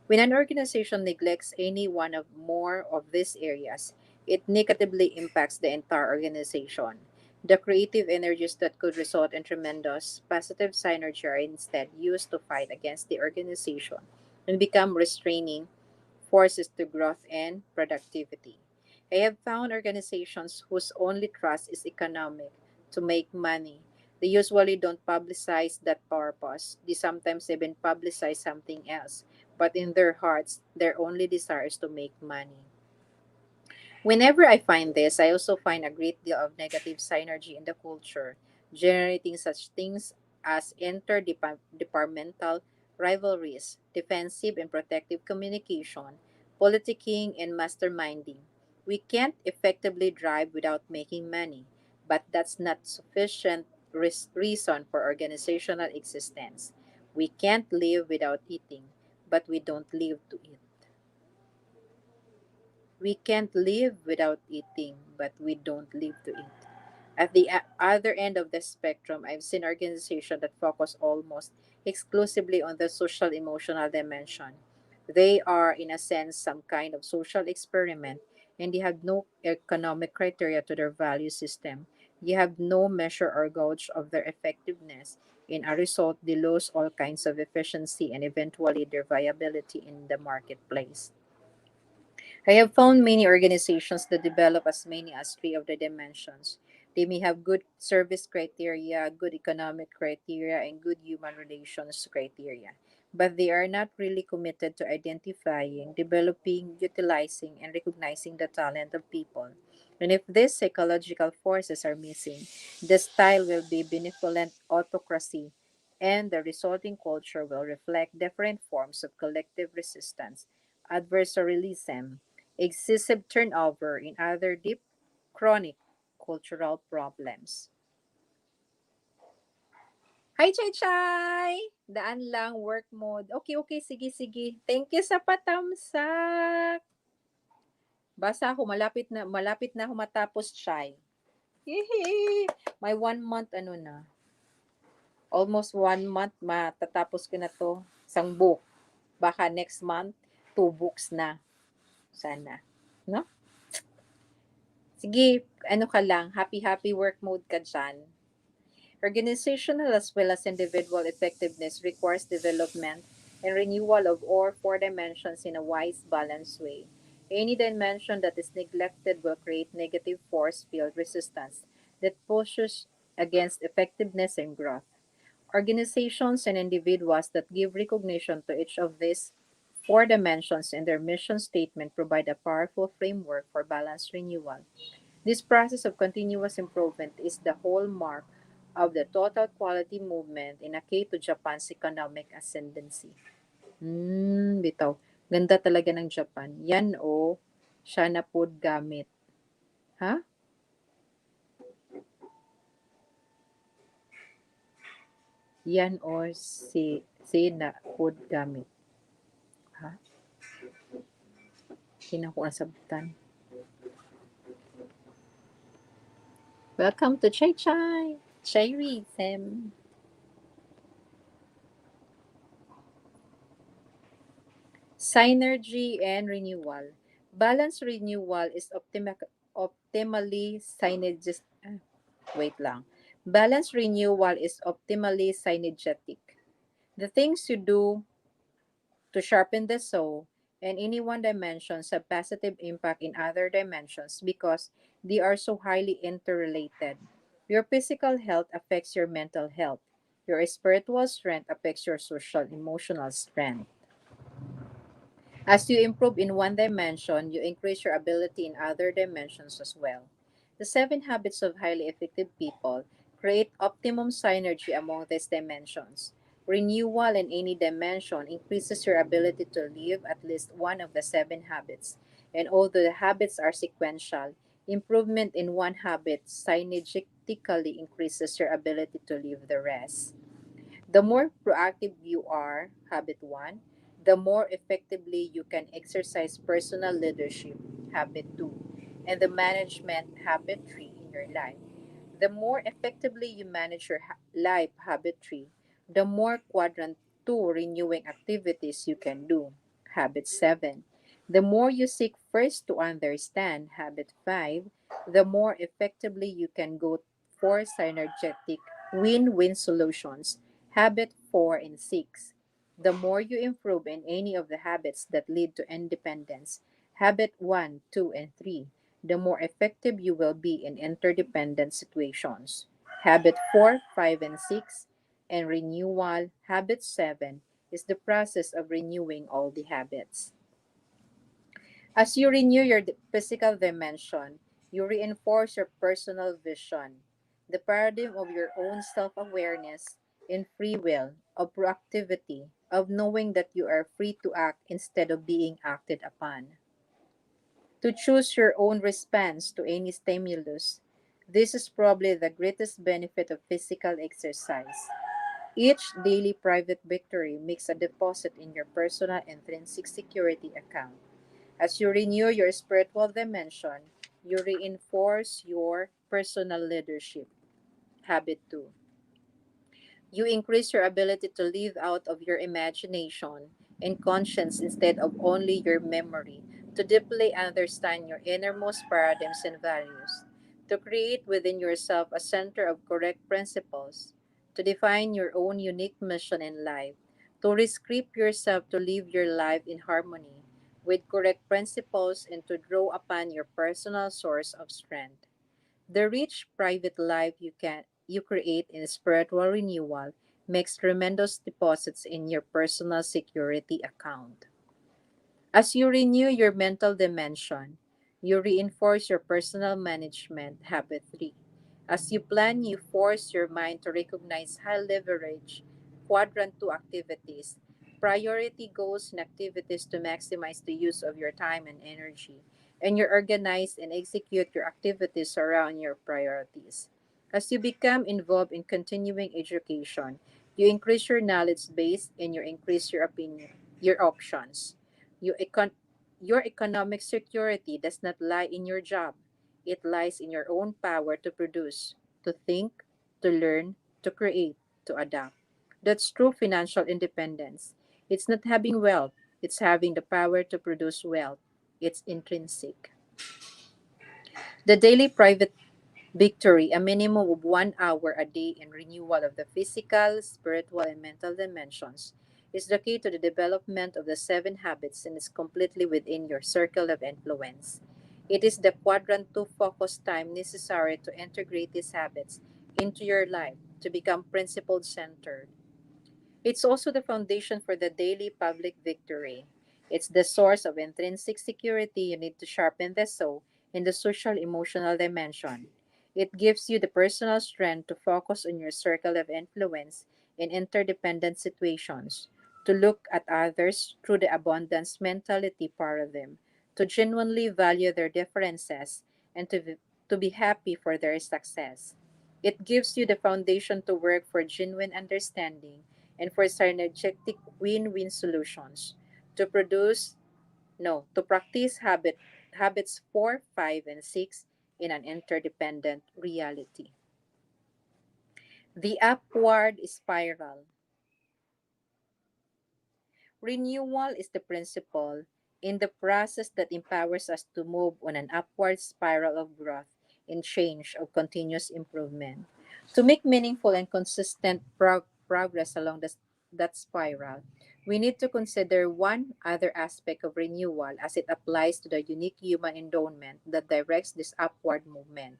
Speaker 1: When an organization neglects any one of more of these areas, it negatively impacts the entire organization. The creative energies that could result in tremendous positive synergy are instead used to fight against the organization and become restraining forces to growth and productivity. I have found organizations whose only trust is economic to make money. They usually don't publicize that purpose. They sometimes even publicize something else, but in their hearts, their only desire is to make money. Whenever I find this, I also find a great deal of negative synergy in the culture, generating such things as interdepartmental rivalries, defensive and protective communication, politicking, and masterminding. We can't effectively drive without making money, but that's not sufficient reason for organizational existence. We can't live without eating, but we don't live to eat. We can't live without eating, but we don't live to eat. At the other end of the spectrum, I've seen organizations that focus almost exclusively on the social emotional dimension. They are, in a sense, some kind of social experiment, and they have no economic criteria to their value system. They have no measure or gauge of their effectiveness. In a result, they lose all kinds of efficiency and eventually their viability in the marketplace. I have found many organizations that develop as many as three of the dimensions. They may have good service criteria, good economic criteria, and good human relations criteria, but they are not really committed to identifying, developing, utilizing, and recognizing the talent of people. And if these psychological forces are missing, the style will be benevolent autocracy, and the resulting culture will reflect different forms of collective resistance, adversarialism, excessive turnover, in other deep chronic cultural problems. Hi, Chay Chay! Daan lang, work mode. Okay, okay, sige, sige. Thank you sa patamsak. Basa ako, malapit na ako matapos, Chay. Yehey! May 1 month, ano na. Almost 1 month, matatapos ko na to. Isang book. Baka next month, 2 books na. Sana. No? Sige, ano ka lang, happy work mode ka dyan. Organizational as well as individual effectiveness requires development and renewal of all four dimensions in a wise, balanced way. Any dimension that is neglected will create negative force field resistance that pushes against effectiveness and growth. Organizations and individuals that give recognition to each of these four dimensions in their mission statement provide a powerful framework for balanced renewal. This process of continuous improvement is the hallmark of the total quality movement in a key to Japan's economic ascendancy. Bitaw. Ganda talaga ng Japan. Yan o, siya na pod gamit. Ha? Yan o, si na pod gamit. Ha? Kinakuha sabtan. Welcome to Chai Chai. Chairism. Synergy and renewal. Balanced renewal is optimally synergistic. Wait lang. Balanced renewal is optimally synergetic. The things you do to sharpen the saw and any one dimensions have positive impact in other dimensions because they are so highly interrelated. Your physical health affects your mental health. Your spiritual strength affects your social emotional strength. As you improve in one dimension, you increase your ability in other dimensions as well. The seven habits of highly effective people create optimum synergy among these dimensions. Renewal in any dimension increases your ability to live at least one of the seven habits. And although the habits are sequential, improvement in one habit synergistically increases your ability to live the rest. The more proactive you are, habit 1, the more effectively you can exercise personal leadership, habit 2, and the management, habit 3, in your life. The more effectively you manage your life, habit 3, the more quadrant 2 renewing activities you can do, habit 7. The more you seek first to understand, habit 5, the more effectively you can go for synergetic win-win solutions, habit 4 and 6. The more you improve in any of the habits that lead to independence, habit 1, 2, and 3, the more effective you will be in interdependent situations. Habit 4, 5, and 6, and renewal, habit 7, is the process of renewing all the habits. As you renew your physical dimension, you reinforce your personal vision, the paradigm of your own self awareness and free will, of proactivity, of knowing that you are free to act instead of being acted upon. To choose your own response to any stimulus. This is probably the greatest benefit of physical exercise. Each daily private victory makes a deposit in your personal intrinsic security account. As you renew your spiritual dimension, you reinforce your personal leadership. Habit 2. You increase your ability to live out of your imagination and conscience instead of only your memory, to deeply understand your innermost paradigms and values, to create within yourself a center of correct principles, to define your own unique mission in life, to rescript yourself to live your life in harmony with correct principles and to draw upon your personal source of strength. The rich private life you create in spiritual renewal makes tremendous deposits in your personal security account. As you renew your mental dimension, you reinforce your personal management habit 3. As you plan, you force your mind to recognize high leverage quadrant 2 activities, priority goals and activities to maximize the use of your time and energy, and you organize and execute your activities around your priorities. As you become involved in continuing education, you increase your knowledge base and you increase your opinion, your options. You econ- your economic security does not lie in your job. It lies in your own power to produce, to think, to learn, to create, to adapt. That's true financial independence. It's not having wealth, it's having the power to produce wealth. It's intrinsic. The daily private victory, a minimum of 1 hour a day in renewal of the physical, spiritual, and mental dimensions, is the key to the development of the seven habits and is completely within your circle of influence. It is the quadrant 2 focus time necessary to integrate these habits into your life to become principle centered. It's also the foundation for the daily public victory. It's the source of intrinsic security you need to sharpen the soul in the social emotional dimension. It gives you the personal strength to focus on your circle of influence in interdependent situations, to look at others through the abundance mentality paradigm, to genuinely value their differences, and to be happy for their success. It gives you the foundation to work for genuine understanding and for synergetic win-win solutions to produce no to practice habits 4, 5, and 6 in an interdependent reality. The upward spiral. Renewal is the principle in the process that empowers us to move on an upward spiral of growth and change of continuous improvement. To make meaningful and consistent progress along that spiral, we need to consider one other aspect of renewal as it applies to the unique human endowment that directs this upward movement,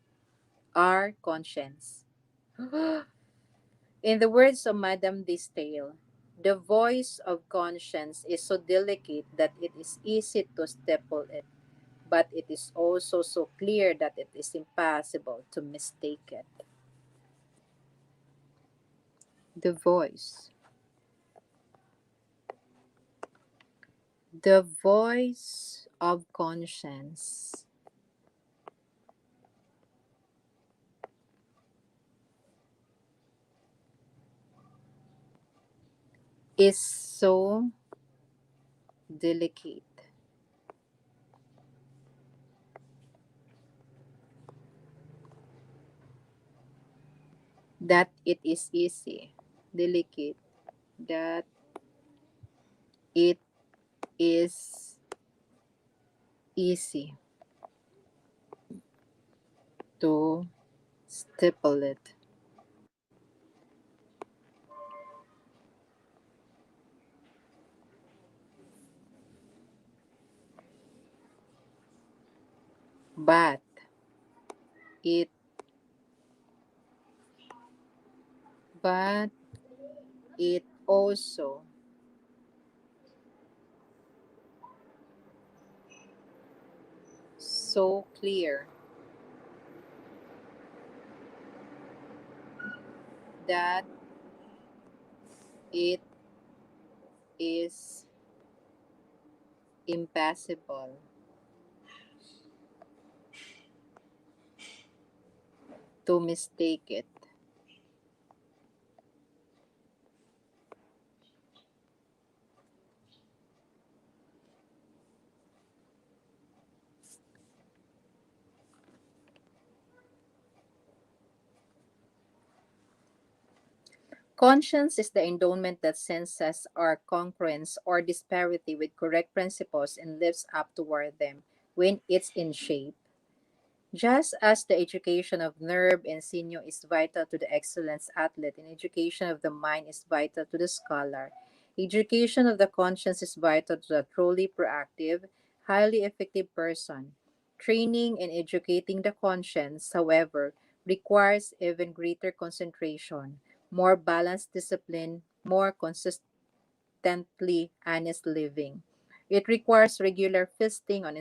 Speaker 1: our conscience. In the words of Madame de Stael, the voice of conscience is so delicate that it is easy to stifle it, but it is also so clear that it is impossible to mistake it. The voice. The voice of conscience. is so delicate that it is easy. Delicate that it is easy to stipple it. But it but it also so clear that it is impossible to mistake it. Conscience is the endowment that senses our congruence or disparity with correct principles and lives up toward them when it's in shape. Just as the education of nerve and sinew is vital to the excellence athlete, and education of the mind is vital to the scholar, education of the conscience is vital to the truly proactive, highly effective person. Training and educating the conscience, however, requires even greater concentration, more balanced discipline, more consistently honest living. It requires regular feasting on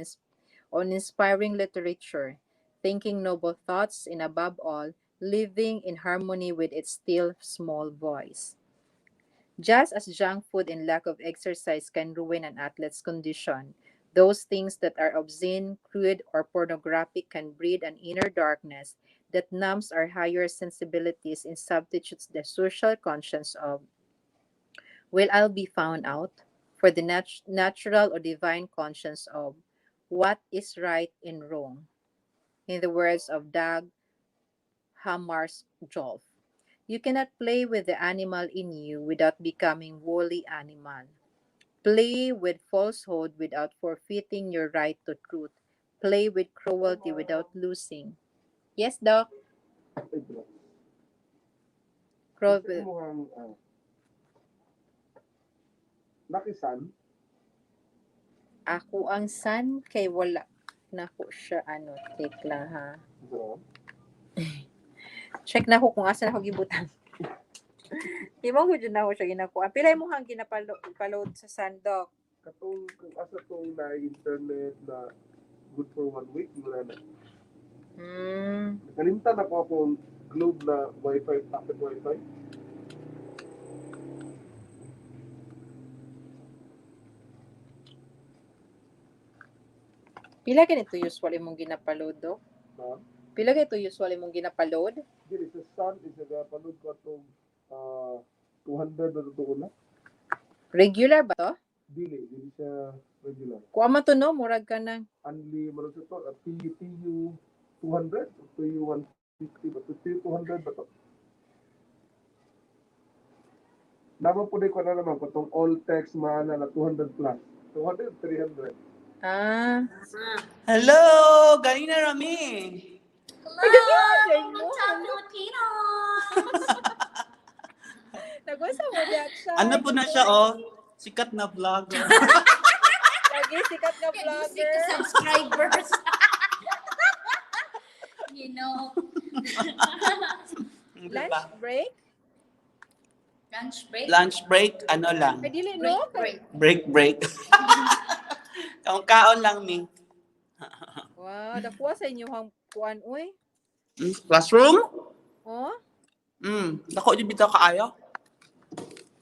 Speaker 1: inspiring literature, thinking noble thoughts, and above all, living in harmony with its still small voice. Just as junk food and lack of exercise can ruin an athlete's condition, those things that are obscene, crude, or pornographic can breed an inner darkness that numbs our higher sensibilities and substitutes the social conscience of, will I be found out, for the natural or divine conscience of what is right and wrong. In the words of Dag Hammarskjöld, you cannot play with the animal in you without becoming wholly animal. Play with falsehood without forfeiting your right to truth. Play with cruelty without losing. Yes, Doc.
Speaker 3: Ay, bro. Kasi
Speaker 1: Cruel.
Speaker 3: mukhang nakisan.
Speaker 1: Ako ang san kay wala na ko siya ano. Take lang ha.
Speaker 3: Bro.
Speaker 1: Check na ko kung asa na ako gibutan. Di mo ko dyan na ako siya ginakuha. Pilay mo hang ginapaload sa sandok.
Speaker 3: Katong kung asa tong na internet na good for 1 week, wala na. Nakalimtan ako akong globe na wifi, pocket wifi.
Speaker 1: Pila ganito usually mong ginapaload do?
Speaker 3: Na,
Speaker 1: Pila ganito usually mong ginapaload?
Speaker 3: dili sa sun is nagapanood ko atong 200 na totoo na.
Speaker 1: Regular ba to?
Speaker 3: Dili siya regular.
Speaker 1: Kuha man to no, murag ka ng
Speaker 3: Only marag sa to, TU 200 o TU 150 ba? TU 200 ba to? Naman po ko na naman kung all text maana na 200 plus. 200, 300.
Speaker 1: Ah.
Speaker 5: Hello! Galing na rami!
Speaker 1: Ay, dali mo. Nag-usa mo diyan siya.
Speaker 5: Ano po na siya, oh? Sikat na vlogger.
Speaker 1: Lagi sikat na vlogger.
Speaker 6: Subscribers. You know.
Speaker 1: Lunch break?
Speaker 6: Lunch break.
Speaker 5: Lunch break, ano lang.
Speaker 1: Ay, dili no?
Speaker 6: Break.
Speaker 5: Kaon lang, Ming.
Speaker 1: Wow, dakuha sa inyo hang kuan, uy.
Speaker 5: Classroom?
Speaker 1: Oh,
Speaker 5: Dako di bitaw kaayo.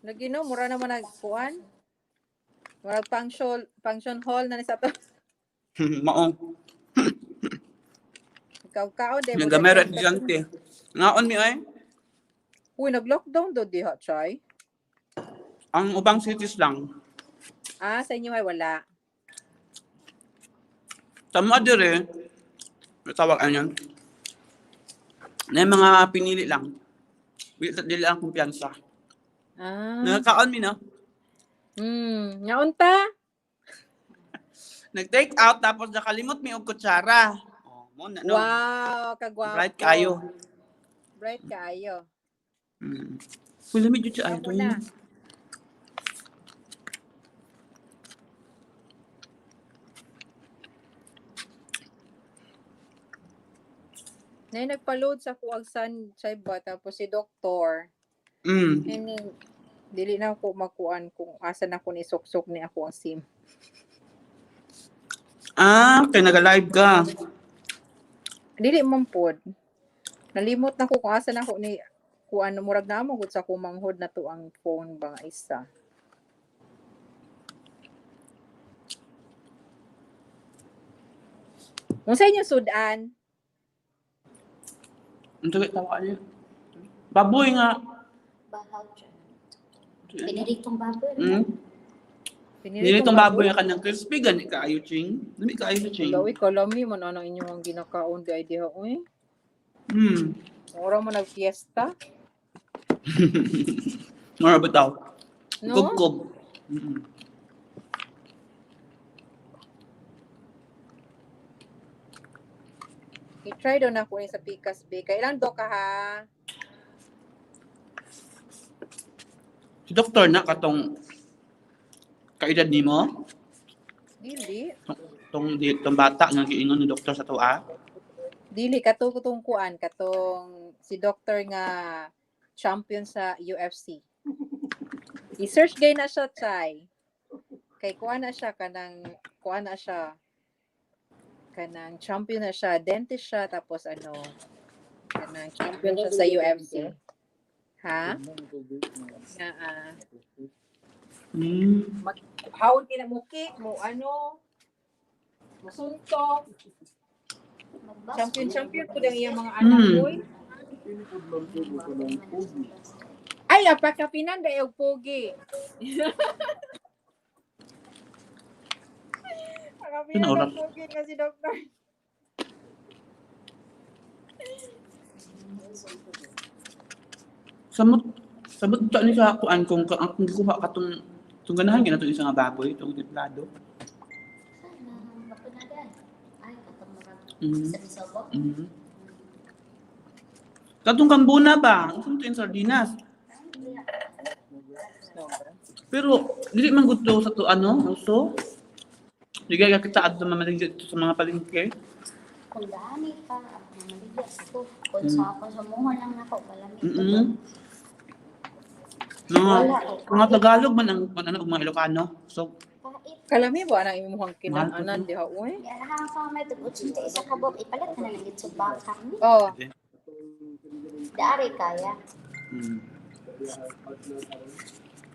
Speaker 1: lagi no, mura naman nagkuan. Murag function hall na ni sa to.
Speaker 5: Maong.
Speaker 1: Ikaw, de mo.
Speaker 5: Nagamera estudyante. Ngaon mi ay?
Speaker 1: Uy, nag-lockdown do diha, chay.
Speaker 5: Ang ubang cities lang.
Speaker 1: Sa inyo ay wala.
Speaker 5: Sa mga dire, may tawag ano yun? Na yung mga pinili lang. Dili lang kumpiyansa. Nagkakaon mi no?
Speaker 1: Naunta?
Speaker 5: Nag-take out tapos nakalimot mi og kutsara. Oh, mo na no.
Speaker 1: Wow, kagwapo.
Speaker 5: Bright kayo.
Speaker 1: Bright kayo.
Speaker 5: Wala medyo siya
Speaker 1: Ako
Speaker 5: ay
Speaker 1: na. Na nagpa-load sa kuwag san sa iba tapos si doktor. And then, dili na ako makuan kung asa na ako ni sok-sok ni ako ang SIM.
Speaker 5: Kaya nag-live ka.
Speaker 1: Dili man pod. Nalimot na ko kung asa na ako ni kuan murag na mo gud sa kumanghod na to ang phone ba nga isa. Kung sa inyo sudan,
Speaker 5: Ang tagay tawa niya. Baboy nga.
Speaker 6: Bahaw dyan. Piniritong baboy.
Speaker 5: Nilitong baboy nga kanyang crispy. Gani kaayo, Ching. Dami kaayo, Ching.
Speaker 1: Gawi kalami man ana inyong ang ginakaon di idea oy. Ora mo nag-fiesta?
Speaker 5: Mara bitaw.
Speaker 1: No?
Speaker 5: Kub-kub.
Speaker 1: I-try daw na ko ni sa Pikas Bay. Kailan do ka ha?
Speaker 5: Si doktor na katong kaedad nimo.
Speaker 1: Dili.
Speaker 5: Tong bata nga giingon ni doktor sa tuwa.
Speaker 1: Dili katong kuan katong si doktor nga champion sa UFC. I-search gay na siya chay. Kay kuan na siya kanang champion na siya, dentist siya tapos kanang champion siya sa UFC. Ha? Hawon kina mo cake mo masuntok. Champion po lang iyang mga anak boy. Ay, apakapinan da yung pogi. Apakapinan da pogi nga si doktor.
Speaker 5: Samot ta ni sa kuan kung kuha katong ganahan gina to isa nga baboy itong diplado.
Speaker 6: Ay, katong marag sa bisabok.
Speaker 5: Katong kambuna ba? Ang to yung sardinas. Pero dili man gud to sa to uso. Diga kita adto mamaligid sa mga palengke.
Speaker 6: Kung dami ka, mamaligyan ko. Kung sa ako sa muha lang ako, malamig.
Speaker 5: Mga Tagalog man ang mga Ilocano. So,
Speaker 1: Kalami ba na imuhang kinaanan diha uy?
Speaker 6: Yan ka may tugot sa isa ka bob, ipalit na lang sa baka.
Speaker 1: Oh.
Speaker 6: Dari kaya.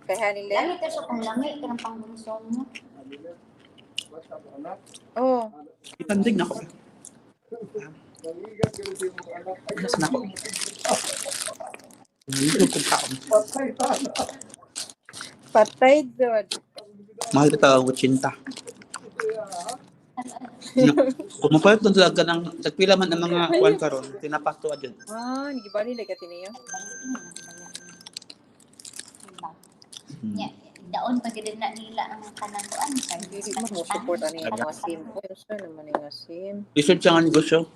Speaker 1: Kaya nila?
Speaker 6: Lagi ka sa kung langit, ka ng pangbunso mo.
Speaker 1: Oh.
Speaker 5: ipandig na ko. Nas na ko. Hindi ko kaon.
Speaker 1: Patay dod.
Speaker 5: Mahal kita ang utsinta. Kung mapalit doon talaga ng tagpila man ang mga kuwan karon, tinapasto adyan.
Speaker 1: Gibali na ka tiniyo.
Speaker 6: Daon pa gid na nila ang kanang kuan.
Speaker 1: Dili mo support ani ang mga sim. Pero sa naman yung sim.
Speaker 5: Lisod siya nga negosyo.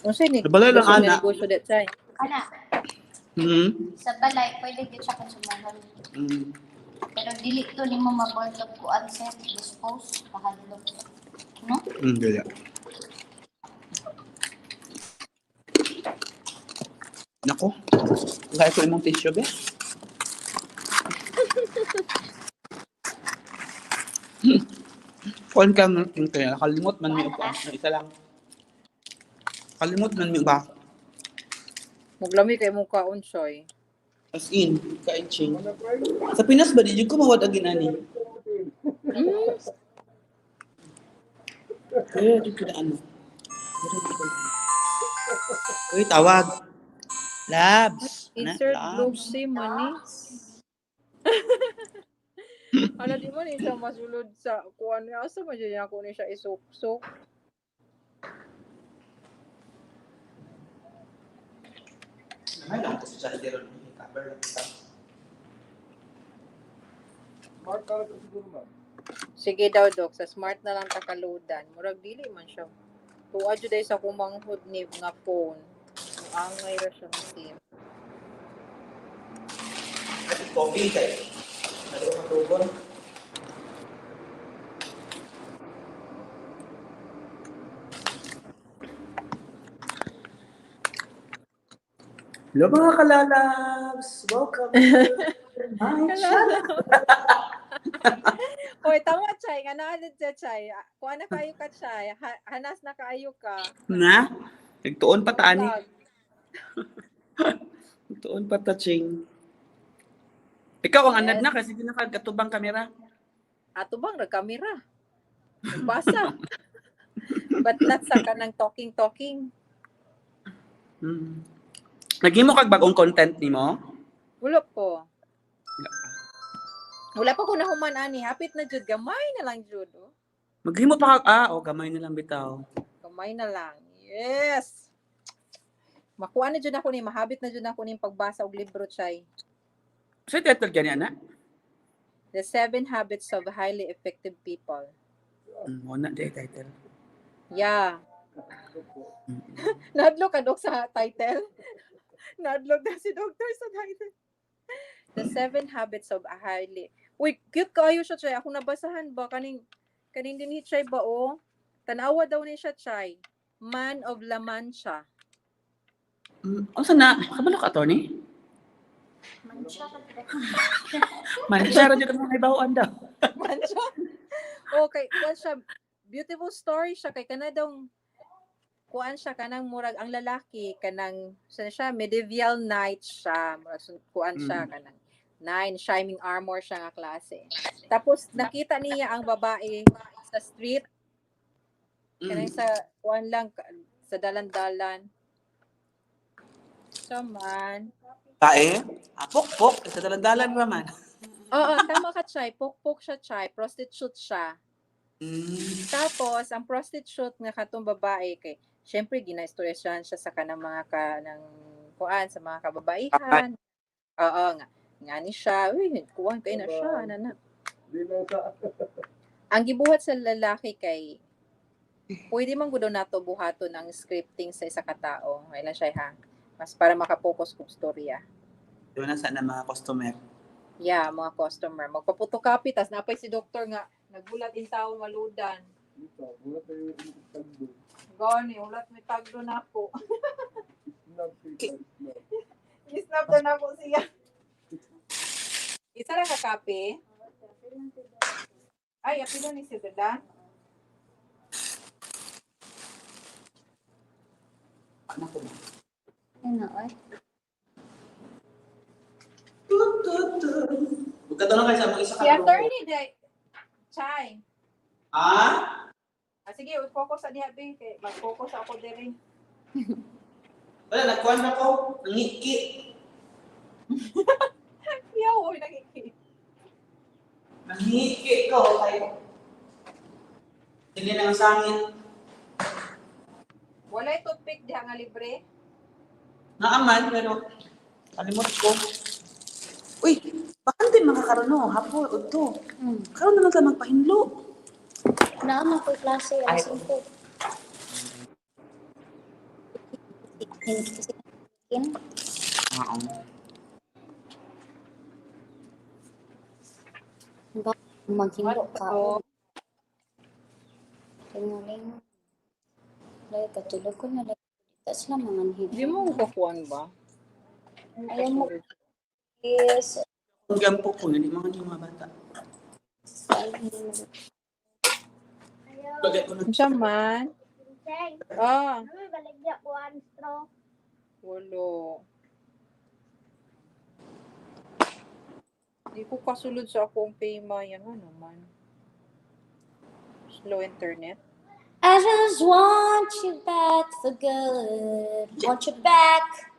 Speaker 1: Unsa ni?
Speaker 5: Balay lang, ana.
Speaker 1: Negosyo det say.
Speaker 6: Ana, sa balay, pwede din siya konsumahan. Pero dili to ni mo maboltog kuan sa dispose, kahadlok. No?
Speaker 5: Gaya. Nako. Gaya ko imong tissue, be. Kuan ka ng kaya kalimot man mi upa. Isa lang. Kalimot man mi ba?
Speaker 1: Muglami kay mo kaon soy.
Speaker 5: As in, kainching. Sa Pinas ba, di ko mawad agin ani? Kaya, di ko na ano. Uy, tawag. Labs. Ano?
Speaker 1: Insert globe
Speaker 5: Labs.
Speaker 1: si mani. Ano di man siya masulod sa kuan niya. Asa man dyan ako ni siya isuk-suk.
Speaker 5: Ay, lang ko sa hindi ron. Cover lang kita.
Speaker 3: Smart ka lang siguro ba?
Speaker 1: Sige daw, Dok. Sa smart na lang takaloadan. Murag dili man siya. Tuwa dyan sa kumanghod ni nga phone. Ang angay ra siya ng SIM.
Speaker 5: At coffee kayo. Ano ko matugon? Hello mga kalalabs! Welcome to my channel!
Speaker 1: Hoy, tama, Chay. Nga naalid siya, Chay. Kuha na kayo ka, Chay. Hanas na kayo ka.
Speaker 5: Na? Nagtuon pa ta ni.
Speaker 1: Vlog.
Speaker 5: Nagtuon pa ta, Ching. Ikaw ang anad
Speaker 1: Yes.
Speaker 5: na kasi di nakagkatubang kamera.
Speaker 1: Ato bang nagkamera? Nagbasa. But not sa kanang talking.
Speaker 5: Hmm. Naghimo kag bagong content nimo?
Speaker 1: Wala po. Wala pa ko nahuman ani. Hapit na jud. Gamay na lang jud. Oh.
Speaker 5: Maghimo pa kag gamay na lang bitaw.
Speaker 1: Gamay na lang. Yes. Makuha na jud ako ni. Mahabit na jud ako ni pagbasa og libro, Chay.
Speaker 5: So title gani ana?
Speaker 1: The 7 Habits of Highly Effective People.
Speaker 5: Wala di title.
Speaker 1: Yeah. Nadlo ka, Dok, sa title? Nadlo na si Doctor sa title. The 7 Habits of a Highly... Uy, cute kayo siya, Chay. Ako nabasahan ba? Kaning din ni Chay ba, oh? Tanawa daw ni siya, Chay. Man of La Mancha.
Speaker 5: Unsa na? Kabalo ka to ni?
Speaker 6: Mansya ka
Speaker 5: Mancha ra jud ang mga ibawaan daw.
Speaker 1: Mancha? Okay, kuan siya. Beautiful story siya. Kay kanadong kuan siya kanang murag ang lalaki kanang siya medieval knight siya murag kuan siya kanang 9 shining armor siya nga klase. Tapos nakita niya ang babae sa street kanang sa kuan lang sa dalan-dalan. So man.
Speaker 5: Tae? Pok-pok sa dalan-dalan ra man.
Speaker 1: Oo, tama ka, Chay. Pok-pok siya, Chay. Prostitute siya. Tapos ang prostitute nga katong babae kay syempre ginaistoryahan siya sa kanang mga kanang kuan sa mga kababaihan. Oo nga ni siya, uy, kuan kay na siya na.
Speaker 3: Di na sa...
Speaker 1: Ang gibuhat sa lalaki kay pwede man gud nato buhaton ang scripting sa isa ka tawo. Ay lang siya ha. Mas para makapokus kung storya.
Speaker 5: Doon na sa na mga customer.
Speaker 1: Yeah, mga customer. Magpapotocopy tas napay si doktor nga nagbulat in taon maludan.
Speaker 3: Wala tayo tagdo.
Speaker 1: Gani, ulat may tagdo na po.
Speaker 3: Snap.
Speaker 1: Isnap na po siya. Isa lang ka kape. Ay, apilo ni si Dada.
Speaker 5: Ano ko?
Speaker 6: Ano, ay?
Speaker 5: Magkatanong kayo sa mga isa
Speaker 1: Si attorney day. Chay. Sige, focus sa diha be. Mag-focus ako diri.
Speaker 5: Wala, nagkuhan na ko. Nangiki.
Speaker 1: Yaw, oy nakiki.
Speaker 5: Nangiki ko. Tayo. Sige na ang sangit.
Speaker 1: Walay toothpick diha nga libre.
Speaker 5: Naaman, pero kalimot ko. Uy, bakit din makakaroon hapon o to? Karoon na lang ka magpahinlo.
Speaker 6: Naman ko klase,
Speaker 5: Ay,
Speaker 6: asin ko.
Speaker 5: Oo.
Speaker 6: Maghindo ka.
Speaker 1: Oo.
Speaker 6: Tingaling. Dahil katulog ko na dahil tas lang mga
Speaker 1: Di
Speaker 6: hindo.
Speaker 1: mo kukuan ba?
Speaker 6: Ayaw mo is
Speaker 5: Ang gampo ko, hindi mga bata. Bagay ko na.
Speaker 1: Unsa man? Ah,
Speaker 2: Baligya ko ang straw.
Speaker 1: walo. Di ko kasulod sa akong payma yan naman. Slow internet.
Speaker 6: I just want you back for good. Want you back.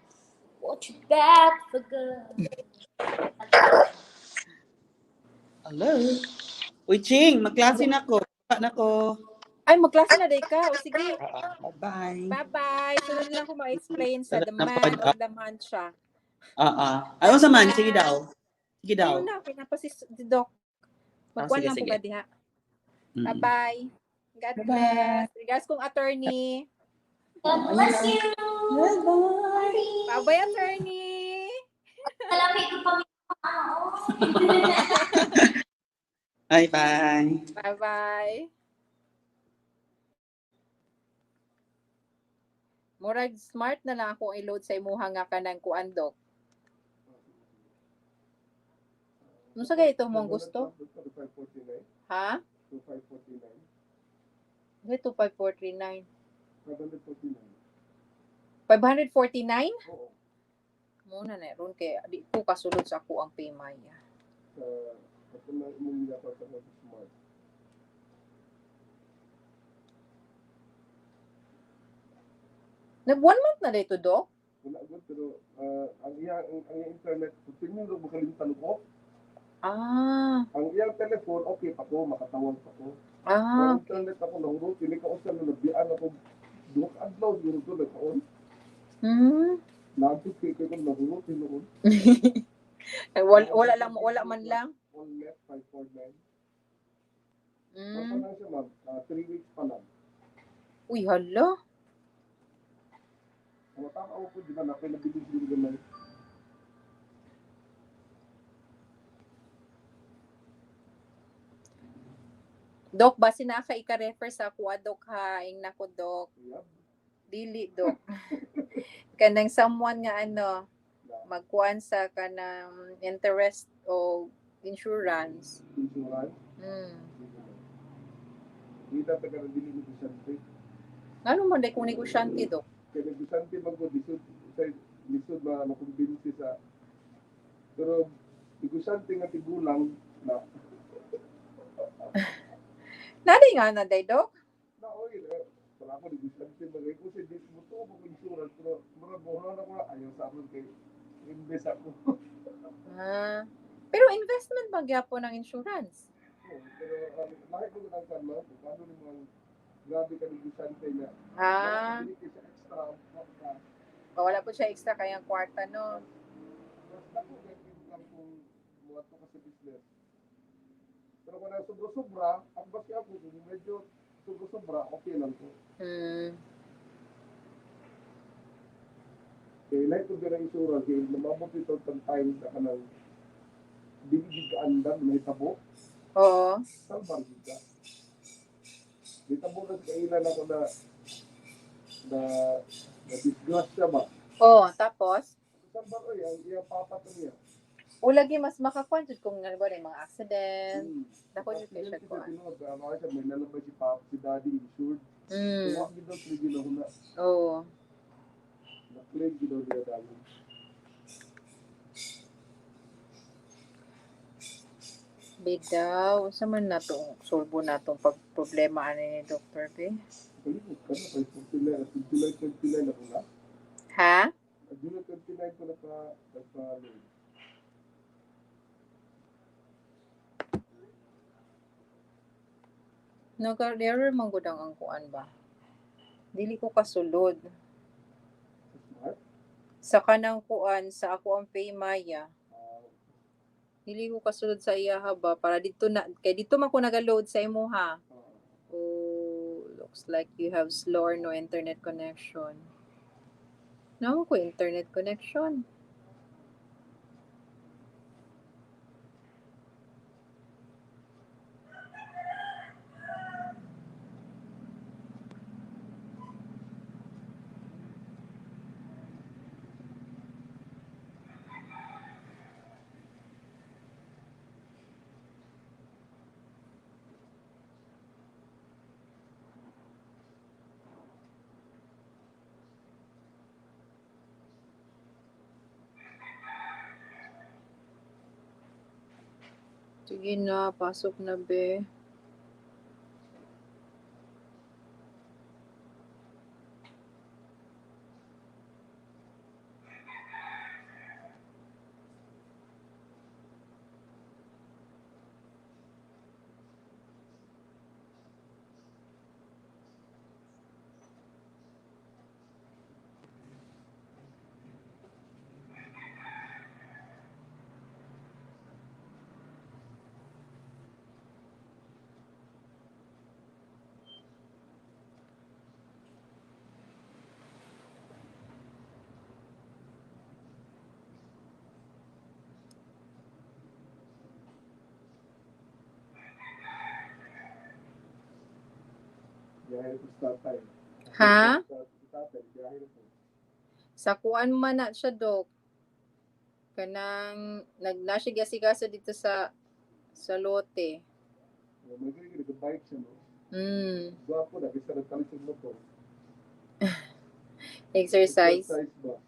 Speaker 6: Want you back for good.
Speaker 5: Hello? Uy, Ching, magklase na ko. Baka na ko.
Speaker 1: Ay, magklase na day ka. O sige.
Speaker 5: Bye-bye.
Speaker 1: Bye-bye. Sunod lang ko ma-explain sa the
Speaker 5: Salamat
Speaker 1: man
Speaker 5: po.
Speaker 1: or the mancha.
Speaker 5: Ano sa man? Sige daw. Sige daw.
Speaker 1: Ayun na, pinapasis si Doc. Magkuhan
Speaker 5: Sige,
Speaker 1: lang po
Speaker 5: sige.
Speaker 1: ka diha. Bye-bye. God
Speaker 5: Bye-bye.
Speaker 1: bless. Regards kong attorney.
Speaker 6: God bless you.
Speaker 5: Bye-bye.
Speaker 1: Bye-bye, attorney.
Speaker 6: Malaki ko pa
Speaker 5: Bye-bye.
Speaker 1: Bye-bye. Murag smart na lang akong i-load sa imuha nga ka ng kuan, Doc. Ano sa ito mong gusto? Ha?
Speaker 3: 2549.
Speaker 1: Ito, 5439.
Speaker 3: 549.
Speaker 1: 549?
Speaker 3: Oo.
Speaker 1: Muna na ron kay di ko kasulod sa ako ang paymaya.
Speaker 3: Ako na umuwi na sa smart.
Speaker 1: Nag 1 month na dito, Doc?
Speaker 3: Wala agad, pero ang iyang internet, tingnan mo makalimutan ko. Ang iyang telephone, okay pa ko, makatawag pa ko. Ang
Speaker 1: Okay.
Speaker 3: internet ako nahurot, hindi ka usap na nabiyan ako. Duwag adlaw, siguro ito, nagkaon. Nagpit ko nahurot, hinuon.
Speaker 1: Wala man lang.
Speaker 3: All left, 549.
Speaker 1: Mm.
Speaker 3: Mapa lang siya, ma'am. 3 weeks pa lang.
Speaker 1: Uy, hala.
Speaker 3: Ang matakaw ko, di ba, napinabilis din naman.
Speaker 1: Doc, basi na ka ika-refer sa kuha, Doc, ha? Ing nako, Doc.
Speaker 3: Yep.
Speaker 1: Dili, Doc. Kanang someone nga magkuhan sa kanang interest o insurance.
Speaker 3: Insurance. Kita ta ka dili ni Bisante.
Speaker 1: Ano man day kung negosyante, Doc?
Speaker 3: Kaya Bisante magod lisod na makumbinsi sa pero negosyante nga tigulang na
Speaker 1: Naday nga na day, Doc?
Speaker 3: na oy wala ko negosyante magay ko sa di mo to mo insurance pero mga bohon na ko ayaw sa amin kay invest ako.
Speaker 1: Pero investment ba gyapon ng insurance?
Speaker 3: Pero lahat ko nang kan mo kung ano ni mga grabe ka negosyante na hindi ka extra ka.
Speaker 1: Wala po siya extra kayang kwarta, no?
Speaker 3: Basta ko income kung muwato ka sa business. Pero kung sobra-sobra, ang basi ako, kung medyo sobra-sobra, okay lang po. Kaya lahat ko na insurance, kaya namabot ito ng time sa kanang bibigig ka andan, may tabo.
Speaker 1: Oo.
Speaker 3: Salbar ka. May tabo na sa kailan ako na disgrasya ba?
Speaker 1: Oo, tapos?
Speaker 3: Salbar o yan, iya papat niya.
Speaker 1: O lagi mas makakwantod kung nga ba mga accident. Dako yung patient ko.
Speaker 3: May nalabay si Papa, si Daddy insured. So, wag daw trigger na huna.
Speaker 1: Oo.
Speaker 3: Na-claim daw nila dami.
Speaker 1: Bidaw, sa man na to, solbo na tong problema ani ni Dr. B.
Speaker 3: Kalimut ka na, kay July 29 ako na.
Speaker 1: Ha?
Speaker 3: July 29 ko nagpa-load.
Speaker 1: Nag-error man gud ang kuan ba? Dili ko kasulod.
Speaker 3: Smart?
Speaker 1: Sa kanang kuan sa ako ang Paymaya. Dili ko kasulod sa iya ba para dito na kay dito man ko naga-load sa imo ha. Oh, looks like you have slow or no internet connection. No ko internet connection. Sige na, pasok na be.
Speaker 3: Biyahe ko sa tatay.
Speaker 1: Ha?
Speaker 3: Sa tatay, biyahe ko.
Speaker 1: Sa kuan man na siya, Dok. Kanang nagnasigasikaso dito sa lote.
Speaker 3: May gini bike siya, no?
Speaker 1: Mm.
Speaker 3: Gwapo na, bisa nagkalit yung motor.
Speaker 1: Exercise.
Speaker 3: Exercise ba?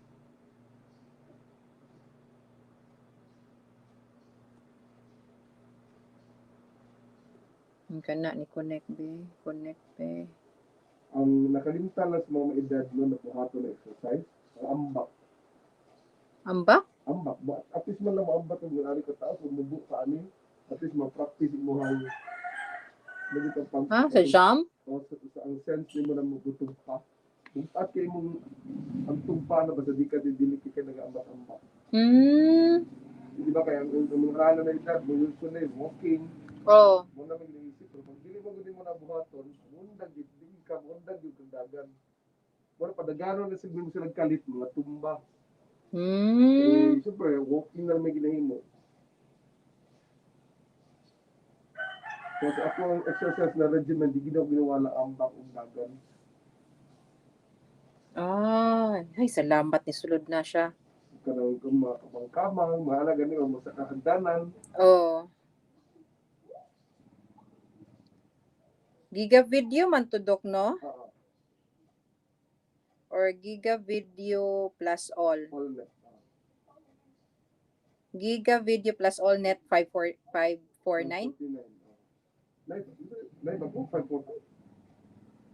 Speaker 1: Ang kana ni connect be.
Speaker 3: Ang nakalimtan lang sa mga edad no, na puhato na exercise, ang ambak.
Speaker 1: Ambak?
Speaker 3: Ambak ba? At least man lang maambak ang ginari ka taas, umubo ka ani. At least ma-practice mo hang lagi ka pang
Speaker 1: Sa jump?
Speaker 3: ang sense mo na mabutong ka. Kung at kayo mong ang tumpa na ba sa di ka didili ka nag-ambak-ambak. Di ba kaya ang mga rana na edad mo yung sunay, walking.
Speaker 1: Oh.
Speaker 3: Mo na may naisip, pero pag dili mo gudi mo na buhaton, mundag yun ka, mundag yun kang dagan. Wala padagano na siguro sila nagkalit mga tumba. Siyempre, walking na may ginahimo. Kasi ako ang exercise na regimen, di ginawa na ambak ang dagan.
Speaker 1: Ay, salamat ni sulod na siya.
Speaker 3: Kanang kamang-kamang, mahalaga niyo mo sa kahandanan.
Speaker 1: Oh. Giga video man tudok, no? Or giga video plus all?
Speaker 3: All net.
Speaker 1: Giga video plus all net 549?
Speaker 3: 549. Nay ba po? 549?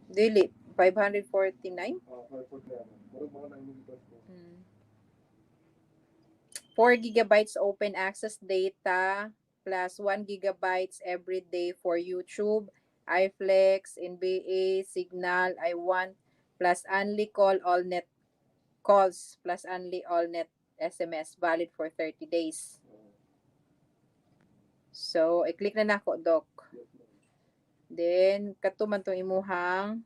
Speaker 1: Dili, 549?
Speaker 3: 549. Parang mga naimig ito.
Speaker 1: 4 gigabytes open access data plus 1 gigabytes every day for YouTube, iFlex, NBA, Signal, I Want, plus only call all net calls, plus only all net SMS, valid for 30 days. So, i-click na nako, Doc. Then, katuman tong imuhang,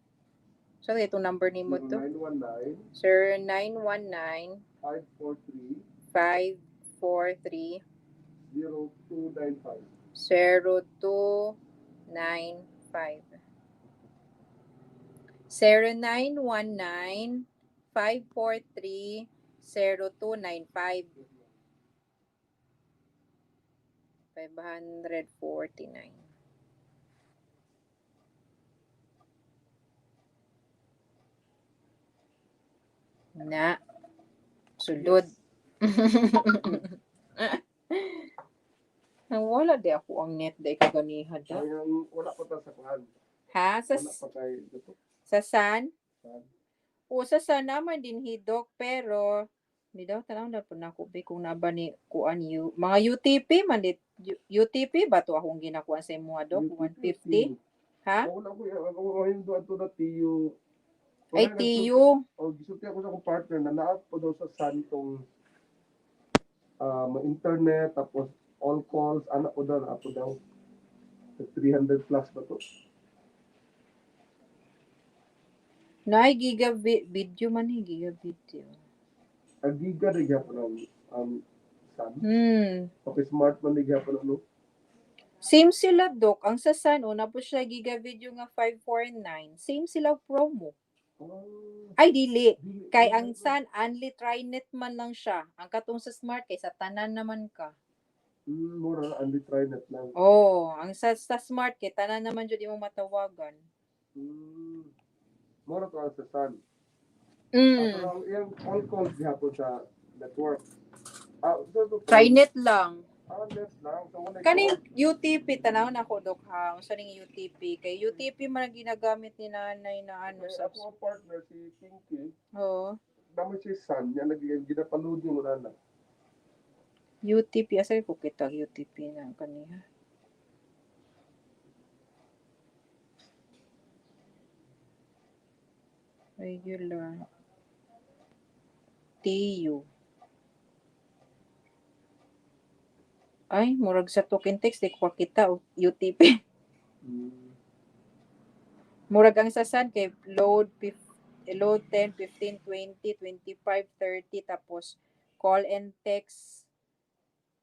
Speaker 1: so, itong number ni mo to?
Speaker 3: 0919
Speaker 1: Sir, 919
Speaker 3: 543
Speaker 1: 543
Speaker 3: 0295.
Speaker 1: 0295. 0919 543 0295. 549. Na. Sulod. Wala di ako ang net day kaganihan da.
Speaker 3: Wala pa ta sa kuhan.
Speaker 1: Ha?
Speaker 3: Wala pa tayo dito.
Speaker 1: Sa San? O sa San naman din hidok, pero hindi daw tanong na po na ko kung naba ni kuan mga UTP man dit UTP ba to akong ginakuha sa imo dok 150? Ha?
Speaker 3: Wala ko yung doon to na TU.
Speaker 1: Ay TU.
Speaker 3: Gisulti ako sa akong partner na naap po daw sa Santong internet tapos all calls anak ko daw na po daw 300 plus ba to?
Speaker 1: Nay giga video man giga video.
Speaker 3: Ang giga na gyapon ang Sun. Okay, smart man na gyapon no.
Speaker 1: Same sila dok. Ang sa Sun una po siya giga video nga 549. Same sila promo. Ay dili. Kay ang Sun only Trinet man lang siya. Ang katong sa Smart kay sa tanan naman ka.
Speaker 3: Mura only Trinet lang.
Speaker 1: Ang sa Smart kay tanan naman jud imo matawagan.
Speaker 3: Mura to ang sa Sun. Pero yung all calls gihapon sa network.
Speaker 1: Trinet lang.
Speaker 3: Net lang. So,
Speaker 1: Kaning UTP tanaw na ko dok ha. Unsa ning UTP kay UTP man ginagamit ni nanay na ano sa
Speaker 3: ako partner si Pinky.
Speaker 1: Oo.
Speaker 3: Damo si San, yan ginapaload mo na.
Speaker 1: UTP asa ko kita UTP na kaniya. Regular. TU. Ay, murag sa token text di ko kita UTP. Murag ang sasan kay load 10, 15, 20, 25, 30 tapos call and text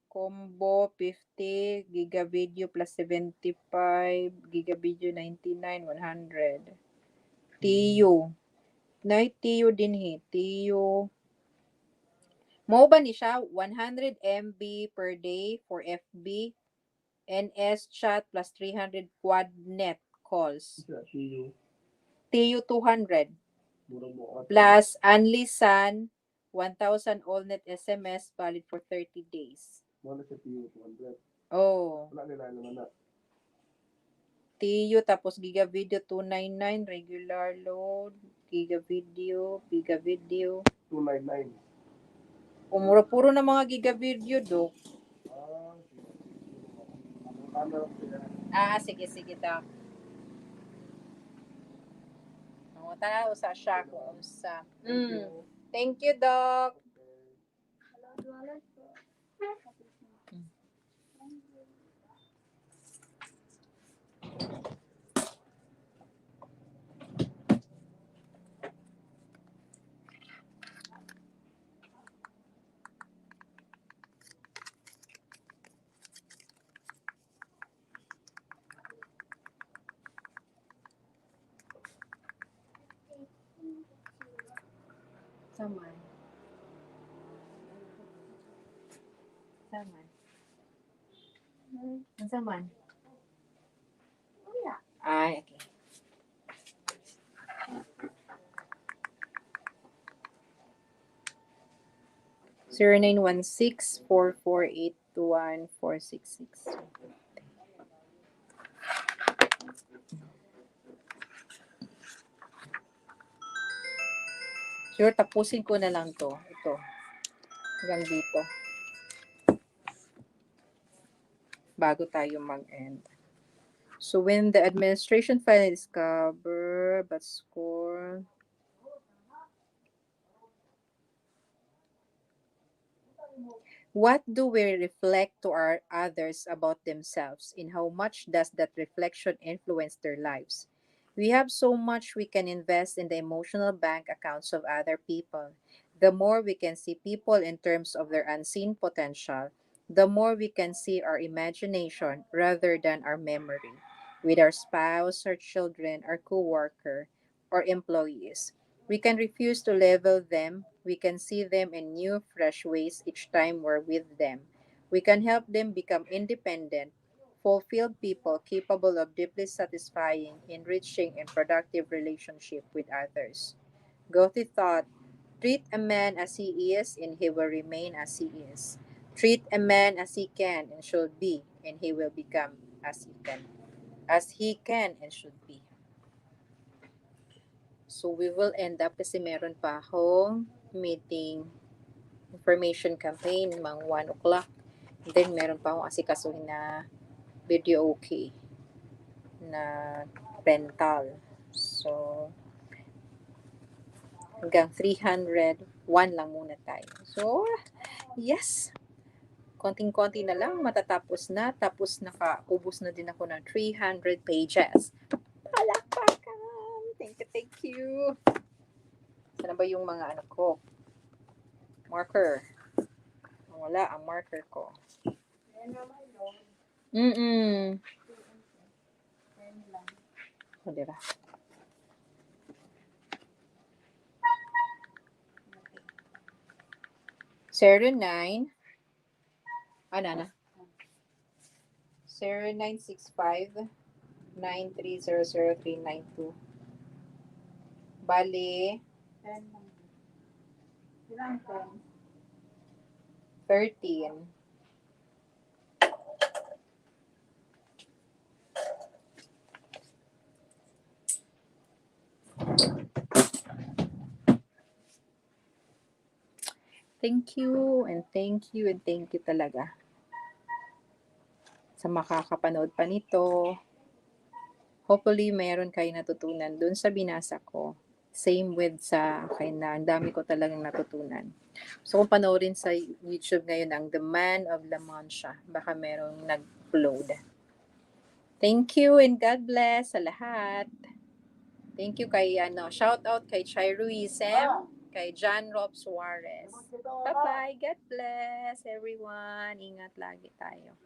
Speaker 1: combo 50 giga video plus 75 giga video 99 100. Tiyo. Nay, Tiyo din Tiyo. Mo ba ni siya? 100 MB per day for FB, NS chat plus 300 quad net calls. Tiyo 200. Plus Unlisan 1,000 all net SMS valid for 30 days. Oh. Tiyo tapos giga video 299 regular load, giga video.
Speaker 3: 299.
Speaker 1: Umura puro na mga giga video do. Sige ta. Mga tanaw sa siya kung sa. Thank you, Doc. Saman. Saman. Ay, okay. Zero 916-448-1466. Sure, tapusin ko na lang to. Ito. Hanggang dito. Bago tayo mag-end. So, when the administration finally discover but score... What do we reflect to our others about themselves, and how much does that reflection influence their lives? We have so much we can invest in the emotional bank accounts of other people. The more we can see people in terms of their unseen potential, the more we can see our imagination rather than our memory. With our spouse, our children, our co-worker, or employees, we can refuse to level them. We can see them in new, fresh ways each time we're with them. We can help them become independent, fulfilled people capable of deeply satisfying, enriching, and productive relationship with others. Goethe thought, treat a man as he is, and he will remain as he is. Treat a man as he can and should be, and he will become as he can and should be. So we will end up kasi meron pa akong meeting information campaign mga 1 o'clock. Then meron pa akong asikasuhin na video okay na rental. So hanggang 301 lang muna tayo. So yes, konting-konti na lang matatapos na. Tapos nakaubos na din ako ng 300 pages. Palakpakan! Thank you. Sana ba yung mga ano ko? Marker. Wala ang marker ko. O, diba? Zero 9. Ano na? 0965-9300392. Bali, 13. Thank you and thank you and thank you talaga sa makakapanood pa nito. Hopefully, mayroon kayo natutunan dun sa binasa ko. Same with sa akin na ang dami ko talagang natutunan. So, kung panoorin sa YouTube ngayon ang The Man of La Mancha, baka merong nag-upload. Thank you and God bless sa lahat. Thank you kay, shout out kay Chai Ruizem, kay John Rob Suarez. Bye-bye. God bless everyone. Ingat lagi tayo.